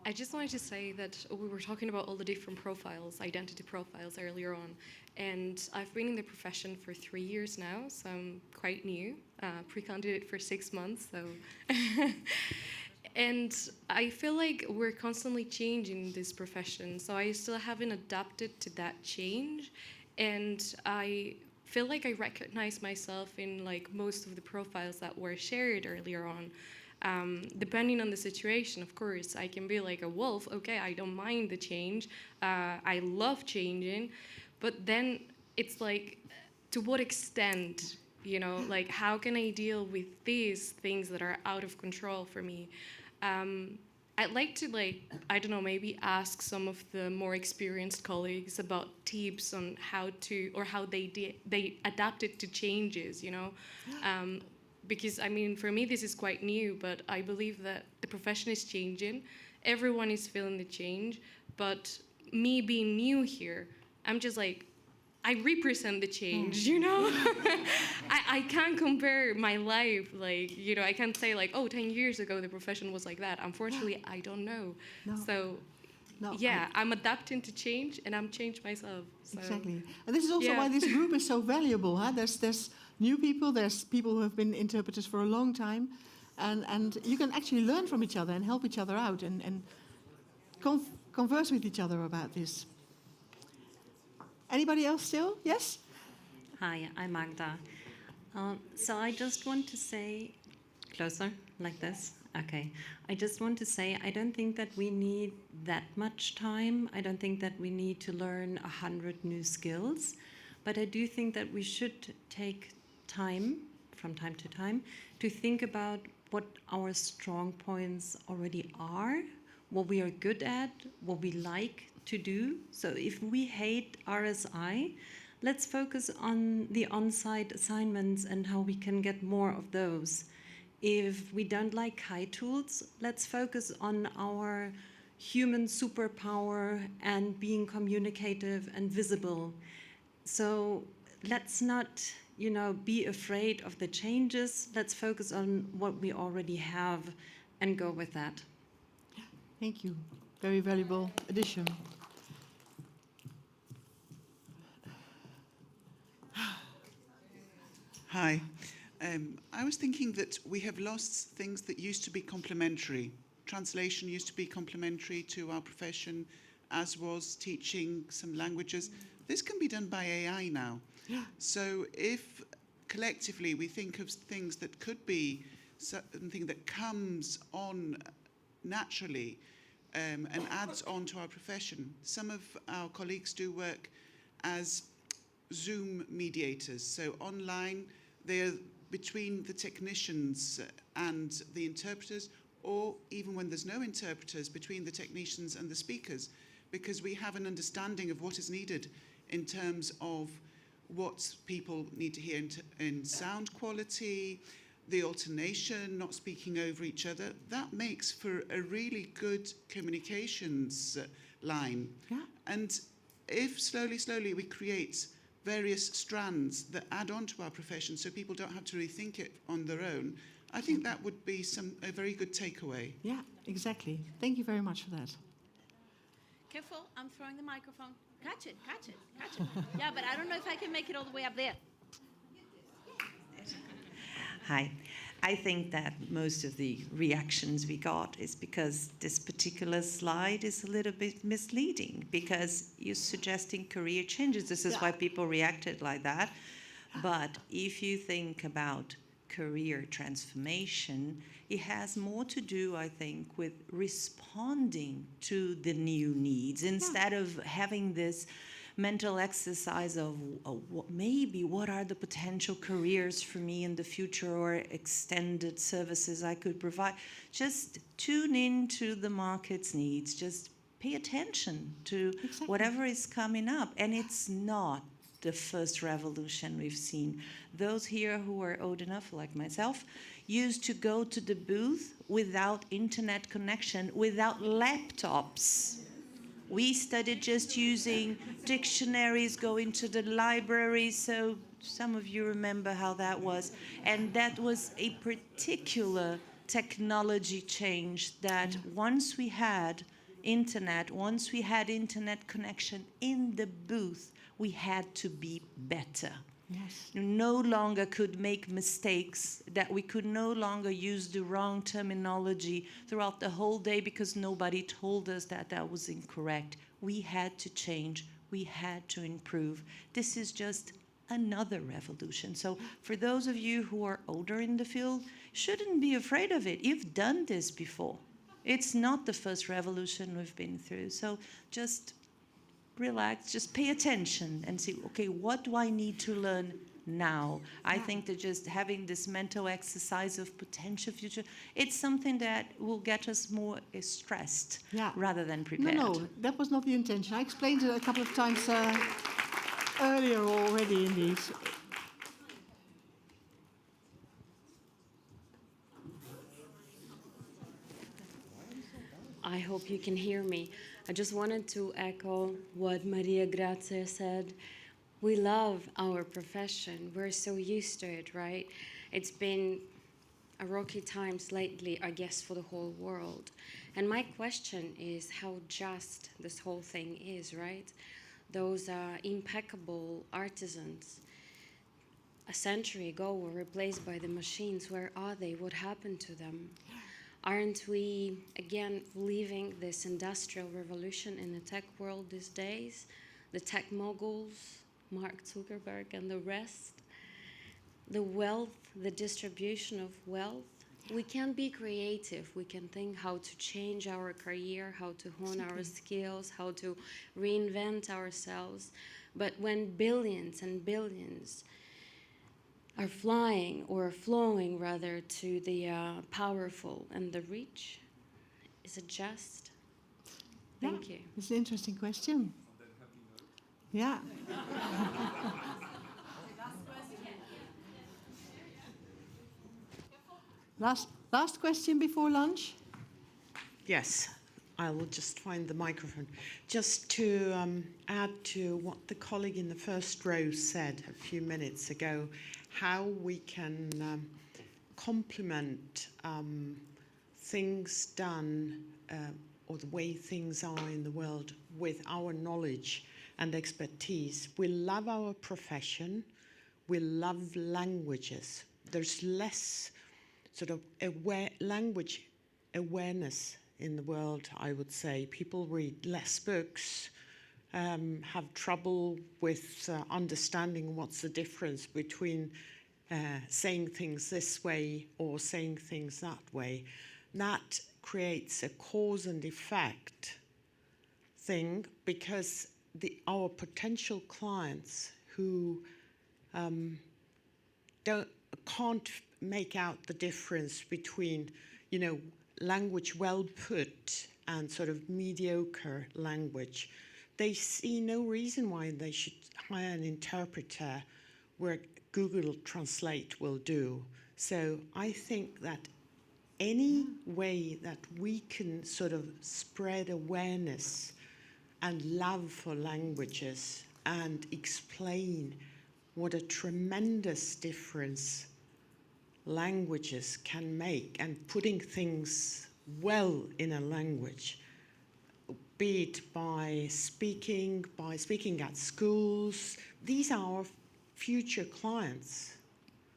I just wanted to say that we were talking about all the different profiles, identity profiles earlier on, and I've been in the profession for 3 years now, so I'm quite new. Pre-candidate for 6 months, so. And I feel like we're constantly changing this profession, so I still haven't adapted to that change, and I feel like I recognize myself in like most of the profiles that were shared earlier on. Depending on the situation, of course, I can be like a wolf. Okay, I don't mind the change. I love changing, but then it's like, to what extent, you know, like how can I deal with these things that are out of control for me? I'd like to, like, I don't know, maybe ask some of the more experienced colleagues about tips on how to, or how they adapted to changes, you know? Because, I mean, for me, this is quite new, but I believe that the profession is changing. Everyone is feeling the change, but me being new here, I'm just like, I represent the change, you know? I can't compare my life, like, you know, I can't say like, oh, 10 years ago the profession was like that. Unfortunately, I don't know. No. So, yeah, I'm adapting to change, and I'm changed myself. So. Exactly. And this is also why this group is so valuable. Huh? There's new people, there's people who have been interpreters for a long time, and you can actually learn from each other and help each other out and converse with each other about this. Anybody else still? Yes? Hi, I'm Magda. So I just want to say, closer, like this? Okay. I just want to say, I don't think that we need that much time. I don't think that we need to learn 100 new skills. But I do think that we should take time, from time to time, to think about what our strong points already are, what we are good at, what we like to do. So if we hate RSI, let's focus on the on-site assignments and how we can get more of those. If we don't like high tools, let's focus on our human superpower and being communicative and visible. So let's not, be afraid of the changes. Let's focus on what we already have and go with that. Thank you. Very valuable addition. Hi. I was thinking that we have lost things that used to be complementary. Translation used to be complementary to our profession, as was teaching some languages. This can be done by AI now. So if collectively we think of things that could be something that comes on naturally and adds on to our profession. Some of our colleagues do work as Zoom mediators. So online, they're between the technicians and the interpreters, or even when there's no interpreters, between the technicians and the speakers, because we have an understanding of what is needed in terms of what people need to hear in sound quality, the alternation, not speaking over each other. That makes for a really good communications line. Yeah. And if slowly we create various strands that add on to our profession so people don't have to rethink it on their own, I think that would be a very good takeaway. Yeah, exactly. Thank you very much for that. Careful, I'm throwing the microphone. Catch it. Yeah, but I don't know if I can make it all the way up there. Hi. I think that most of the reactions we got is because this particular slide is a little bit misleading, because you're suggesting career changes. This is why people reacted like that. But if you think about career transformation, it has more to do, I think, with responding to the new needs instead of having this mental exercise of what are the potential careers for me in the future or extended services I could provide. Just tune into the market's needs. Just pay attention to whatever is coming up. And it's not the first revolution we've seen. Those here who are old enough, like myself, used to go to the booth without internet connection, without laptops. We studied just using dictionaries, going to the library, so some of you remember how that was. And that was a particular technology change that once we had internet connection in the booth, we had to be better. Yes. No longer could make mistakes, that we could no longer use the wrong terminology throughout the whole day because nobody told us that that was incorrect. We had to change. We had to improve. This is just another revolution. So for those of you who are older in the field, shouldn't be afraid of it. You've done this before. It's not the first revolution we've been through. So just relax, just pay attention and see, okay, what do I need to learn now? I think that just having this mental exercise of potential future, it's something that will get us more stressed rather than prepared. No, that was not the intention. I explained it a couple of times earlier already indeed. I hope you can hear me. I just wanted to echo what Maria Grazia said. We love our profession. We're so used to it, right? It's been a rocky times lately, I guess, for the whole world. And my question is how just this whole thing is, right? Those impeccable artisans a century ago were replaced by the machines. Where are they? What happened to them? Aren't we, again, leaving this industrial revolution in the tech world these days? The tech moguls, Mark Zuckerberg and the rest? The wealth, the distribution of wealth? We can be creative. We can think how to change our career, how to hone our skills, how to reinvent ourselves. But when billions and billions are flying or flowing rather to the powerful and the rich, is it just? Thank you. It's an interesting question. Yeah. Last question before lunch? Yes. I will just find the microphone. Just to add to what the colleague in the first row said a few minutes ago, how we can complement things done or the way things are in the world with our knowledge and expertise. We love our profession. We love languages. There's less sort of language awareness in the world, I would say. People read less books, have trouble with understanding what's the difference between saying things this way or saying things that way. That creates a cause and effect thing, because our potential clients who can't make out the difference between, language well put and sort of mediocre language, they see no reason why they should hire an interpreter where Google Translate will do. So I think that any way that we can sort of spread awareness and love for languages and explain what a tremendous difference languages can make, and putting things well in a language, be it by speaking at schools. These are our future clients.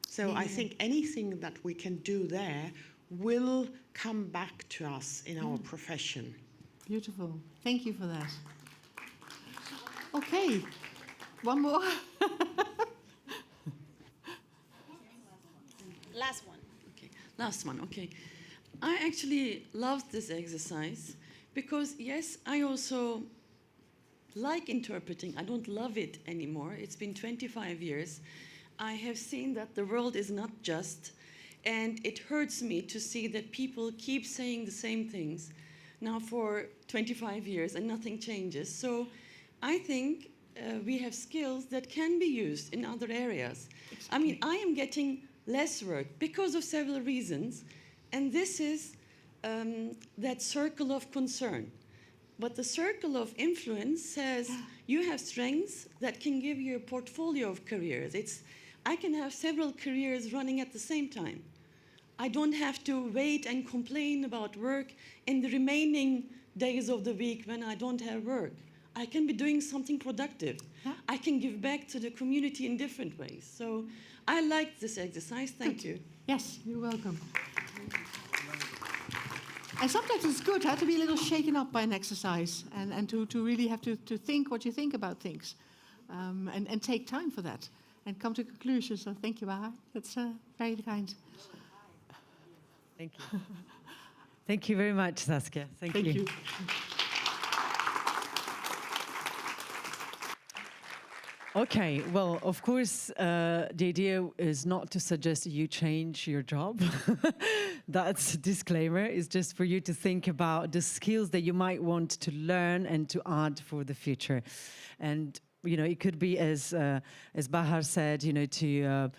So I think anything that we can do there will come back to us in our profession. Beautiful. Thank you for that. Okay, one more. Last one. Okay, last one. Okay. I actually love this exercise because, yes, I also like interpreting. I don't love it anymore. It's been 25 years. I have seen that the world is not just, and it hurts me to see that people keep saying the same things now for 25 years and nothing changes. So I think we have skills that can be used in other areas. Exactly. I mean, I am getting less work because of several reasons, and this is that circle of concern. But the circle of influence says you have strengths that can give you a portfolio of careers. I can have several careers running at the same time. I don't have to wait and complain about work in the remaining days of the week when I don't have work. I can be doing something productive. I can give back to the community in different ways. So I like this exercise. Thank you. Yes, you're welcome. And sometimes it's good to be a little shaken up by an exercise and to really have to think what you think about things and take time for that and come to conclusions. So thank you, Bahar. That's very kind. Thank you. Thank you very much, Saskia. Thank you. Okay, well, of course, the idea is not to suggest you change your job. That's a disclaimer. It's just for you to think about the skills that you might want to learn and to add for the future. And it could be, as Bahar said, to to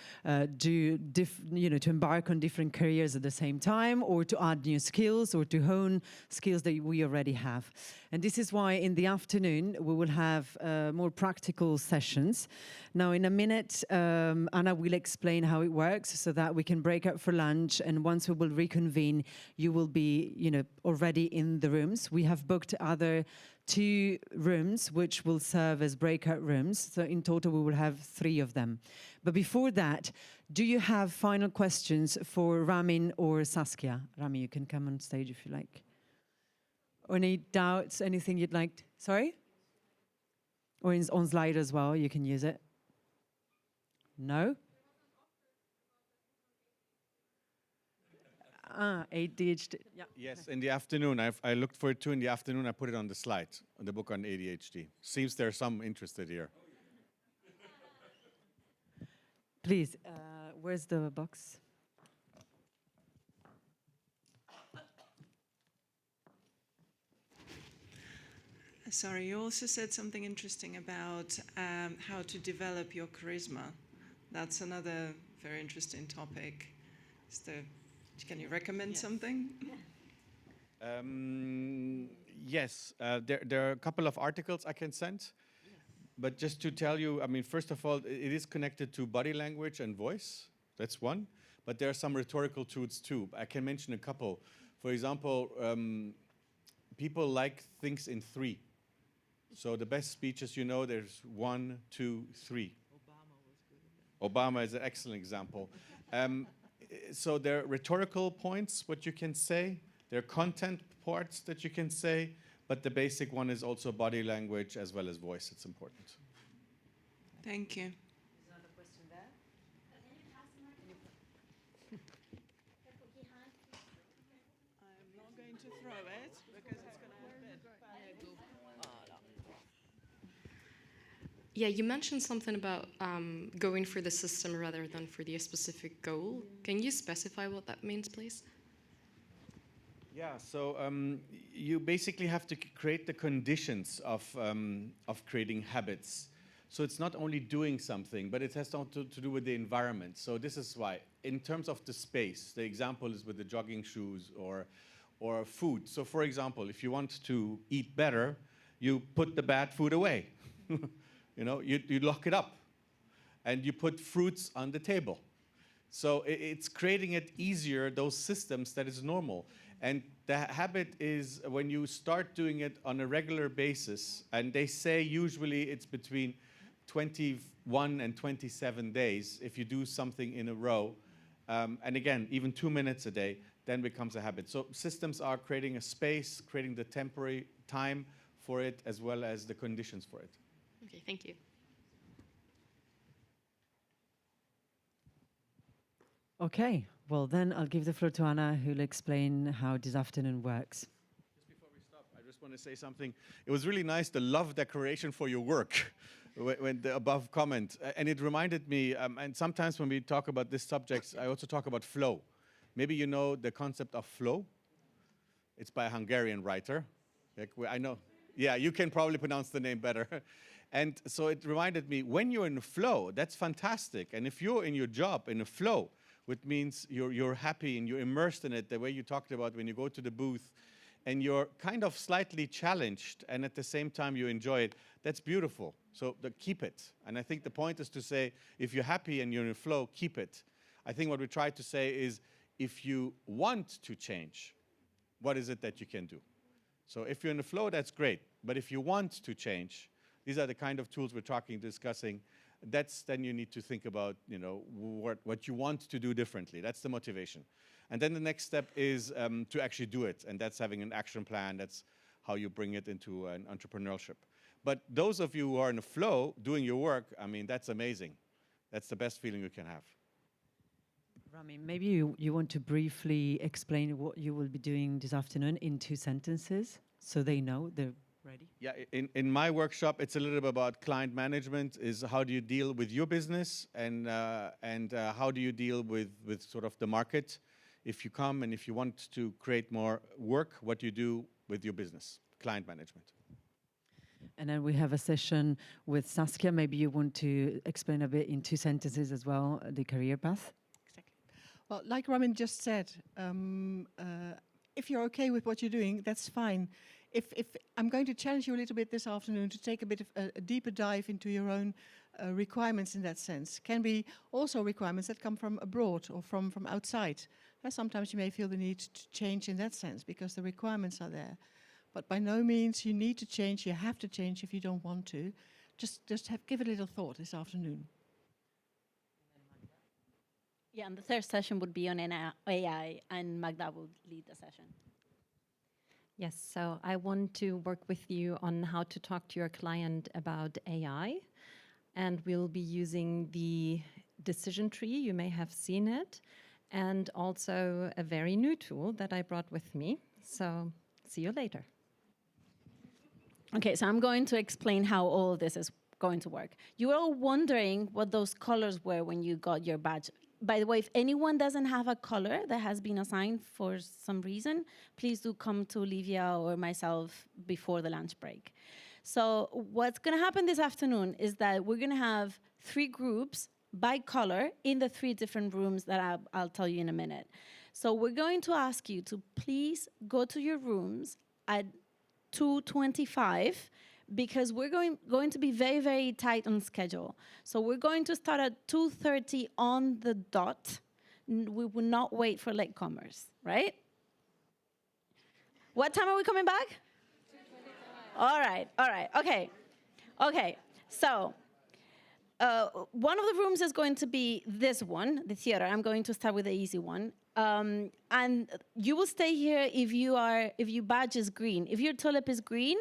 embark on different careers at the same time, or to add new skills, or to hone skills that we already have. And this is why in the afternoon we will have more practical sessions. Now, in a minute, Anna will explain how it works so that we can break up for lunch. And once we will reconvene, you will be, already in the rooms. We have booked other 2 rooms which will serve as breakout rooms. So in total, we will have 3 of them. But before that, do you have final questions for Ramin or Saskia? Rami, you can come on stage if you like. Or any doubts, anything you'd like? Sorry? Or on slide as well, you can use it. No? ADHD. Yeah. Yes, in the afternoon. I looked for it too in the afternoon. I put it on the slide, on the book on ADHD. Seems there's some interested here. Please, where's the box? Sorry, you also said something interesting about how to develop your charisma. That's another very interesting topic. Can you recommend something? Yes, there are a couple of articles I can send. But just to tell you, I mean, first of all, it is connected to body language and voice. That's one. But there are some rhetorical tools too. I can mention a couple. For example, people like things in three. So the best speeches, you know, there's 1, 2, 3. Obama is an excellent example. So there are rhetorical points, what you can say. There are content parts that you can say. But the basic one is also body language as well as voice. It's important. Thank you. Another question there. I'm not going to throw it because it's going to have bed. Yeah, you mentioned something about going for the system rather than for the specific goal. Can you specify what that means, please? Yeah, so you basically have to create the conditions of creating habits. So it's not only doing something, but it has to do with the environment. So this is why, in terms of the space, the example is with the jogging shoes or food. So for example, if you want to eat better, you put the bad food away. You know, you lock it up, and you put fruits on the table. So it's creating it easier, those systems that is normal. And the habit is when you start doing it on a regular basis, and they say usually it's between 21 and 27 days if you do something in a row. And again, even 2 minutes a day, then becomes a habit. So systems are creating a space, creating the temporary time for it, as well as the conditions for it. Okay, thank you. Okay, well then I'll give the floor to Anna, who'll explain how this afternoon works. Just before we stop, I just want to say something. It was really nice, the love declaration for your work, when the above comment. And it reminded me, and sometimes when we talk about these subjects, I also talk about flow. Maybe you know the concept of flow. It's by a Hungarian writer. I know. Yeah, you can probably pronounce the name better. And so it reminded me, when you're in a flow, that's fantastic. And if you're in your job in a flow, which means you're happy and you're immersed in it, the way you talked about when you go to the booth, and you're kind of slightly challenged, and at the same time you enjoy it, that's beautiful. So keep it. And I think the point is to say, if you're happy and you're in a flow, keep it. I think what we try to say is, if you want to change, what is it that you can do? So if you're in the flow, that's great. But if you want to change, these are the kind of tools we're discussing. Then you need to think about, you know, what you want to do differently. That's the motivation. And then the next step is to actually do it. And that's having an action plan. That's how you bring it into an entrepreneurship. But those of you who are in a flow, doing your work, I mean, that's amazing. That's the best feeling you can have. Rami, maybe you want to briefly explain what you will be doing this afternoon in 2 sentences, so they know they're ready. Yeah, in my workshop, it's a little bit about client management. Is how do you deal with your business, and how do you deal with sort of the market? If you come and if you want to create more work, what you do with your business, client management. And then we have a session with Saskia. Maybe you want to explain a bit in 2 sentences as well, the career path. Well, like Ramin just said, if you're okay with what you're doing, that's fine. If I'm going to challenge you a little bit this afternoon to take a bit of a deeper dive into your own requirements in that sense. Can be also requirements that come from abroad or from outside. Sometimes you may feel the need to change in that sense because the requirements are there. But by no means you need to change, you have to change if you don't want to. Just give it a little thought this afternoon. Yeah, and the third session would be on AI, and Magda will lead the session. Yes, so I want to work with you on how to talk to your client about AI. And we'll be using the decision tree, you may have seen it, and also a very new tool that I brought with me. So see you later. Okay, so I'm going to explain how all of this is going to work. You were all wondering what those colors were when you got your badge. By the way, if anyone doesn't have a color that has been assigned for some reason, please do come to Olivia or myself before the lunch break. So what's going to happen this afternoon is that we're going to have 3 groups by color in the 3 different rooms that I'll tell you in a minute. So we're going to ask you to please go to your rooms at 2:25 because we're going to be very, very tight on schedule. So we're going to start at 2:30 on the dot. We will not wait for latecomers, right? What time are we coming back? All right, okay. So one of the rooms is going to be this one, the theater. I'm going to start with the easy one. And you will stay here if your badge is green. If your tulip is green,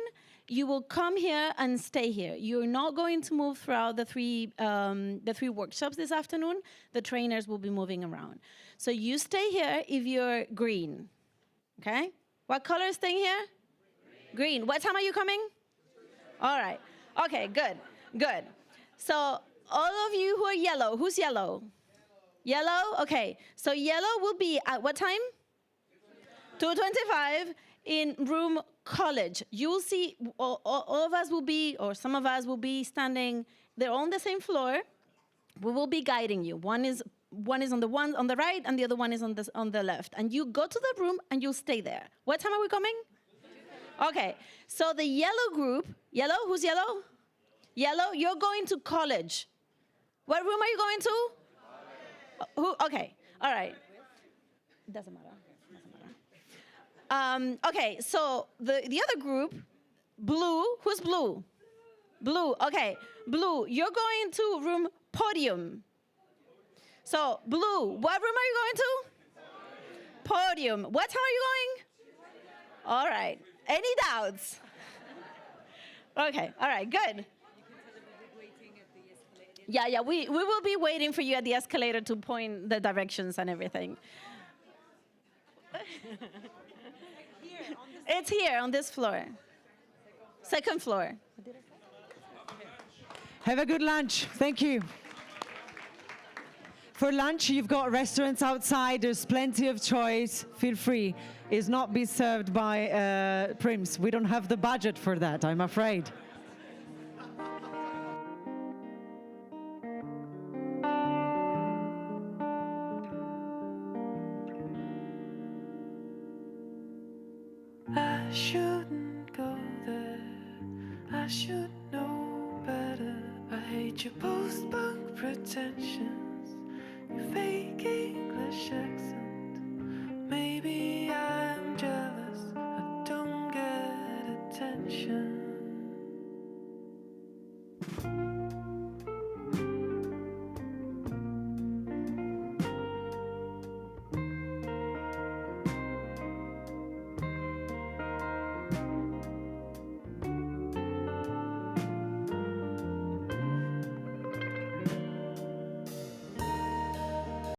you will come here and stay here. You're not going to move throughout the three workshops this afternoon. The trainers will be moving around. So you stay here if you're green, okay? What color is staying here? Green. What time are you coming? All right. Okay, good. So all of you who are yellow, who's yellow? Yellow? Okay. So yellow will be at what time? 2:25 in room college. You will see all of us will be, or some of us will be standing, they're on the same floor. We will be guiding you. One is on the right and the other one is on the left. And you go to the room and you'll stay there. What time are we coming? Okay. So the yellow group, yellow, who's yellow? Yellow, you're going to college. What room are you going to? Who? Okay. All right. Doesn't matter. Okay, so the other group, blue, who's blue? Blue, okay. Blue, you're going to room podium. So, blue, what room are you going to? Podium. What time are you going? All right. Any doubts? Okay, all right, good. Yeah, we will be waiting for you at the escalator to point the directions and everything. It's here on this floor. Second floor. Have a good lunch. Thank you. For lunch, you've got restaurants outside. There's plenty of choice. Feel free. It's not be served by PRIMS. We don't have the budget for that, I'm afraid. I shouldn't go there. I should know better. I hate your post-punk pretensions, your fake English accent.